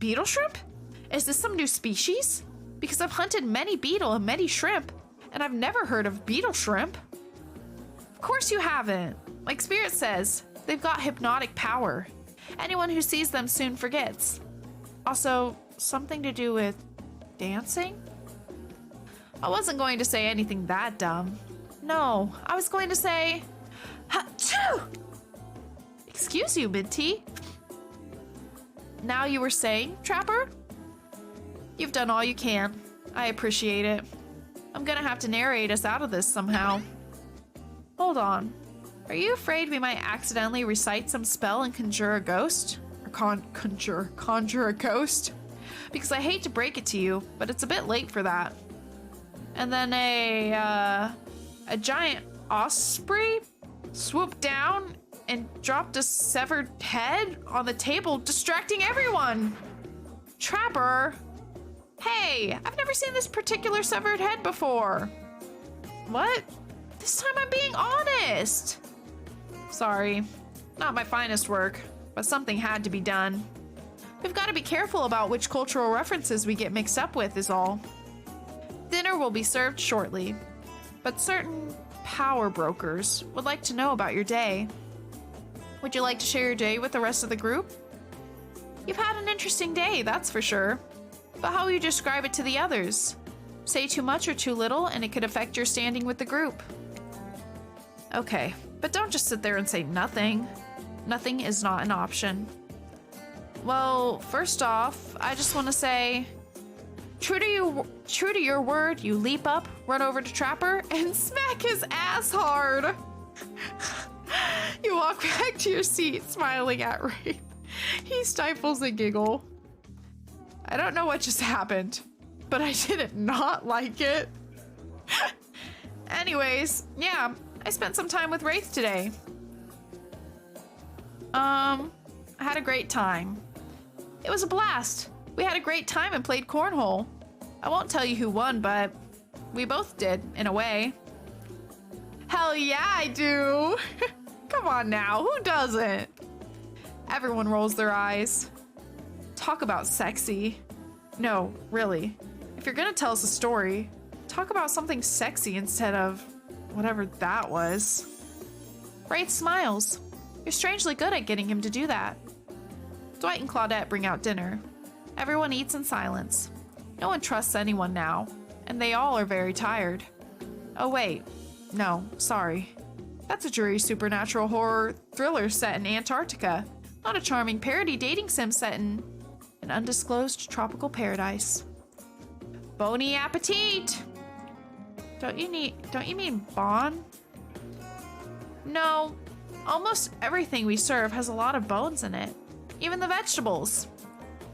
Beetle shrimp? Is this some new species? Because I've hunted many beetle and many shrimp, and I've never heard of beetle shrimp. Of course you haven't. Like Spirit says, they've got hypnotic power. Anyone who sees them soon forgets. Also, something to do with dancing? I wasn't going to say anything that dumb. No, I was going to say... Ha-choo! Excuse you, Minty. Now you were saying, Trapper? You've done all you can. I appreciate it. I'm gonna have to narrate us out of this somehow. Hold on. Are you afraid we might accidentally recite some spell and conjure a ghost? Or conjure a ghost? Because I hate to break it to you, but it's a bit late for that. And then a giant osprey swooped down and dropped a severed head on the table, distracting everyone. Trapper, hey, I've never seen this particular severed head before. What? This time I'm being honest. Sorry, not my finest work, but something had to be done. We've got to be careful about which cultural references we get mixed up with is all. Dinner will be served shortly, but certain power brokers would like to know about your day. Would you like to share your day with the rest of the group? You've had an interesting day, that's for sure. But how will you describe it to the others? Say too much or too little, and it could affect your standing with the group. Okay, but don't just sit there and say nothing. Nothing is not an option. Well, first off, I just want to say, true to your word, you leap up, run over to Trapper, and smack his ass hard. You walk back to your seat, smiling at Wraith. He stifles a giggle. I don't know what just happened, but I did not like it. Anyways, yeah, I spent some time with Wraith today. I had a great time. It was a blast. We had a great time and played cornhole. I won't tell you who won, but we both did, in a way. Hell yeah, I do. Come on now, who doesn't? Everyone rolls their eyes. Talk about sexy. No, really. If you're gonna tell us a story, talk about something sexy instead of whatever that was. Wraith smiles. You're strangely good at getting him to do that. Dwight and Claudette bring out dinner. Everyone eats in silence. No one trusts anyone now, and they all are very tired. Oh wait, no, sorry. That's a dreary supernatural horror thriller set in Antarctica, not a charming parody dating sim set in an undisclosed tropical paradise. Bony appetit! Don't you mean bon? No, almost everything we serve has a lot of bones in it. Even the vegetables.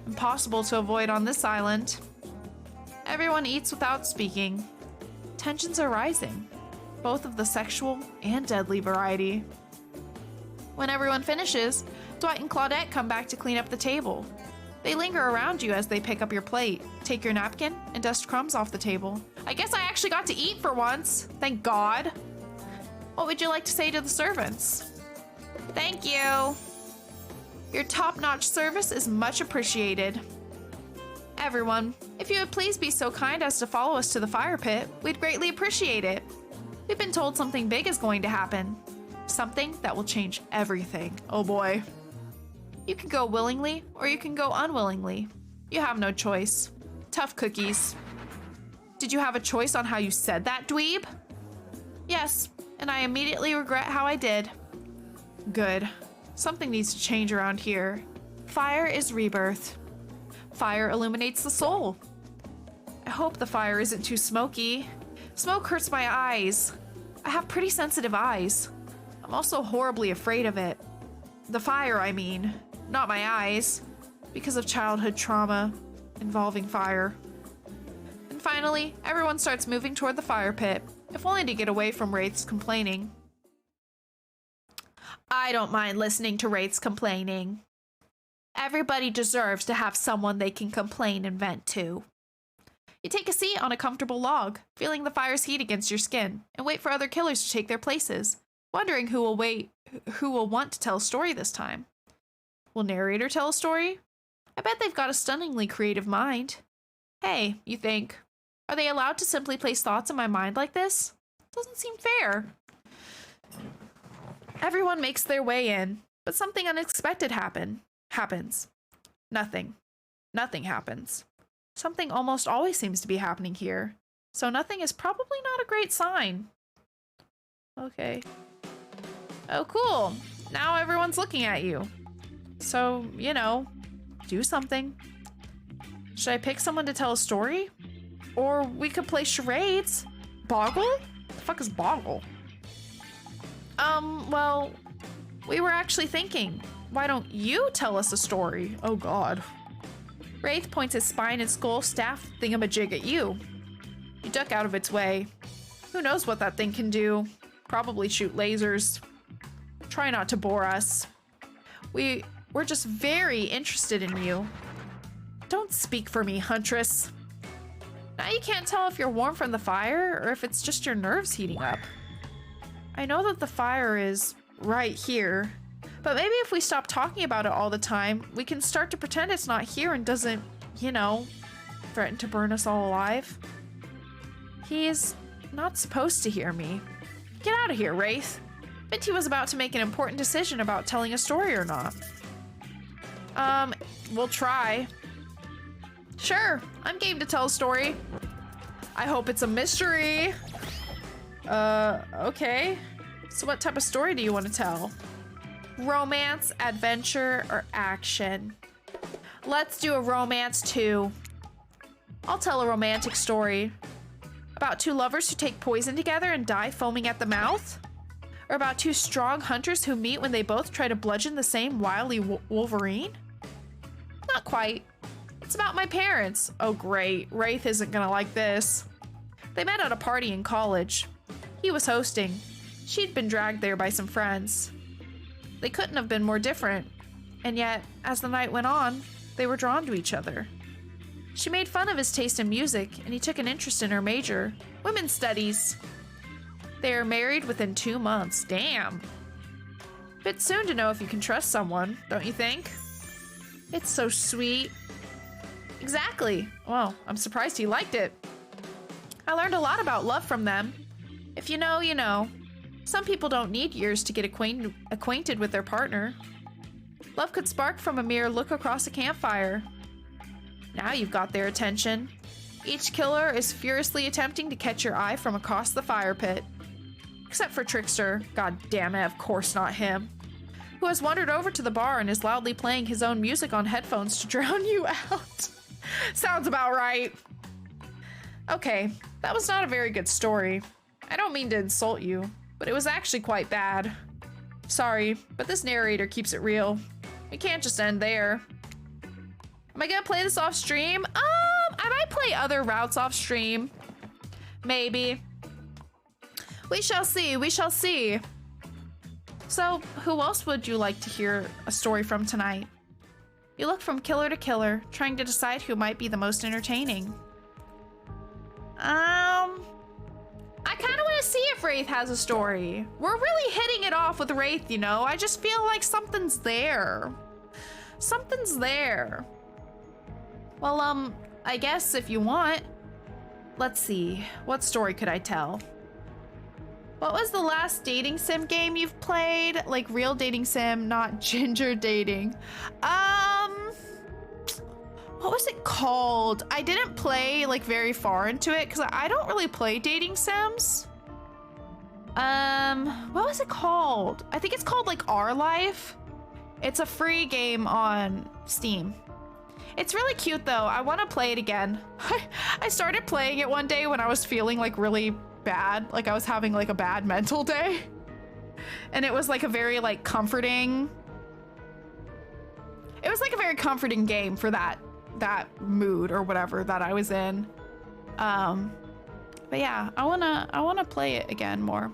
Impossible to avoid on this island. Everyone eats without speaking. Tensions are rising, both of the sexual and deadly variety. When everyone finishes, Dwight and Claudette come back to clean up the table. They linger around you as they pick up your plate, take your napkin, and dust crumbs off the table. I guess I actually got to eat for once. Thank God. What would you like to say to the servants? Thank you. Your top-notch service is much appreciated. Everyone, if you would please be so kind as to follow us to the fire pit, we'd greatly appreciate it. We've been told something big is going to happen. Something that will change everything. Oh boy. You can go willingly, or you can go unwillingly. You have no choice. Tough cookies. Did you have a choice on how you said that, dweeb? Yes, and I immediately regret how I did. Good. Something needs to change around here. Fire is rebirth. Fire illuminates the soul. I hope the fire isn't too smoky. Smoke hurts my eyes. I have pretty sensitive eyes. I'm also horribly afraid of it. The fire, I mean, not my eyes, because of childhood trauma involving fire. And finally, everyone starts moving toward the fire pit, if only to get away from Wraith's complaining. I don't mind listening to Wraith's complaining. Everybody deserves to have someone they can complain and vent to. You take a seat on a comfortable log, feeling the fire's heat against your skin, and wait for other killers to take their places, wondering who will want to tell a story this time. Will narrator tell a story? I bet they've got a stunningly creative mind. Hey, you think, are they allowed to simply place thoughts in my mind like this? Doesn't seem fair. Everyone makes their way in. But something unexpected happens. Nothing. Nothing happens. Something almost always seems to be happening here. So nothing is probably not a great sign. Okay. Oh, cool. Now everyone's looking at you. So, you know, do something. Should I pick someone to tell a story? Or we could play charades. Boggle? The fuck is Boggle? Well, we were actually thinking, why don't you tell us a story? Oh god. Wraith points his spine and skull staff thingamajig at you. You duck out of its way. Who knows what that thing can do? Probably shoot lasers. Try not to bore us. We're just very interested in you. Don't speak for me, Huntress. Now you can't tell if you're warm from the fire or if it's just your nerves heating up. I know that the fire is right here, but maybe if we stop talking about it all the time, we can start to pretend it's not here and doesn't, you know, threaten to burn us all alive. He's not supposed to hear me. Get out of here, Wraith. Minty was about to make an important decision about telling a story or not. We'll try. Sure, I'm game to tell a story. I hope it's a mystery. Okay. So what type of story do you want to tell? Romance, adventure, or action? Let's do a romance too. I'll tell a romantic story. About two lovers who take poison together and die foaming at the mouth? Or about two strong hunters who meet when they both try to bludgeon the same wily Wolverine? Not quite. It's about my parents. Oh great, Wraith isn't gonna like this. They met at a party in college. He was hosting. She'd been dragged there by some friends. They couldn't have been more different. And yet, as the night went on, they were drawn to each other. She made fun of his taste in music, and he took an interest in her major, women's studies. They are married within 2 months. Damn. Bit soon to know if you can trust someone, don't you think? It's so sweet. Exactly. Well, I'm surprised he liked it. I learned a lot about love from them. If you know, you know. Some people don't need years to get acquainted with their partner. Love could spark from a mere look across a campfire. Now you've got their attention. Each killer is furiously attempting to catch your eye from across the fire pit. Except for Trickster, god damn it, of course not him, who has wandered over to the bar and is loudly playing his own music on headphones to drown you out. Sounds about right. Okay, that was not a very good story. I don't mean to insult you, but it was actually quite bad. Sorry, but this narrator keeps it real. We can't just end there. Am I gonna play this off stream? I might play other routes off stream. Maybe. We shall see, we shall see. So, who else would you like to hear a story from tonight? You look from killer to killer, trying to decide who might be the most entertaining. I kind of want to see if Wraith has a story. We're really hitting it off with Wraith, you know? I just feel like something's there. Something's there. Well, I guess if you want. Let's see. What story could I tell? What was the last dating sim game you've played? Like real dating sim, not ginger dating. What was it called? I didn't play like very far into it because I don't really play dating sims. What was it called? I think it's called like Our Life. It's a free game on Steam. It's really cute though. I want to play it again. I started playing it one day when I was feeling like really bad. Like I was having like a bad mental day. And it was like a very like comforting. It was like a very comforting game for that mood or whatever that I was in. But yeah, I wanna play it again more.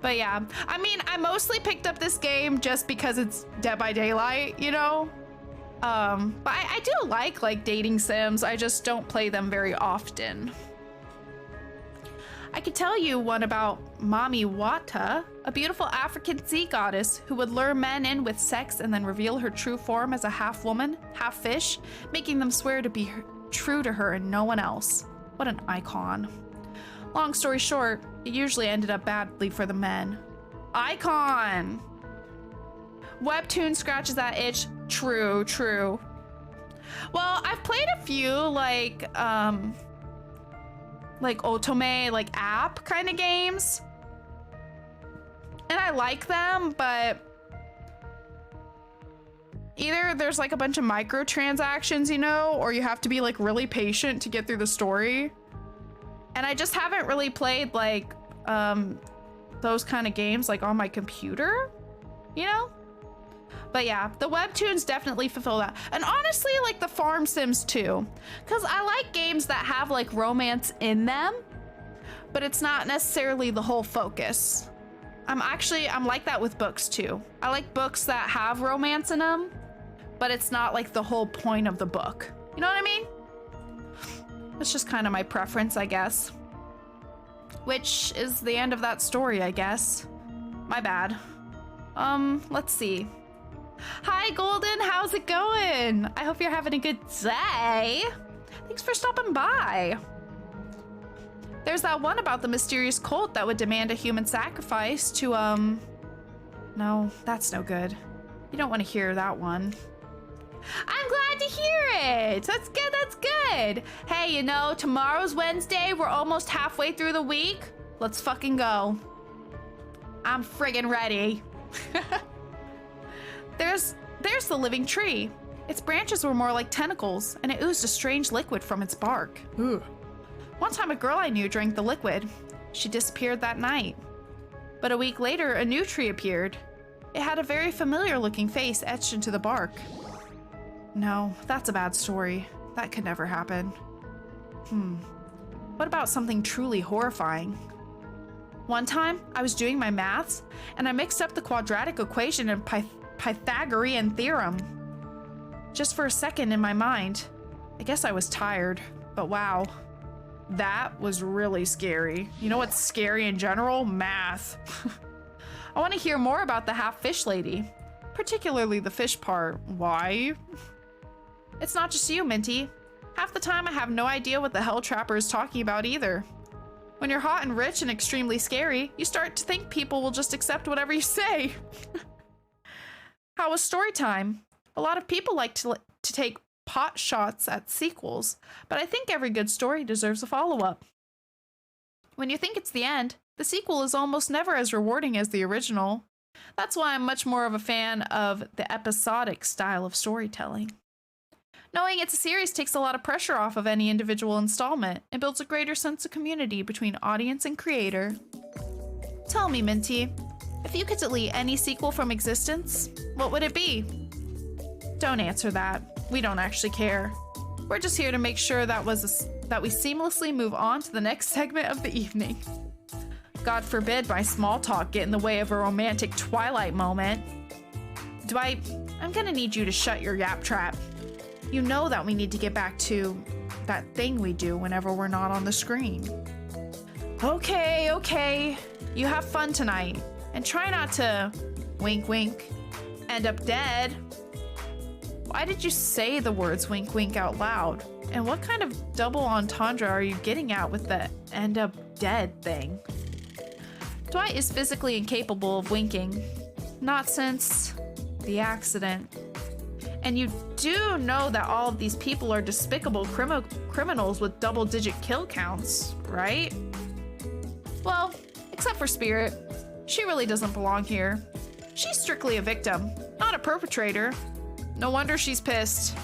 But yeah, I mean, I mostly picked up this game just because it's Dead by Daylight, you know? But I do like dating sims. I just don't play them very often. I could tell you one about Mami Wata, a beautiful African sea goddess who would lure men in with sex and then reveal her true form as a half woman, half fish, making them swear to be true to her and no one else. What an icon. Long story short, it usually ended up badly for the men. Icon! Webtoon scratches that itch. True, true. Well, I've played a few like otome, like app kind of games. And I like them, but either there's like a bunch of microtransactions, you know, or you have to be like really patient to get through the story. And I just haven't really played like those kind of games like on my computer, you know? But yeah, the webtoons definitely fulfill that. And honestly, like the farm sims too. Because I like games that have like romance in them, but it's not necessarily the whole focus. I'm like that with books too. I like books that have romance in them, but it's not like the whole point of the book. You know what I mean? It's just kind of my preference, I guess. Which is the end of that story, I guess. My bad. Let's see. Hi, Golden, how's it going? I hope you're having a good day. Thanks for stopping by. There's that one about the mysterious cult that would demand a human sacrifice to, no, that's no good. You don't want to hear that one. I'm glad to hear it. That's good, that's good. Hey, you know, tomorrow's Wednesday. We're almost halfway through the week. Let's fucking go. I'm friggin' ready. There's the living tree. Its branches were more like tentacles, and it oozed a strange liquid from its bark. Ugh. One time a girl I knew drank the liquid. She disappeared that night. But a week later, a new tree appeared. It had a very familiar looking face etched into the bark. No, that's a bad story. That could never happen. What about something truly horrifying? One time, I was doing my maths, and I mixed up the quadratic equation and Pythagorean theorem. Just for a second in my mind. I guess I was tired, but wow. That was really scary. You know what's scary in general? Math. I want to hear more about the half-fish lady, particularly the fish part. Why? It's not just you, Minty. Half the time I have no idea what the Hell Trapper is talking about either. When you're hot and rich and extremely scary, you start to think people will just accept whatever you say. How was story time? A lot of people like to take pot shots at sequels, but I think every good story deserves a follow-up. When you think it's the end, the sequel is almost never as rewarding as the original. That's why I'm much more of a fan of the episodic style of storytelling. Knowing it's a series takes a lot of pressure off of any individual installment and builds a greater sense of community between audience and creator. Tell me, Minty, if you could delete any sequel from existence, what would it be? Don't answer that. We don't actually care. We're just here to make sure that we seamlessly move on to the next segment of the evening. God forbid my small talk get in the way of a romantic Twilight moment. Dwight, I'm gonna need you to shut your yap trap. You know that we need to get back to that thing we do whenever we're not on the screen. Okay. You have fun tonight. And try not to, wink wink, end up dead. Why did you say the words wink wink out loud? And what kind of double entendre are you getting at with the end up dead thing? Dwight is physically incapable of winking. Not since the accident. And you do know that all of these people are despicable criminals with double-digit kill counts, right? Well, except for Spirit. She really doesn't belong here. She's strictly a victim, not a perpetrator. No wonder she's pissed.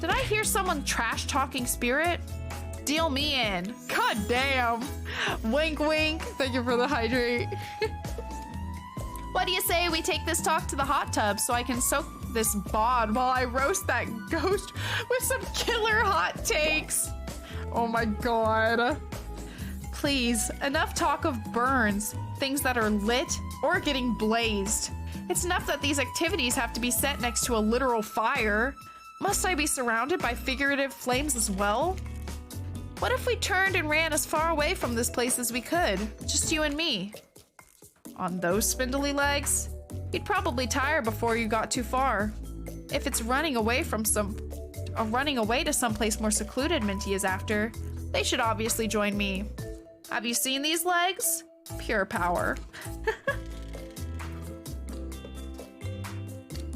Did I hear someone trash-talking Spirit? Deal me in. God damn. Wink, wink. Thank you for the hydrate. What do you say we take this talk to the hot tub so I can soak this bod while I roast that ghost with some killer hot takes? Oh my god. Please, enough talk of burns, things that are lit or getting blazed. It's enough that these activities have to be set next to a literal fire. Must I be surrounded by figurative flames as well? What if we turned and ran as far away from this place as we could? Just you and me. On those spindly legs? You'd probably tire before you got too far. If it's running away to someplace more secluded Minty is after, they should obviously join me. Have you seen these legs? Pure power.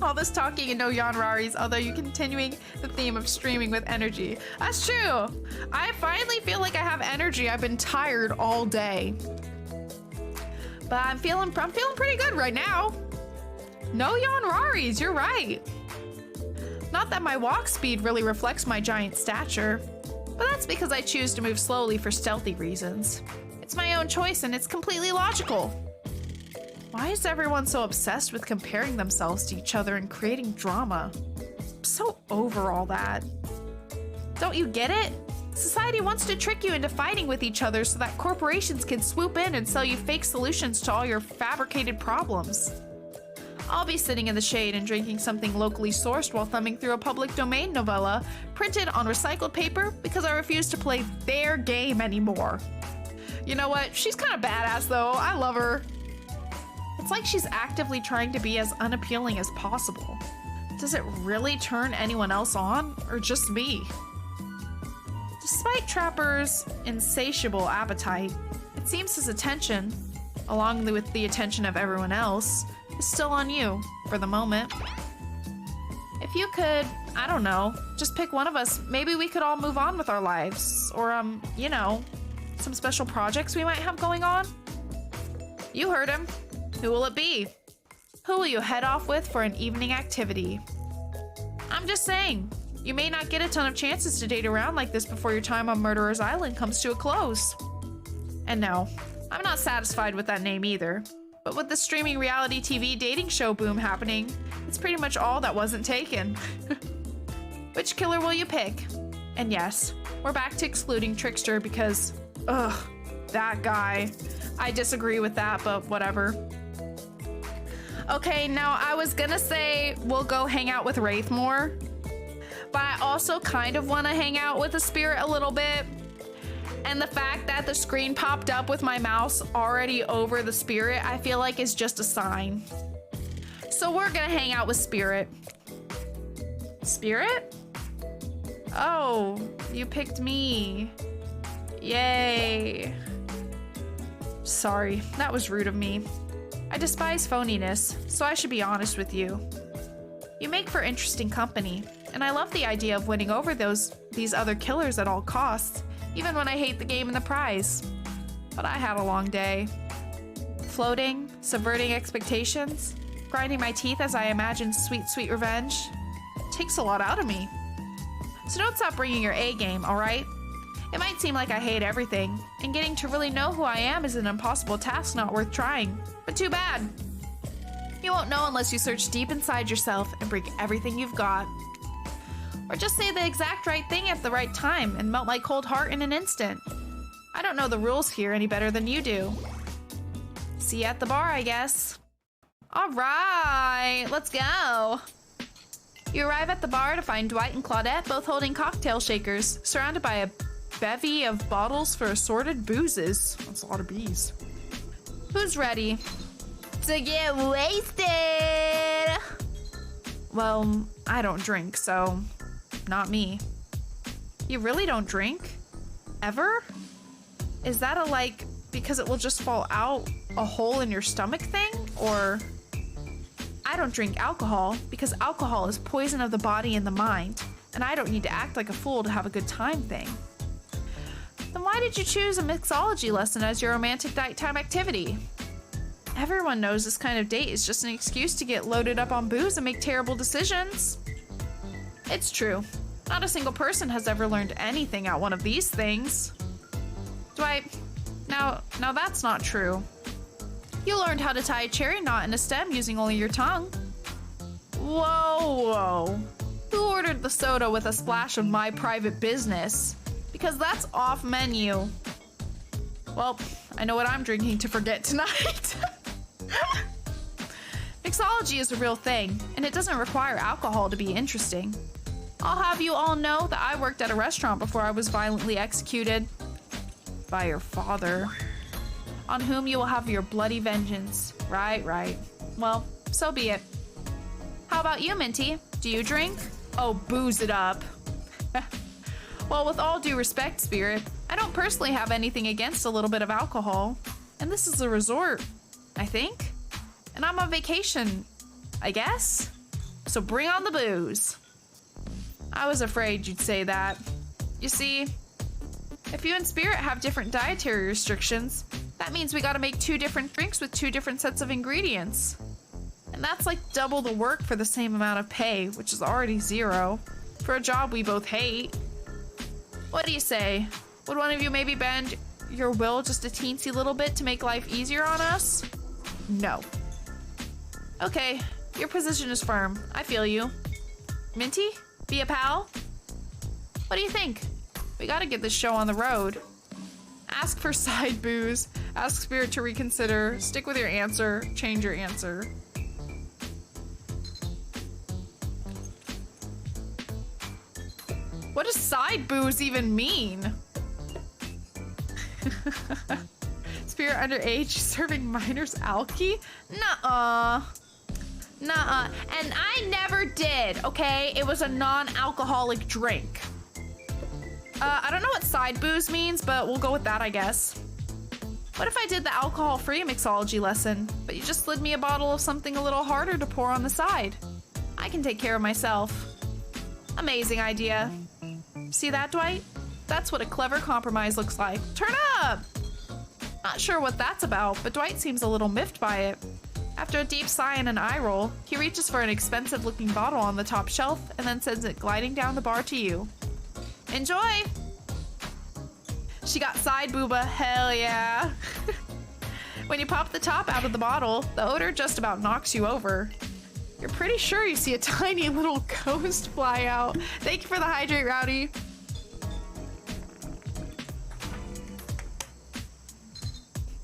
All this talking and no Yanraris, although you're continuing the theme of streaming with energy. That's true. I finally feel like I have energy. I've been tired all day. But I'm feeling pretty good right now. No Yanraris, you're right. Not that my walk speed really reflects my giant stature, but that's because I choose to move slowly for stealthy reasons. It's my own choice and it's completely logical. Why is everyone so obsessed with comparing themselves to each other and creating drama? I'm so over all that. Don't you get it? Society wants to trick you into fighting with each other so that corporations can swoop in and sell you fake solutions to all your fabricated problems. I'll be sitting in the shade and drinking something locally sourced while thumbing through a public domain novella printed on recycled paper because I refuse to play their game anymore. You know what? She's kind of badass though. I love her. It's like she's actively trying to be as unappealing as possible. Does it really turn anyone else on, or just me? Despite Trapper's insatiable appetite, it seems his attention, along with the attention of everyone else, is still on you, for the moment. If you could, I don't know, just pick one of us, maybe we could all move on with our lives. Or, you know, some special projects we might have going on. You heard him. Who will it be? Who will you head off with for an evening activity? I'm just saying, you may not get a ton of chances to date around like this before your time on Murderer's Island comes to a close. And no, I'm not satisfied with that name either. But with the streaming reality TV dating show boom happening, it's pretty much all that wasn't taken. Which killer will you pick? And yes, we're back to excluding Trickster because, ugh, that guy. I disagree with that, but whatever. Okay, now I was gonna say we'll go hang out with Wraith more, but I also kind of want to hang out with the spirit a little bit. And the fact that the screen popped up with my mouse already over the spirit, I feel like is just a sign. So we're gonna hang out with Spirit. Spirit? Oh, you picked me. Yay. Sorry, that was rude of me. I despise phoniness, so I should be honest with you. You make for interesting company, and I love the idea of winning over these other killers at all costs, even when I hate the game and the prize. But I had a long day. Floating, subverting expectations, grinding my teeth as I imagine sweet, sweet revenge. It takes a lot out of me. So don't stop bringing your A game, alright? It might seem like I hate everything, and getting to really know who I am is an impossible task not worth trying. But too bad. You won't know unless you search deep inside yourself and bring everything you've got. Or just say the exact right thing at the right time and melt my cold heart in an instant. I don't know the rules here any better than you do. See you at the bar, I guess. Alright, let's go. You arrive at the bar to find Dwight and Claudette both holding cocktail shakers, surrounded by a bevy of bottles for assorted boozes. That's a lot of bees. Who's ready to get wasted? Well, I don't drink, so not me. You really don't drink? Ever? Is that a like, because it will just fall out a hole in your stomach thing? Or I don't drink alcohol because alcohol is poison of the body and the mind, and I don't need to act like a fool to have a good time thing. Then why did you choose a mixology lesson as your romantic nighttime activity? Everyone knows this kind of date is just an excuse to get loaded up on booze and make terrible decisions. It's true. Not a single person has ever learned anything at one of these things. Dwight, now that's not true. You learned how to tie a cherry knot in a stem using only your tongue. Whoa. Who ordered the soda with a splash of my private business? Because that's off menu. Well, I know what I'm drinking to forget tonight. Mixology is a real thing, and it doesn't require alcohol to be interesting. I'll have you all know that I worked at a restaurant before I was violently executed. By your father. On whom you will have your bloody vengeance. Right. Well, so be it. How about you, Minty? Do you drink? Oh, booze it up. Well, with all due respect, Spirit, I don't personally have anything against a little bit of alcohol. And this is a resort, I think. And I'm on vacation, I guess? So bring on the booze. I was afraid you'd say that. You see, if you and Spirit have different dietary restrictions, that means we gotta make 2 different drinks with 2 different sets of ingredients. And that's like double the work for the same amount of pay, which is already 0, for a job we both hate. What do you say? Would one of you maybe bend your will just a teensy little bit to make life easier on us? No. Okay, your position is firm. I feel you. Minty? Be a pal? What do you think? We gotta get this show on the road. Ask for side booze. Ask Spirit to reconsider. Stick with your answer. Change your answer. What does side booze even mean? Spirit underage serving minors alky? Nuh-uh. Nuh-uh. And I never did, okay? It was a non-alcoholic drink. I don't know what side booze means, but we'll go with that, I guess. What if I did the alcohol-free mixology lesson, but you just slid me a bottle of something a little harder to pour on the side? I can take care of myself. Amazing idea. See that, Dwight? That's what a clever compromise looks like. Turn up! Not sure what that's about, but Dwight seems a little miffed by it. After a deep sigh and an eye roll, he reaches for an expensive-looking bottle on the top shelf and then sends it gliding down the bar to you. Enjoy! She got side booba, hell yeah. When you pop the top out of the bottle, the odor just about knocks you over. You're pretty sure you see a tiny little ghost fly out. Thank you for the hydrate, Rowdy.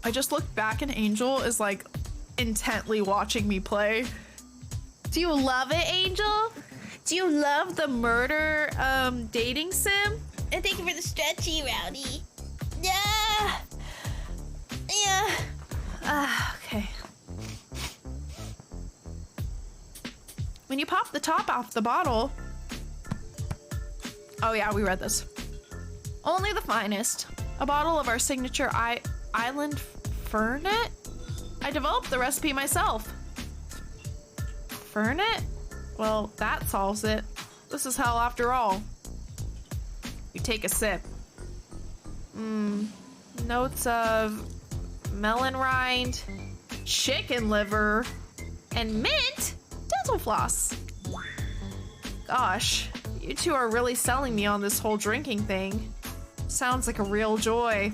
I just looked back and Angel is like intently watching me play. Do you love it, Angel? Do you love the murder dating sim? And thank you for the stretchy, Rowdy. Yeah. Yeah. Okay. When you pop the top off the bottle... Oh yeah, we read this. Only the finest. A bottle of our signature Island Fernet? I developed the recipe myself. Fernet? Well, that solves it. This is hell after all. You take a sip. Notes of melon rind, chicken liver, and mint dental floss. Gosh, you two are really selling me on this whole drinking thing. Sounds like a real joy.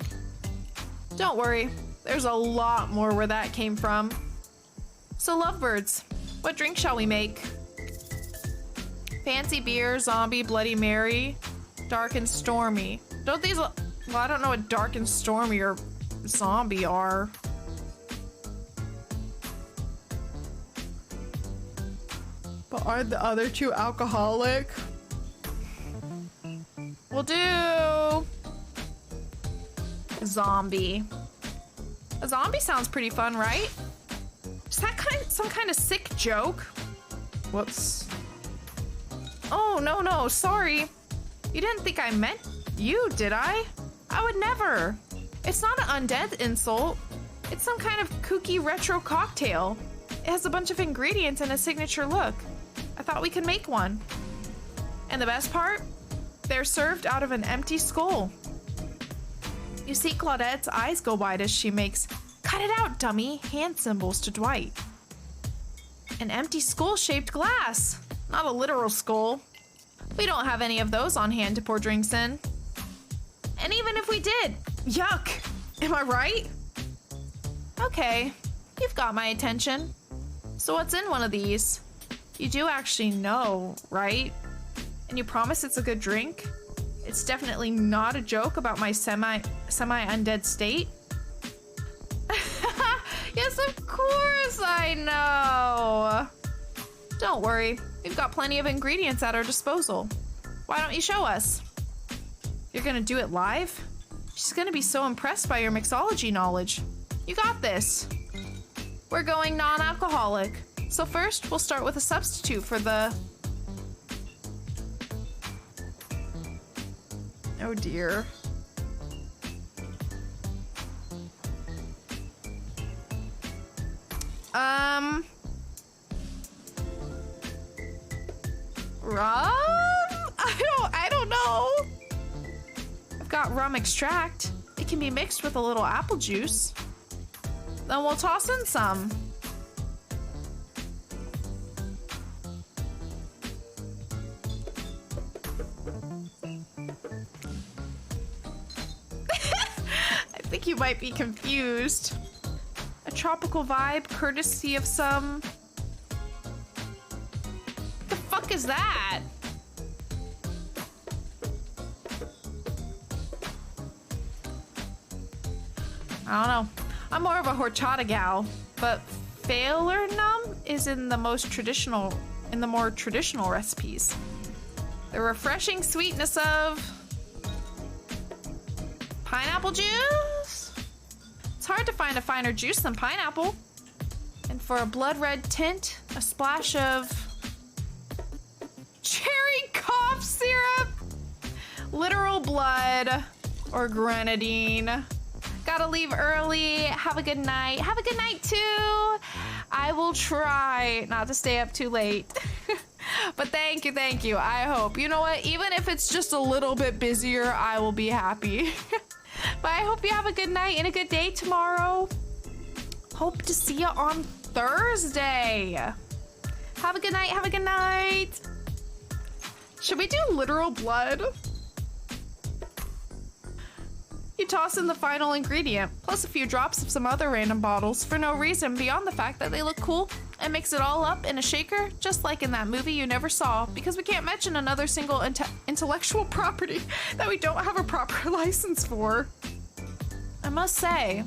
Don't worry, there's a lot more where that came from. So lovebirds, what drink shall we make? Fancy beer, zombie, Bloody Mary, dark and stormy. Don't these... Well, I don't know what dark and stormy or zombie are. But aren't the other two alcoholic? We'll do... zombie. A zombie sounds pretty fun, right? Is that some kind of sick joke? Whoops. Oh, no, sorry. You didn't think I meant you, did I? I would never. It's not an undead insult. It's some kind of kooky retro cocktail. It has a bunch of ingredients and a signature look. I thought we could make one. And the best part? They're served out of an empty skull. You see Claudette's eyes go wide as she makes "cut it out, dummy" hand symbols to Dwight. An empty skull-shaped glass, not a literal skull. We don't have any of those on hand to pour drinks in. And even if we did, yuck! Am I right? Okay, you've got my attention. So what's in one of these? You do actually know, right? And you promise it's a good drink? It's definitely not a joke about my semi-undead state? Yes, of course I know! Don't worry, we've got plenty of ingredients at our disposal. Why don't you show us? You're gonna do it live? She's gonna be so impressed by your mixology knowledge. You got this. We're going non-alcoholic. So first, we'll start with a substitute for the... Oh dear. Rum? I don't know. I've got rum extract. It can be mixed with a little apple juice. Then we'll toss in some. I think you might be confused. A tropical vibe courtesy of some... The fuck is that? I don't know. I'm more of a horchata gal, but falernum is in the more traditional recipes. The refreshing sweetness of pineapple juice. It's hard to find a finer juice than pineapple. And for a blood red tint, a splash of cherry cough syrup, literal blood, or grenadine. Gotta leave early. Have a good night. Have a good night too. I will try not to stay up too late. But thank you. I hope. You know what? Even if it's just a little bit busier, I will be happy. But I hope you have a good night and a good day tomorrow. Hope to see you on Thursday. Have a good night. Have a good night. Should we do literal blood? You toss in the final ingredient, plus a few drops of some other random bottles for no reason beyond the fact that they look cool, and mix it all up in a shaker, just like in that movie you never saw, because we can't mention another single intellectual property that we don't have a proper license for. I must say,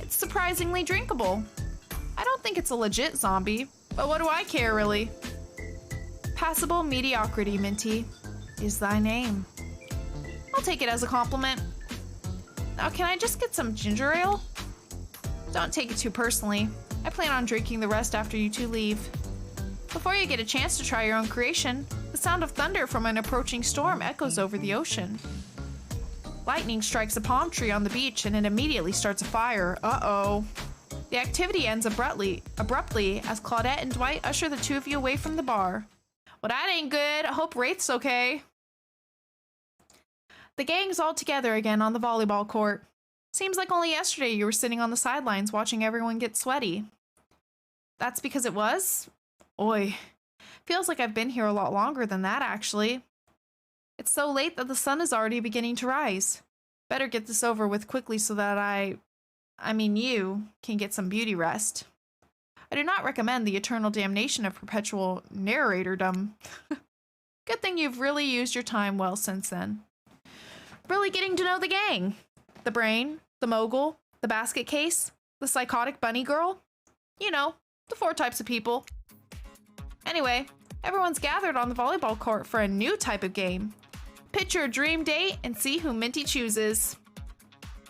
it's surprisingly drinkable. I don't think it's a legit zombie, but what do I care, really? Passable mediocrity, Minty, is thy name. I'll take it as a compliment. Now, can I just get some ginger ale? Don't take it too personally. I plan on drinking the rest after you two leave. Before you get a chance to try your own creation, the sound of thunder from an approaching storm echoes over the ocean. Lightning strikes a palm tree on the beach and it immediately starts a fire. Uh-oh. The activity ends abruptly as Claudette and Dwight usher the two of you away from the bar. Well, that ain't good. I hope Wraith's okay. The gang's all together again on the volleyball court. Seems like only yesterday you were sitting on the sidelines watching everyone get sweaty. That's because it was? Oi. Feels like I've been here a lot longer than that, actually. It's so late that the sun is already beginning to rise. Better get this over with quickly so that you can get some beauty rest. I do not recommend the eternal damnation of perpetual narratordom. Good thing you've really used your time well since then. Really getting to know the gang. The brain, the mogul, the basket case, the psychotic bunny girl. You know, the 4 types of people. Anyway, everyone's gathered on the volleyball court for a new type of game. Pitch your dream date and see who Minty chooses.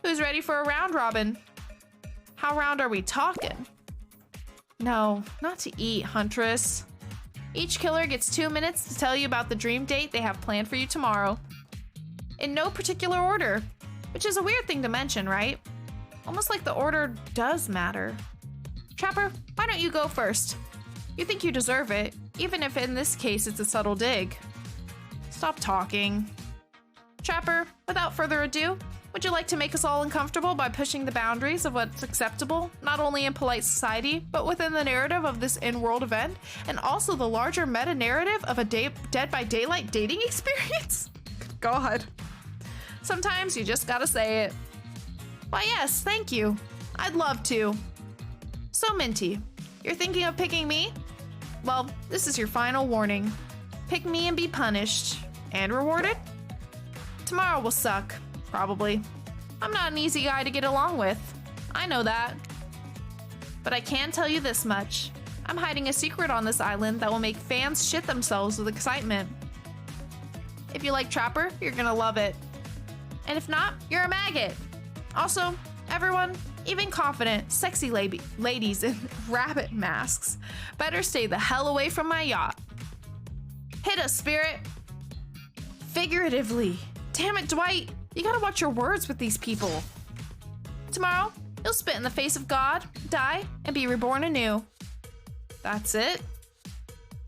Who's ready for a round robin? How round are we talking? No, not to eat, Huntress. Each killer gets 2 minutes to tell you about the dream date they have planned for you tomorrow. In no particular order, which is a weird thing to mention, right? Almost like the order does matter. Trapper, why don't you go first? You think you deserve it, even if in this case it's a subtle dig. Stop talking. Trapper, without further ado, would you like to make us all uncomfortable by pushing the boundaries of what's acceptable, not only in polite society, but within the narrative of this in-world event, and also the larger meta-narrative of a Dead by Daylight dating experience? God. Sometimes you just gotta say it. Why yes, thank you. I'd love to. So Minty, you're thinking of picking me? Well, this is your final warning. Pick me and be punished. And rewarded? Tomorrow will suck, probably. I'm not an easy guy to get along with. I know that. But I can tell you this much. I'm hiding a secret on this island that will make fans shit themselves with excitement. If you like Trapper, you're gonna love it. And if not, you're a maggot. Also, everyone, even confident, sexy ladies in rabbit masks, better stay the hell away from my yacht. Hit us, Spirit. Figuratively. Damn it, Dwight. You gotta watch your words with these people. Tomorrow, you'll spit in the face of God, die, and be reborn anew. That's it.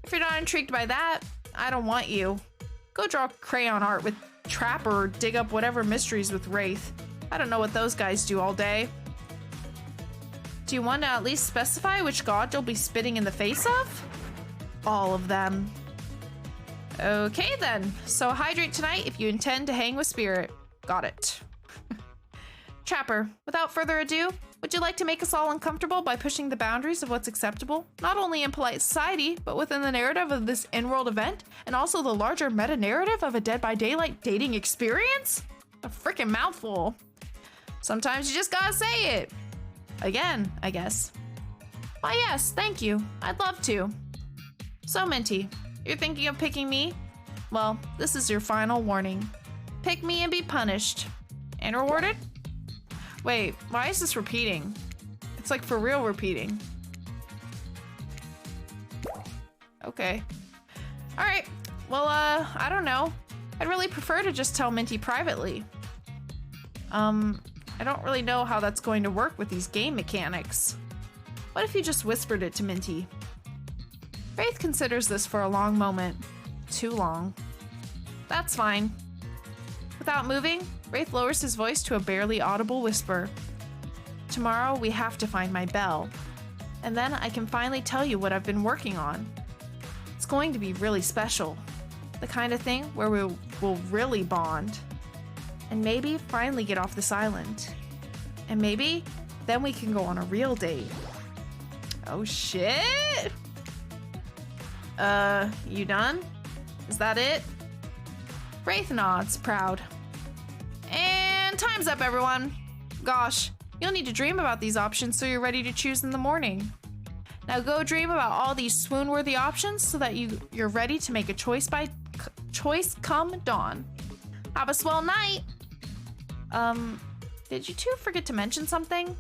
If you're not intrigued by that, I don't want you. Go draw crayon art with Trapper or dig up whatever mysteries with Wraith. I don't know what those guys do all day. Do you want to at least specify which god you'll be spitting in the face of? All of them. Okay then, so hydrate tonight if you intend to hang with Spirit. Got it. Trapper, without further ado, would you like to make us all uncomfortable by pushing the boundaries of what's acceptable, not only in polite society, but within the narrative of this in-world event, and also the larger meta-narrative of a Dead by Daylight dating experience? A freaking mouthful. Sometimes you just gotta say it. Again, I guess. Why yes, thank you. I'd love to. So Minty, you're thinking of picking me? Well, this is your final warning. Pick me and be punished. And rewarded? Wait, why is this repeating? It's like for real repeating. Okay. Alright, well, I don't know. I'd really prefer to just tell Minty privately. I don't really know how that's going to work with these game mechanics. What if you just whispered it to Minty? Wraith considers this for a long moment. Too long. That's fine. Without moving, Wraith lowers his voice to a barely audible whisper. Tomorrow we have to find my bell. And then I can finally tell you what I've been working on. It's going to be really special. The kind of thing where we will really bond. And maybe finally get off this island. And maybe then we can go on a real date. Oh shit! You done? Is that it? Wraith nods, proud. And time's up, everyone. Gosh, you'll need to dream about these options so you're ready to choose in the morning. Now go dream about all these swoon-worthy options so that you're ready to make a choice come dawn. Have a swell night. Did you two forget to mention something?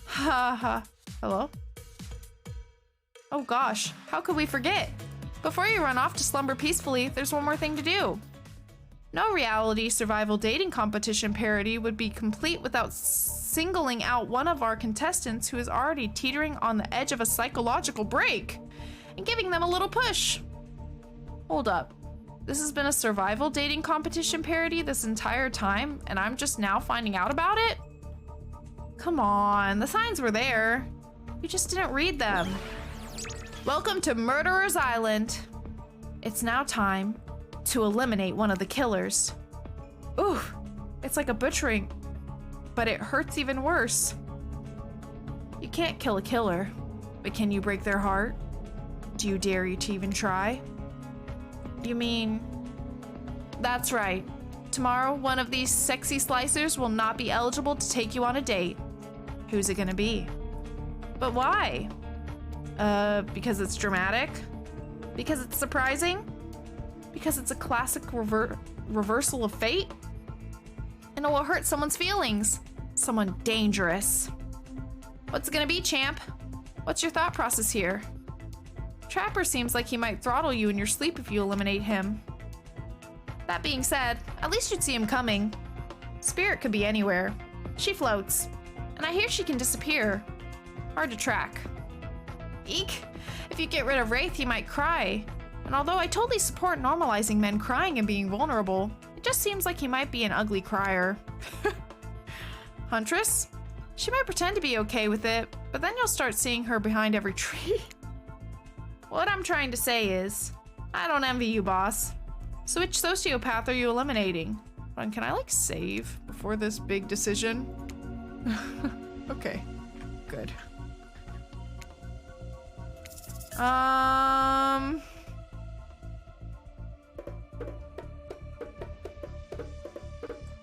Hello? Oh gosh, how could we forget? Before you run off to slumber peacefully, there's one more thing to do. No reality survival dating competition parody would be complete without singling out one of our contestants who is already teetering on the edge of a psychological break and giving them a little push. Hold up. This has been a survival dating competition parody this entire time, and I'm just now finding out about it? Come on, the signs were there. You just didn't read them. Welcome to Murderer's Island. It's now time to eliminate one of the killers. Ooh, it's like a butchering, but it hurts even worse. You can't kill a killer, but can you break their heart? Do you dare to even try? You mean... That's right. Tomorrow, one of these sexy slicers will not be eligible to take you on a date. Who's it gonna be? But why? Because it's dramatic? Because it's surprising? Because it's a classic reversal of fate? And it will hurt someone's feelings. Someone dangerous. What's it gonna be, champ? What's your thought process here? Trapper seems like he might throttle you in your sleep if you eliminate him. That being said, at least you'd see him coming. Spirit could be anywhere. She floats. And I hear she can disappear. Hard to track. Eek! If you get rid of Wraith, he might cry. And although I totally support normalizing men crying and being vulnerable, it just seems like he might be an ugly crier. Huntress? She might pretend to be okay with it, but then you'll start seeing her behind every tree. What I'm trying to say is, I don't envy you, boss. So which sociopath are you eliminating? Can I, like, save before this big decision? Okay, good.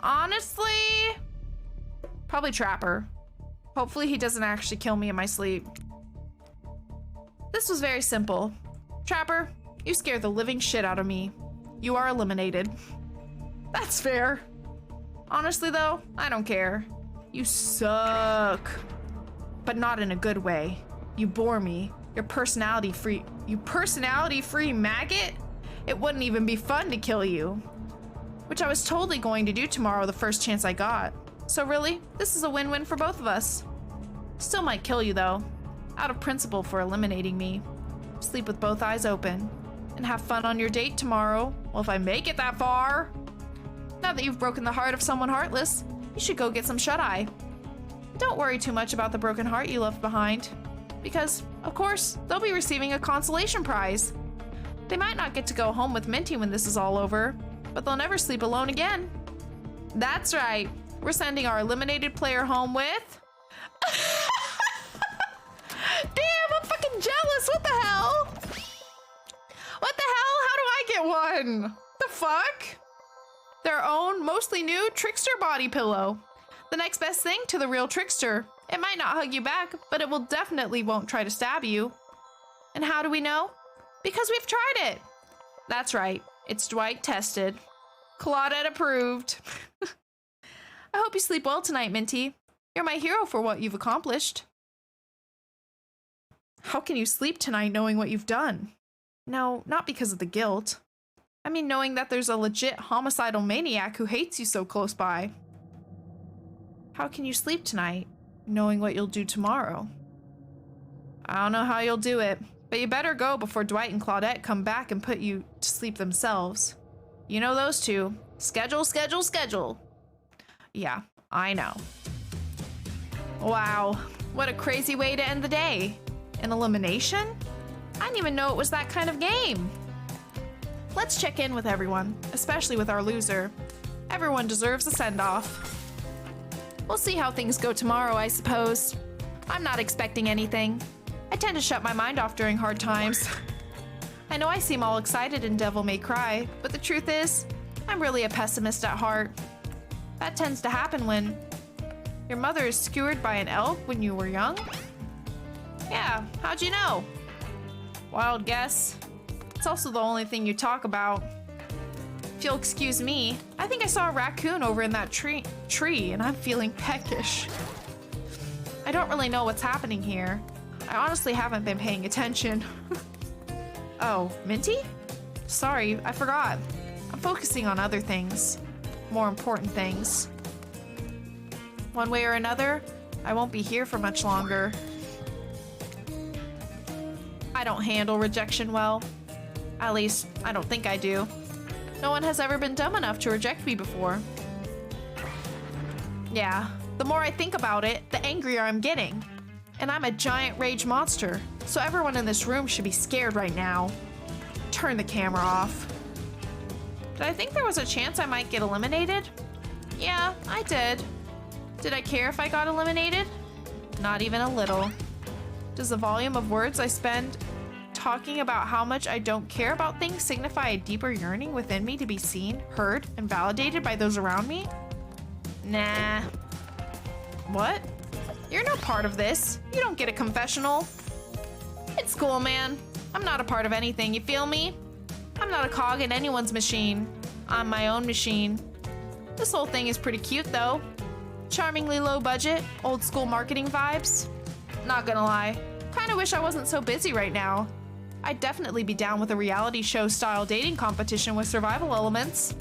Honestly, probably Trapper. Hopefully he doesn't actually kill me in my sleep. This was very simple. Trapper, you scared the living shit out of me. You are eliminated. That's fair. Honestly though, I don't care. You suck. But not in a good way. You bore me. You personality free maggot? It wouldn't even be fun to kill you. Which I was totally going to do tomorrow the first chance I got. So really, this is a win-win for both of us. Still might kill you though. Out of principle for eliminating me. Sleep with both eyes open. and have fun on your date tomorrow. Well, if I make it that far. Now that you've broken the heart of someone heartless, you should go get some shut-eye. Don't worry too much about the broken heart you left behind, because, of course, they'll be receiving a consolation prize. They might not get to go home with Minty when this is all over, but they'll never sleep alone again. That's right. We're sending our eliminated player home with... Damn, I'm fucking jealous. What the hell? What the hell? How do I get one? The fuck? Their own, mostly new trickster body pillow. The next best thing to the real trickster. It might not hug you back, but it will definitely won't try to stab you. And how do we know? Because we've tried it. That's right. It's Dwight tested. Claudette approved. I hope you sleep well tonight, Minty. You're my hero for what you've accomplished. How can you sleep tonight knowing what you've done? No, not because of the guilt. I mean knowing that there's a legit homicidal maniac who hates you so close by. How can you sleep tonight knowing what you'll do tomorrow? I don't know how you'll do it, but you better go before Dwight and Claudette come back and put you to sleep themselves. You know those two. Schedule, schedule, schedule. Yeah, I know. Wow, what a crazy way to end the day. An elimination? I didn't even know it was that kind of game. Let's check in with everyone, especially with our loser. Everyone deserves a send-off. We'll see how things go tomorrow, I suppose. I'm not expecting anything. I tend to shut my mind off during hard times. I know I seem all excited in Devil May Cry, but the truth is, I'm really a pessimist at heart. That tends to happen when your mother is skewered by an elk when you were young? Yeah, how'd you know? Wild guess. It's also the only thing you talk about. If you'll excuse me, I think I saw a raccoon over in that tree and I'm feeling peckish. I don't really know what's happening here. I honestly haven't been paying attention. Oh, Minty? Sorry, I forgot. I'm focusing on other things. More important things. One way or another, I won't be here for much longer. I don't handle rejection well. At least, I don't think I do. No one has ever been dumb enough to reject me before. Yeah, the more I think about it, the angrier I'm getting. And I'm a giant rage monster, so everyone in this room should be scared right now. Turn the camera off. Did I think there was a chance I might get eliminated? Yeah, I did. Did I care if I got eliminated? Not even a little. Does the volume of words I spend talking about how much I don't care about things signify a deeper yearning within me to be seen, heard, and validated by those around me? Nah. What? You're no part of this. You don't get a confessional. It's cool, man. I'm not a part of anything, you feel me? I'm not a cog in anyone's machine. I'm my own machine. This whole thing is pretty cute, though. Charmingly low budget, old school marketing vibes. Not gonna lie, kinda wish I wasn't so busy right now. I'd definitely be down with a reality show style dating competition with survival elements.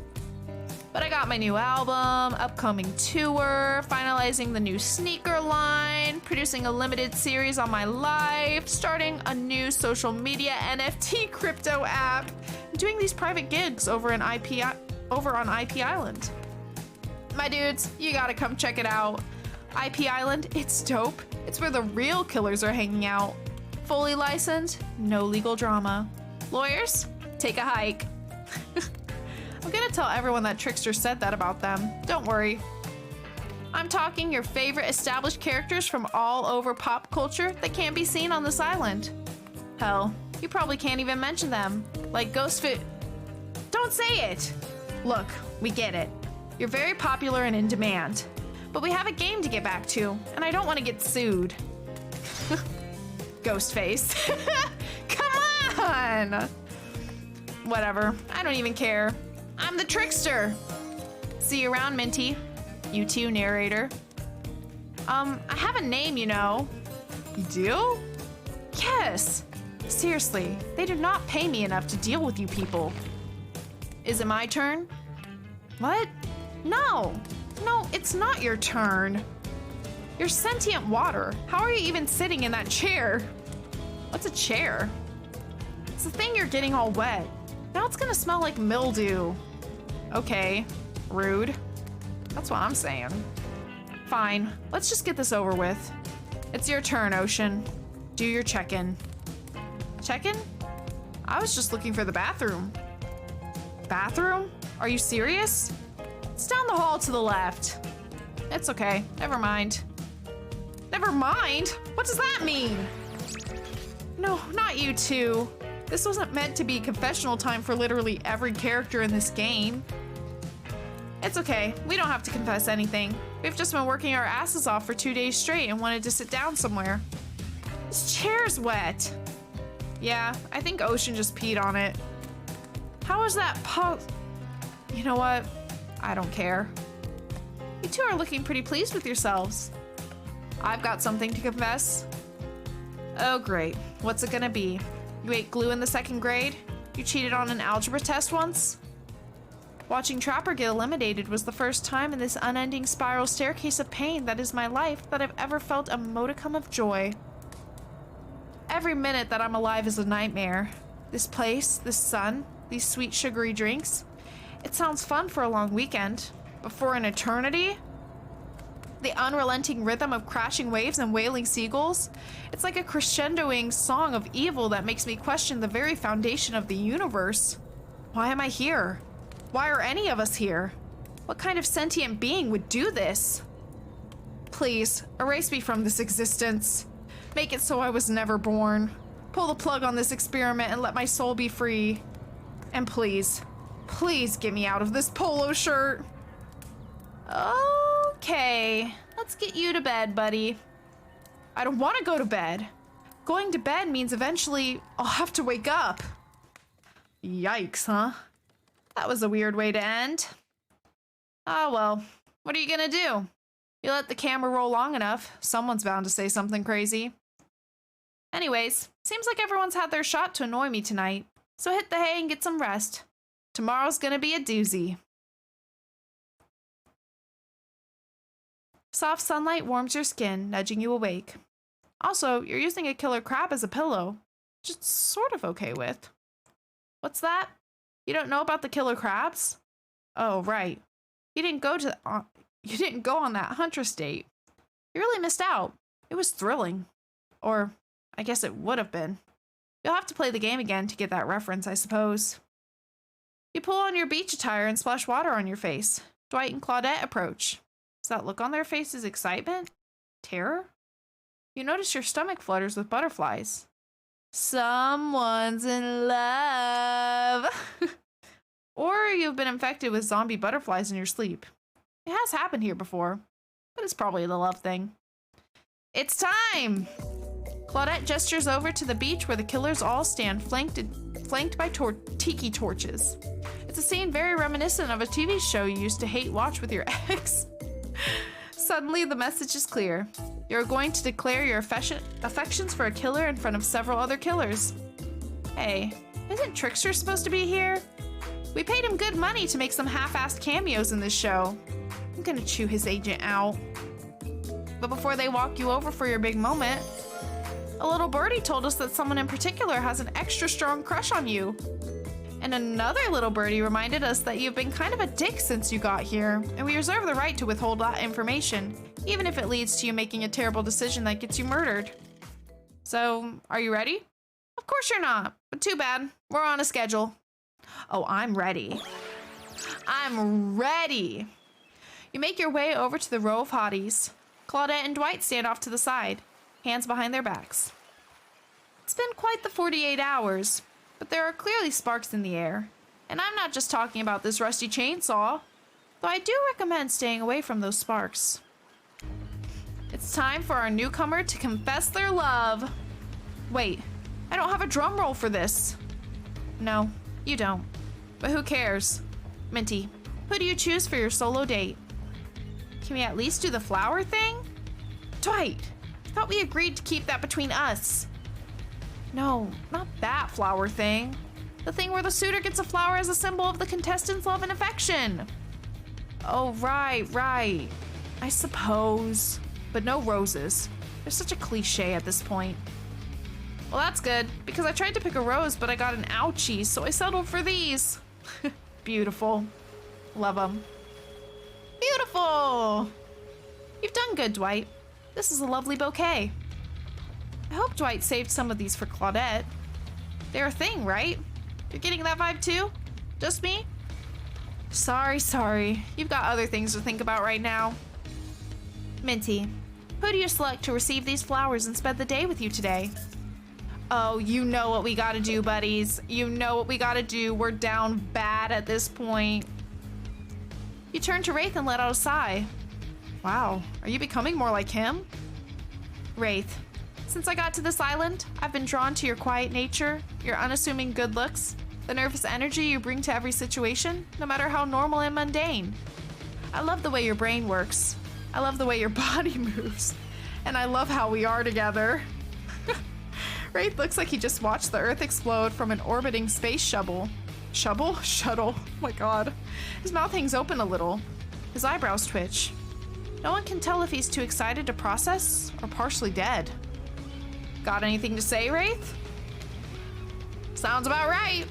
But I got my new album, upcoming tour, finalizing the new sneaker line, producing a limited series on my life, starting a new social media NFT crypto app, and doing these private gigs over on IP Island. My dudes, you gotta come check it out. IP Island, it's dope. It's where the real killers are hanging out. Fully licensed, no legal drama. Lawyers, take a hike. I'm gonna tell everyone that Trickster said that about them. Don't worry. I'm talking your favorite established characters from all over pop culture that can't be seen on this island. Hell, you probably can't even mention them. Like Ghostface. Don't say it! Look, we get it. You're very popular and in demand. But we have a game to get back to, and I don't want to get sued. Ghostface. Come on! Whatever, I don't even care. I'm the Trickster! See you around, Minty. You too, narrator. I have a name, you know. You do? Yes! Seriously, they do not pay me enough to deal with you people. Is it my turn? What? No! No, it's not your turn. You're sentient water. How are you even sitting in that chair? What's a chair? the thing you're getting all wet. Now it's gonna smell like mildew. Okay, rude. That's what I'm saying. Fine, let's just get this over with. It's your turn, Ocean. Do your check-in. Check-in? I was just looking for the bathroom. Bathroom? Are you serious? It's down the hall to the left. It's okay, never mind. Never mind? What does that mean? No, not you two. This wasn't meant to be confessional time for literally every character in this game. It's okay, we don't have to confess anything. We've just been working our asses off for 2 days straight and wanted to sit down somewhere. This chair's wet. Yeah, I think Ocean just peed on it. How is that You know what? I don't care. You two are looking pretty pleased with yourselves. I've got something to confess. Oh great, what's it gonna be? You ate glue in the 2nd grade? You cheated on an algebra test once? Watching Trapper get eliminated was the first time in this unending spiral staircase of pain that is my life that I've ever felt a modicum of joy. Every minute that I'm alive is a nightmare. This place, this sun, these sweet sugary drinks. It sounds fun for a long weekend, but for an eternity? The unrelenting rhythm of crashing waves and wailing seagulls? It's like a crescendoing song of evil that makes me question the very foundation of the universe. Why am I here? Why are any of us here? What kind of sentient being would do this? Please, erase me from this existence. Make it so I was never born. Pull the plug on this experiment and let my soul be free. And please, please get me out of this polo shirt. Okay, let's get you to bed, buddy. I don't want to go to bed. Going to bed means eventually I'll have to wake up. Yikes, huh? That was a weird way to end. Oh well, what are you gonna do? You let the camera roll long enough, someone's bound to say something crazy. Anyways, seems like everyone's had their shot to annoy me tonight, so hit the hay and get some rest. Tomorrow's gonna be a doozy. Soft sunlight warms your skin, nudging you awake. Also, you're using a killer crab as a pillow, which it's sort of okay with. What's that? You don't know about the killer crabs? Oh, right. You didn't go on that huntress date. You really missed out. It was thrilling. Or, I guess it would have been. You'll have to play the game again to get that reference, I suppose. You pull on your beach attire and splash water on your face. Dwight and Claudette approach. Does that look on their faces excitement? Terror? You notice your stomach flutters with butterflies. Someone's in love. Or you've been infected with zombie butterflies in your sleep. It has happened here before, but it's probably the love thing. It's time! Claudette gestures over to the beach where the killers all stand flanked by tiki torches. It's a scene very reminiscent of a TV show you used to hate watch with your ex. Suddenly, the message is clear. You're going to declare your affections for a killer in front of several other killers. Hey, isn't Trickster supposed to be here? We paid him good money to make some half-assed cameos in this show. I'm gonna chew his agent out. But before they walk you over for your big moment, a little birdie told us that someone in particular has an extra strong crush on you. And another little birdie reminded us that you've been kind of a dick since you got here, and we reserve the right to withhold that information, even if it leads to you making a terrible decision that gets you murdered. So, are you ready? Of course you're not, but too bad. We're on a schedule. Oh, I'm ready. I'm ready! You make your way over to the row of hotties. Claudette and Dwight stand off to the side, hands behind their backs. It's been quite the 48 hours, but there are clearly sparks in the air. And I'm not just talking about this rusty chainsaw, though I do recommend staying away from those sparks. It's time for our newcomer to confess their love. Wait, I don't have a drum roll for this. No, you don't. But who cares? Minty, who do you choose for your solo date? Can we at least do the flower thing? Dwight, I thought we agreed to keep that between us. No, not that flower thing. The thing where the suitor gets a flower as a symbol of the contestant's love and affection. Oh, right. I suppose. But no roses. They're such a cliche at this point. Well, that's good, because I tried to pick a rose, but I got an ouchie, so I settled for these. Beautiful. Love them. Beautiful! You've done good, Dwight. This is a lovely bouquet. I hope Dwight saved some of these for Claudette. They're a thing, right? You're getting that vibe too? Just me? Sorry. You've got other things to think about right now. Minty, who do you select to receive these flowers and spend the day with you today? Oh, you know what we gotta do, buddies. You know what we gotta do. We're down bad at this point. You turn to Wraith and let out a sigh. Wow, are you becoming more like him? Wraith, since I got to this island, I've been drawn to your quiet nature, your unassuming good looks, the nervous energy you bring to every situation, no matter how normal and mundane. I love the way your brain works. I love the way your body moves. And I love how we are together. Wraith looks like he just watched the Earth explode from an orbiting space shuttle. Shuttle? Oh my god. His mouth hangs open a little. His eyebrows twitch. No one can tell if he's too excited to process or partially dead. Got anything to say, Wraith? Sounds about right.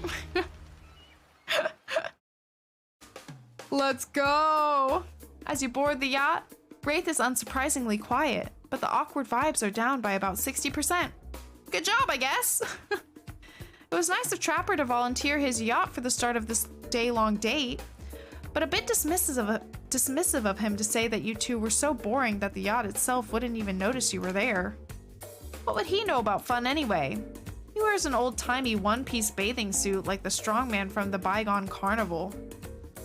Let's go. As you board the yacht, Wraith is unsurprisingly quiet, but the awkward vibes are down by about 60%. Good job, I guess. It was nice of Trapper to volunteer his yacht for the start of this day-long date, but a bit dismissive of him to say that you two were so boring that the yacht itself wouldn't even notice you were there. What would he know about fun anyway? He wears an old-timey one-piece bathing suit like the strongman from the bygone carnival.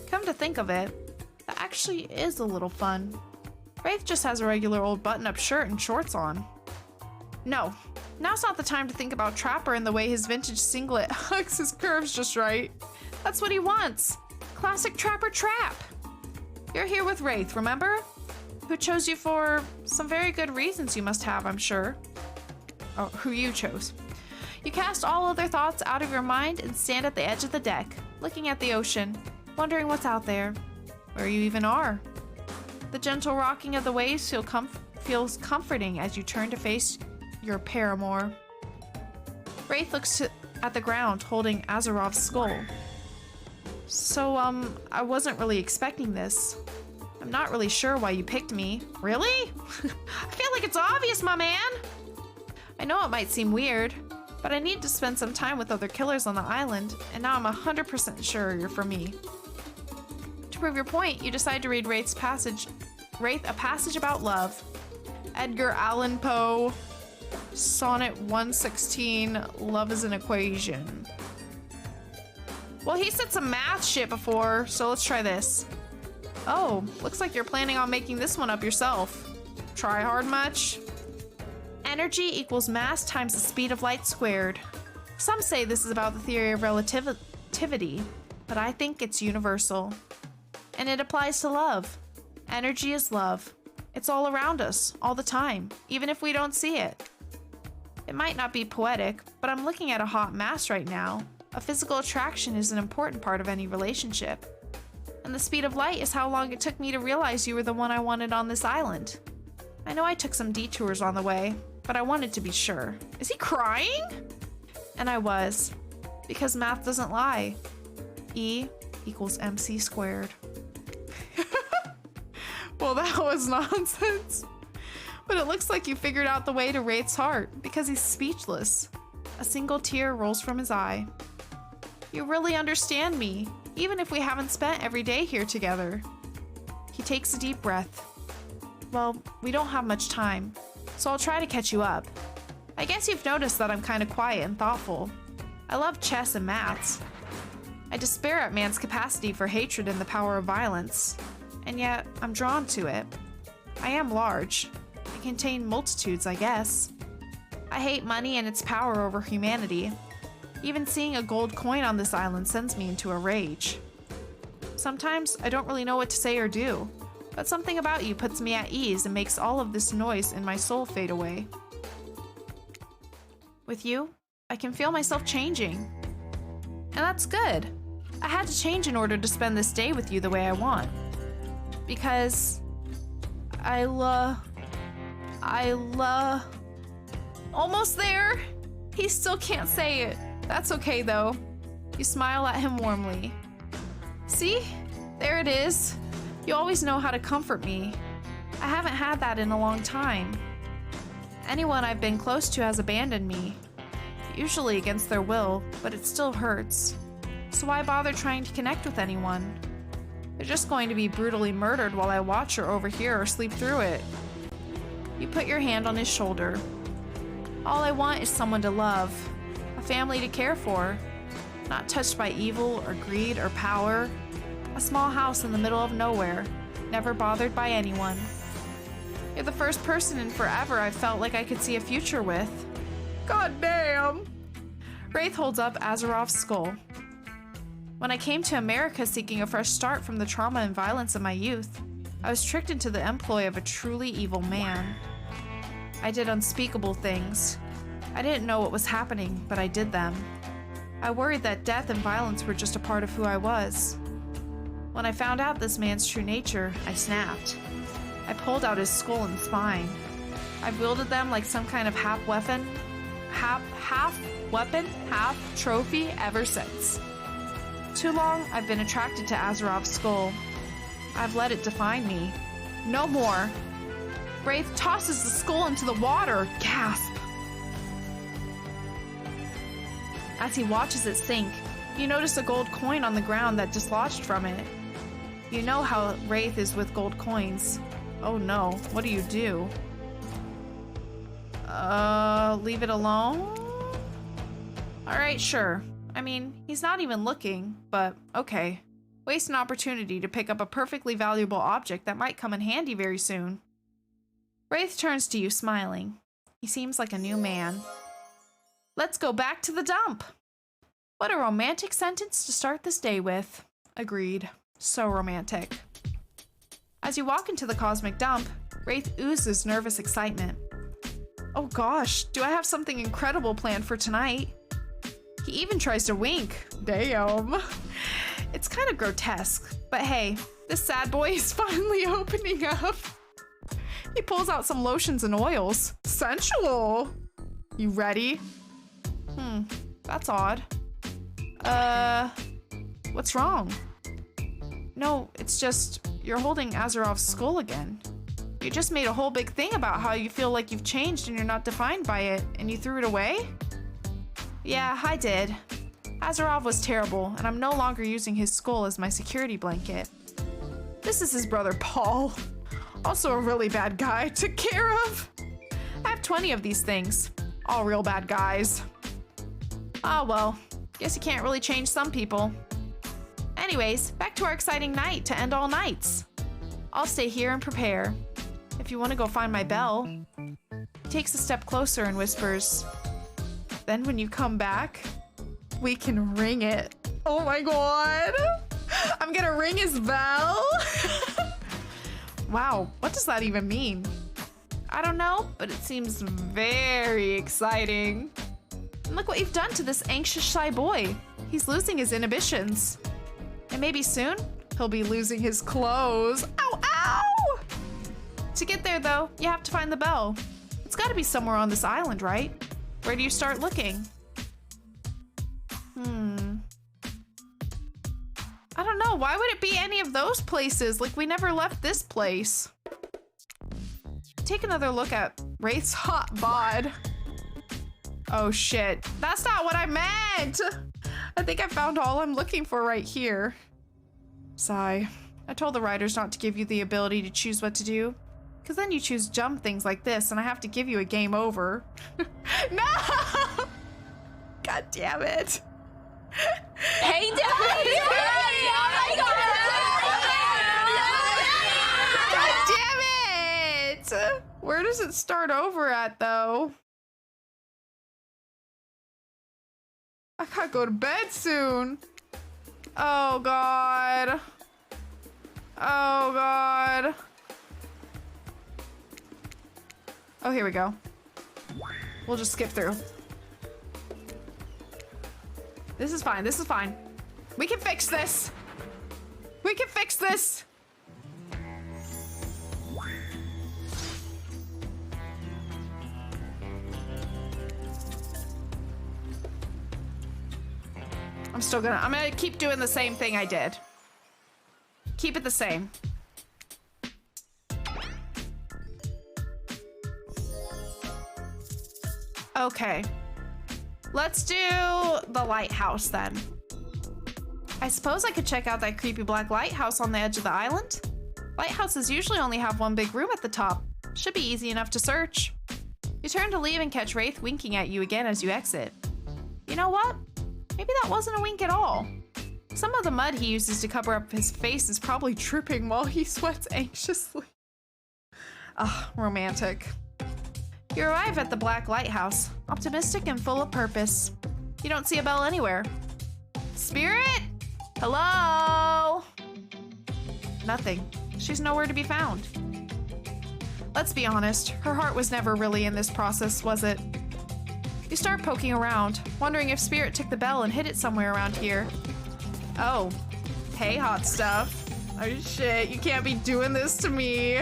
Come to think of it, that actually is a little fun. Wraith just has a regular old button-up shirt and shorts on. No, now's not the time to think about Trapper and the way his vintage singlet hugs his curves just right. That's what he wants. Classic Trapper Trap. You're here with Wraith, remember? Who chose you for some very good reasons you must have, I'm sure. Oh, who you chose. You cast all other thoughts out of your mind and stand at the edge of the deck, looking at the ocean, wondering what's out there, where you even are. The gentle rocking of the waves feels comforting as you turn to face your paramour. Wraith looks at the ground, holding Azerov's skull. So, I wasn't really expecting this. I'm not really sure why you picked me. Really? I feel like it's obvious, my man! I know it might seem weird, but I need to spend some time with other killers on the island, and now I'm 100% sure you're for me. To prove your point, you decide to read Wraith a passage about love. Edgar Allan Poe, Sonnet 116, Love is an Equation. Well, he said some math shit before, so let's try this. Oh, looks like you're planning on making this one up yourself. Try hard much? Energy equals mass times the speed of light squared. Some say this is about the theory of relativity, but I think it's universal. And it applies to love. Energy is love. It's all around us, all the time, even if we don't see it. It might not be poetic, but I'm looking at a hot mass right now. A physical attraction is an important part of any relationship. And the speed of light is how long it took me to realize you were the one I wanted on this island. I know I took some detours on the way, but I wanted to be sure. Is he crying? And I was, because math doesn't lie. E equals MC squared. Well, that was nonsense. But it looks like you figured out the way to Wraith's heart, because he's speechless. A single tear rolls from his eye. You really understand me, even if we haven't spent every day here together. He takes a deep breath. Well, we don't have much time, so I'll try to catch you up. I guess you've noticed that I'm kind of quiet and thoughtful. I love chess and maths. I despair at man's capacity for hatred and the power of violence. And yet, I'm drawn to it. I am large. I contain multitudes, I guess. I hate money and its power over humanity. Even seeing a gold coin on this island sends me into a rage. Sometimes I don't really know what to say or do, but something about you puts me at ease and makes all of this noise in my soul fade away. With you, I can feel myself changing. And that's good. I had to change in order to spend this day with you the way I want. Because almost there. He still can't say it. That's okay, though. You smile at him warmly. See? There it is. You always know how to comfort me. I haven't had that in a long time. Anyone I've been close to has abandoned me. Usually against their will, but it still hurts. So why bother trying to connect with anyone? They're just going to be brutally murdered while I watch or overhear or sleep through it. You put your hand on his shoulder. All I want is someone to love, a family to care for, not touched by evil or greed or power. A small house in the middle of nowhere, never bothered by anyone. You're the first person in forever I felt like I could see a future with. God damn! Wraith holds up Azerov's skull. When I came to America seeking a fresh start from the trauma and violence of my youth, I was tricked into the employ of a truly evil man. I did unspeakable things. I didn't know what was happening, but I did them. I worried that death and violence were just a part of who I was. When I found out this man's true nature, I snapped. I pulled out his skull and spine. I've wielded them like some kind of half trophy ever since. Too long, I've been attracted to Azerov's skull. I've let it define me. No more. Wraith tosses the skull into the water. Gasp. As he watches it sink, you notice a gold coin on the ground that dislodged from it. You know how Wraith is with gold coins. Oh no, what do you do? Leave it alone? Alright, sure. I mean, he's not even looking, but okay. Waste an opportunity to pick up a perfectly valuable object that might come in handy very soon. Wraith turns to you, smiling. He seems like a new man. Let's go back to the dump! What a romantic sentence to start this day with. Agreed. So romantic. As you walk into the cosmic dump, Wraith oozes nervous excitement. Oh gosh, do I have something incredible planned for tonight? He even tries to wink. Damn. It's kind of grotesque, but hey, this sad boy is finally opening up. He pulls out some lotions and oils. Sensual. You ready? That's odd. What's wrong? No, it's just, you're holding Azerov's skull again. You just made a whole big thing about how you feel like you've changed and you're not defined by it, and you threw it away? Yeah, I did. Azerov was terrible, and I'm no longer using his skull as my security blanket. This is his brother Paul. Also a really bad guy. Took care of. I have 20 of these things. All real bad guys. Ah, well. Guess you can't really change some people. Anyways, back to our exciting night to end all nights. I'll stay here and prepare. If you want to go find my bell. He takes a step closer and whispers, then when you come back, we can ring it. Oh my god! I'm gonna ring his bell? Wow, what does that even mean? I don't know, but it seems very exciting. And look what you've done to this anxious, shy boy. He's losing his inhibitions. And maybe soon, he'll be losing his clothes. Ow, ow! To get there, though, you have to find the bell. It's gotta be somewhere on this island, right? Where do you start looking? I don't know. Why would it be any of those places? Like, we never left this place. Take another look at Wraith's hot bod. Oh shit. That's not what I meant! I think I found all I'm looking for right here. Sigh. I told the writers not to give you the ability to choose what to do. Because then you choose dumb things like this and I have to give you a game over. No! God damn it. Hey, Daddy! God damn it! Where does it start over at, though? I gotta go to bed soon. Oh, God. Oh, God. Oh, here we go. We'll just skip through. This is fine. This is fine. We can fix this. We can fix this. I'm gonna keep doing the same thing I did. Keep it the same. Okay. Let's do the lighthouse then. I suppose I could check out that creepy black lighthouse on the edge of the island. Lighthouses usually only have one big room at the top. Should be easy enough to search. You turn to leave and catch Wraith winking at you again as you exit. You know what? Maybe that wasn't a wink at all. Some of the mud he uses to cover up his face is probably dripping while he sweats anxiously. Ah, romantic. You arrive at the black lighthouse, optimistic and full of purpose. You don't see a bell anywhere. Spirit? Hello? Nothing. She's nowhere to be found. Let's be honest, her heart was never really in this process, was it? You start poking around, wondering if Spirit took the bell and hid it somewhere around here. Oh. Hey, hot stuff. Oh shit, you can't be doing this to me.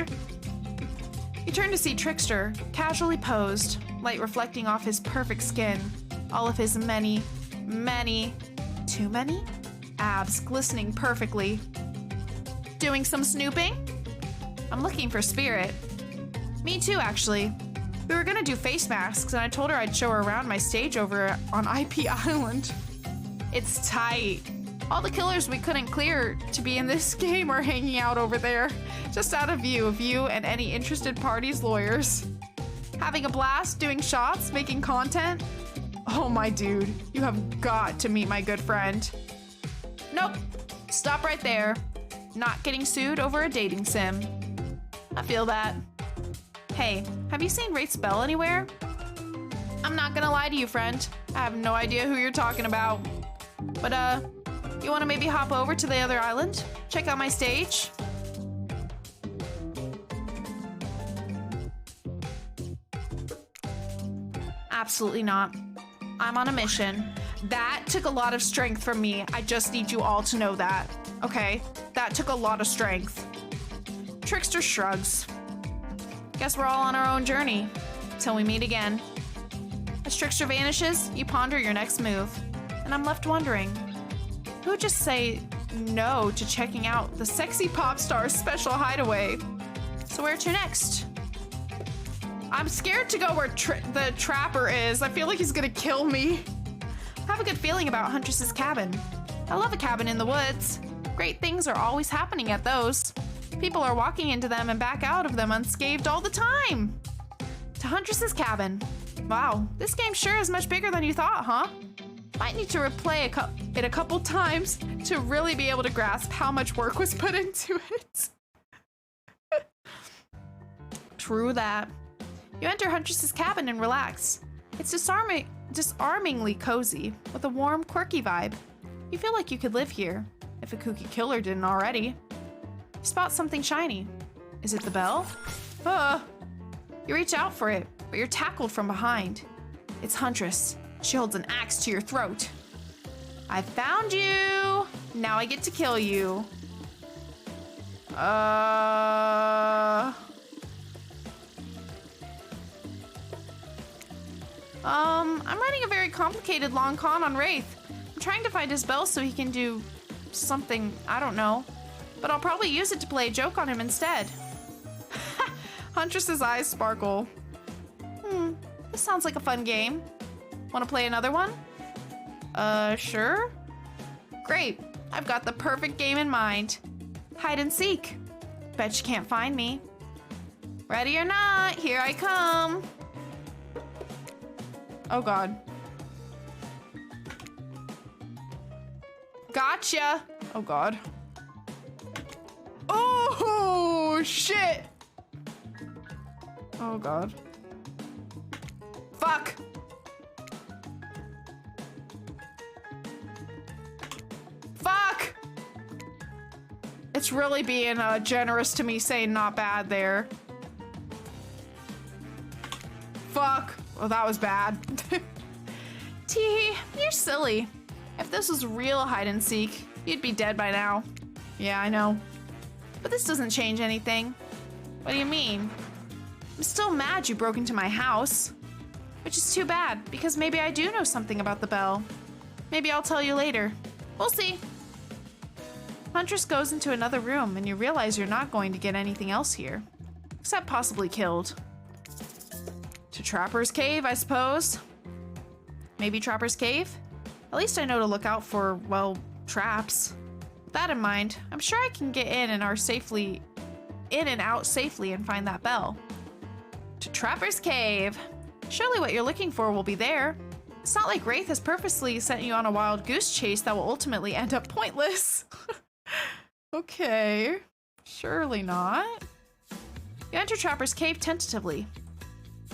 You turn to see Trickster, casually posed, light reflecting off his perfect skin, all of his many, too many? Abs glistening perfectly. Doing some snooping? I'm looking for Spirit. Me too, actually. We were gonna do face masks, and I told her I'd show her around my stage over on IP Island. It's tight. All the killers we couldn't clear to be in this game are hanging out over there, just out of view of you and any interested parties' lawyers. Having a blast, doing shots, making content. Oh my dude, you have got to meet my good friend. Nope, stop right there. Not getting sued over a dating sim. I feel that. Hey, have you seen Wraith's bell anywhere? I'm not gonna lie to you, friend. I have no idea who you're talking about. But, you wanna maybe hop over to the other island? Check out my stage? Absolutely not. I'm on a mission. That took a lot of strength from me. I just need you all to know that. Okay? That took a lot of strength. Trickster shrugs. Guess we're all on our own journey. Till we meet again. As Trickster vanishes, you ponder your next move. And I'm left wondering, who would just say no to checking out the sexy pop star's special hideaway? So where to next? I'm scared to go where the trapper is. I feel like he's gonna kill me. I have a good feeling about Huntress's cabin. I love a cabin in the woods. Great things are always happening at those. People are walking into them and back out of them unscathed all the time. To Huntress's cabin. Wow, this game sure is much bigger than you thought, huh? Might need to replay it a couple times to really be able to grasp how much work was put into it. True that. You enter Huntress's cabin and relax. It's disarmingly cozy, with a warm, quirky vibe. You feel like you could live here, if a kooky killer didn't already. You spot something shiny. Is it the bell? You reach out for it, but you're tackled from behind. It's Huntress. She holds an axe to your throat. I found you! Now I get to kill you. I'm running a very complicated long con on Wraith. I'm trying to find his bell so he can do something, I don't know. But I'll probably use it to play a joke on him instead. Huntress's eyes sparkle. This sounds like a fun game. Want to play another one? Sure. Great. I've got the perfect game in mind. Hide and seek. Bet you can't find me. Ready or not, here I come. Oh god. Gotcha. Oh god. Oh shit. Oh god. Fuck. Fuck. It's really being generous to me saying not bad there. Fuck. Well, that was bad. Tee, you're silly. If this was real hide and seek, you'd be dead by now. Yeah, I know. But this doesn't change anything. What do you mean? I'm still mad you broke into my house. Which is too bad, because maybe I do know something about the bell. Maybe I'll tell you later. We'll see. Huntress goes into another room and you realize you're not going to get anything else here. Except possibly killed. To Trapper's Cave, I suppose. Maybe Trapper's Cave? At least I know to look out for, well, traps. With that in mind, I'm sure I can get in and out safely and find that bell. To Trapper's Cave. Surely what you're looking for will be there. It's not like Wraith has purposely sent you on a wild goose chase that will ultimately end up pointless. Okay. Surely not. You enter Trapper's Cave tentatively.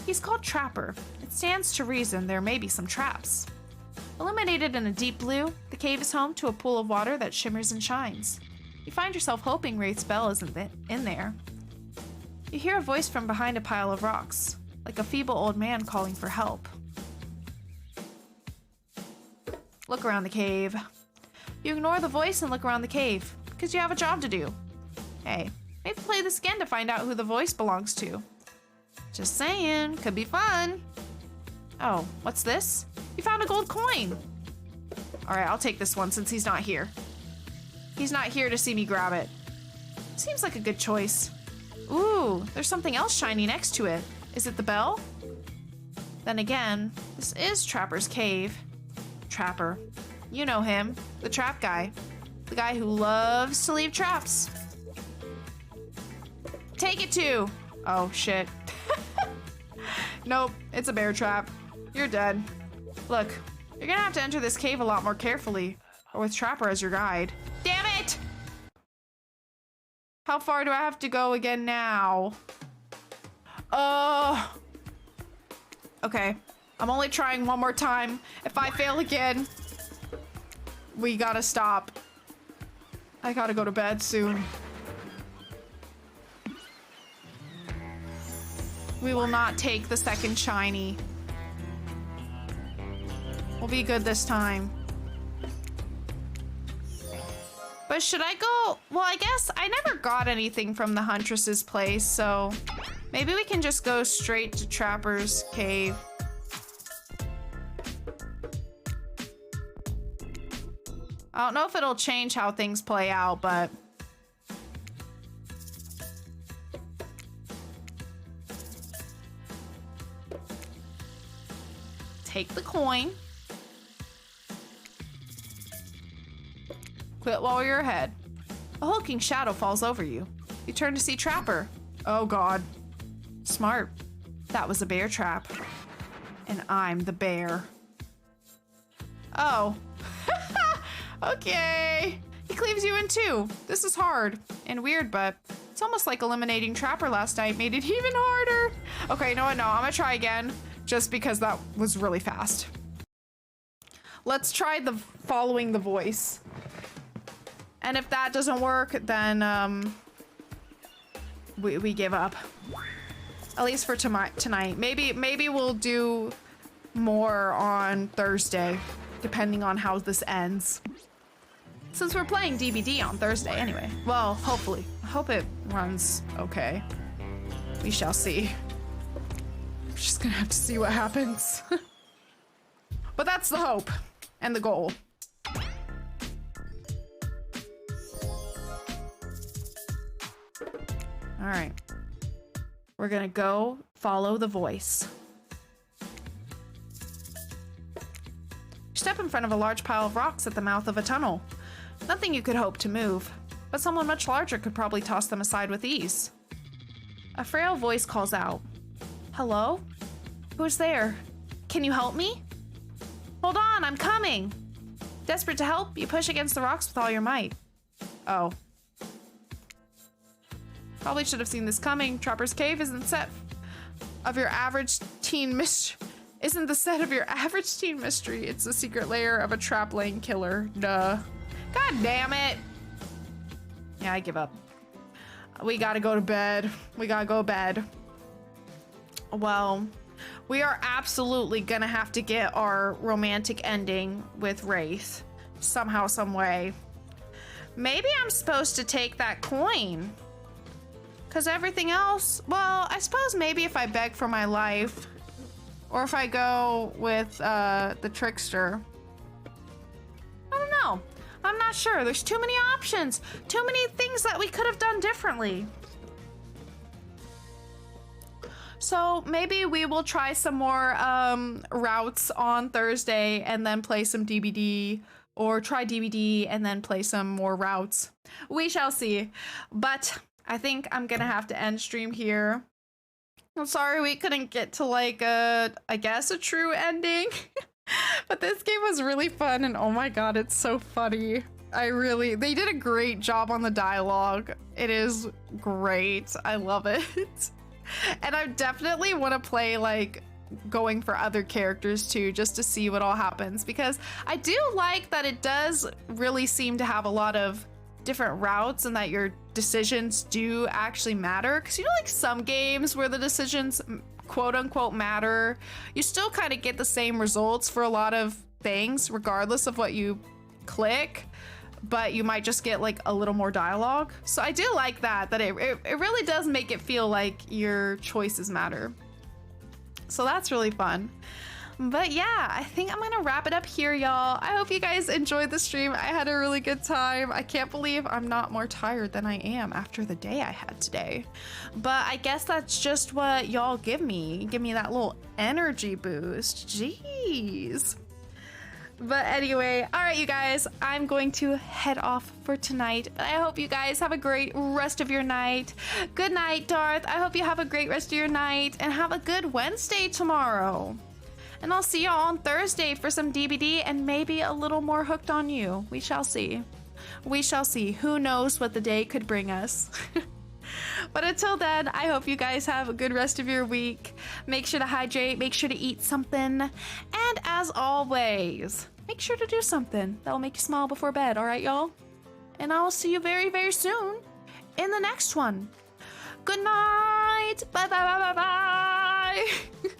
He's called Trapper. It stands to reason there may be some traps. Illuminated in a deep blue, the cave is home to a pool of water that shimmers and shines. You find yourself hoping Wraith's bell isn't in there. You hear a voice from behind a pile of rocks, like a feeble old man calling for help. Look around the cave. You ignore the voice and look around the cave, because you have a job to do. Hey, maybe play this again to find out who the voice belongs to. Just saying, could be fun. Oh, what's this? You found a gold coin. All right, I'll take this one since he's not here. He's not here to see me grab it. Seems like a good choice. Ooh, there's something else shiny next to it. Is it the bell? Then again, this is Trapper's Cave. Trapper. You know him, the trap guy. The guy who loves to leave traps. Take it to. Oh, shit. Nope, it's a bear trap. You're dead. Look, you're gonna have to enter this cave a lot more carefully, or with Trapper as your guide. Damn it! How far do I have to go again now? Okay, I'm only trying one more time. If I fail again, we gotta stop. I gotta go to bed soon. We will not take the second shiny. We'll be good this time. But should I go? Well, I guess I never got anything from the Huntress's place, so maybe we can just go straight to Trapper's Cave. I don't know if it'll change how things play out, but take the coin. Quit while you're ahead. A hulking shadow falls over you. You turn to see Trapper. Oh god. Smart. That was a bear trap. And I'm the bear. Oh. Okay. He cleaves you in two. This is hard and weird, but it's almost like eliminating Trapper last night made it even harder. Okay, you know what? No, I'm gonna try again. Just because that was really fast. Let's try the following the voice. And if that doesn't work, then we give up. At least for tonight. Maybe we'll do more on Thursday, depending on how this ends. Since we're playing DBD on Thursday anyway. Well, hopefully. I hope it runs okay. We shall see. We're just gonna have to see what happens. But that's the hope and the goal. All right. We're gonna go follow the voice. You step in front of a large pile of rocks at the mouth of a tunnel. Nothing you could hope to move, but someone much larger could probably toss them aside with ease. A frail voice calls out. Hello? Who's there? Can you help me? Hold on, I'm coming! Desperate to help, you push against the rocks with all your might. Oh. Probably should have seen this coming. Trapper's Cave isn't the set of your average teen mystery. It's the secret lair of a trap-laying killer. Duh. God damn it! Yeah, I give up. We gotta go to bed. We gotta go to bed. Well, we are absolutely gonna have to get our romantic ending with Wraith. Somehow, some way. Maybe I'm supposed to take that coin. Because everything else, well, I suppose maybe if I beg for my life. Or if I go with the trickster. I don't know. I'm not sure. There's too many options. Too many things that we could have done differently. So maybe we will try some more routes on Thursday and then play some DBD, or try DBD and then play some more routes. We shall see. But I think I'm gonna have to end stream here. I'm sorry we couldn't get to like I guess a true ending. But this game was really fun, and oh my god, it's so funny. They did a great job on the dialogue. It is great. I love it. And I definitely want to play like going for other characters too, just to see what all happens, because I do like that it does really seem to have a lot of different routes and that your decisions do actually matter. Because you know, like some games where the decisions quote unquote matter, you still kind of get the same results for a lot of things regardless of what you click, but you might just get like a little more dialogue. So I do like that it really does make it feel like your choices matter. So that's really fun. But yeah, I think I'm gonna wrap it up here, y'all. I hope you guys enjoyed the stream. I had a really good time. I can't believe I'm not more tired than I am after the day I had today. But I guess that's just what y'all give me. Give me that little energy boost. Jeez. But anyway, all right, you guys, I'm going to head off for tonight. I hope you guys have a great rest of your night. Good night, Darth. I hope you have a great rest of your night and have a good Wednesday tomorrow. And I'll see y'all on Thursday for some DBD and maybe a little more Hooked on You. We shall see. We shall see. Who knows what the day could bring us. But until then, I hope you guys have a good rest of your week. Make sure to hydrate, make sure to eat something. And as always, make sure to do something that will make you smile before bed, all right, y'all? And I will see you very, very soon in the next one. Good night. Bye, bye, bye, bye, bye.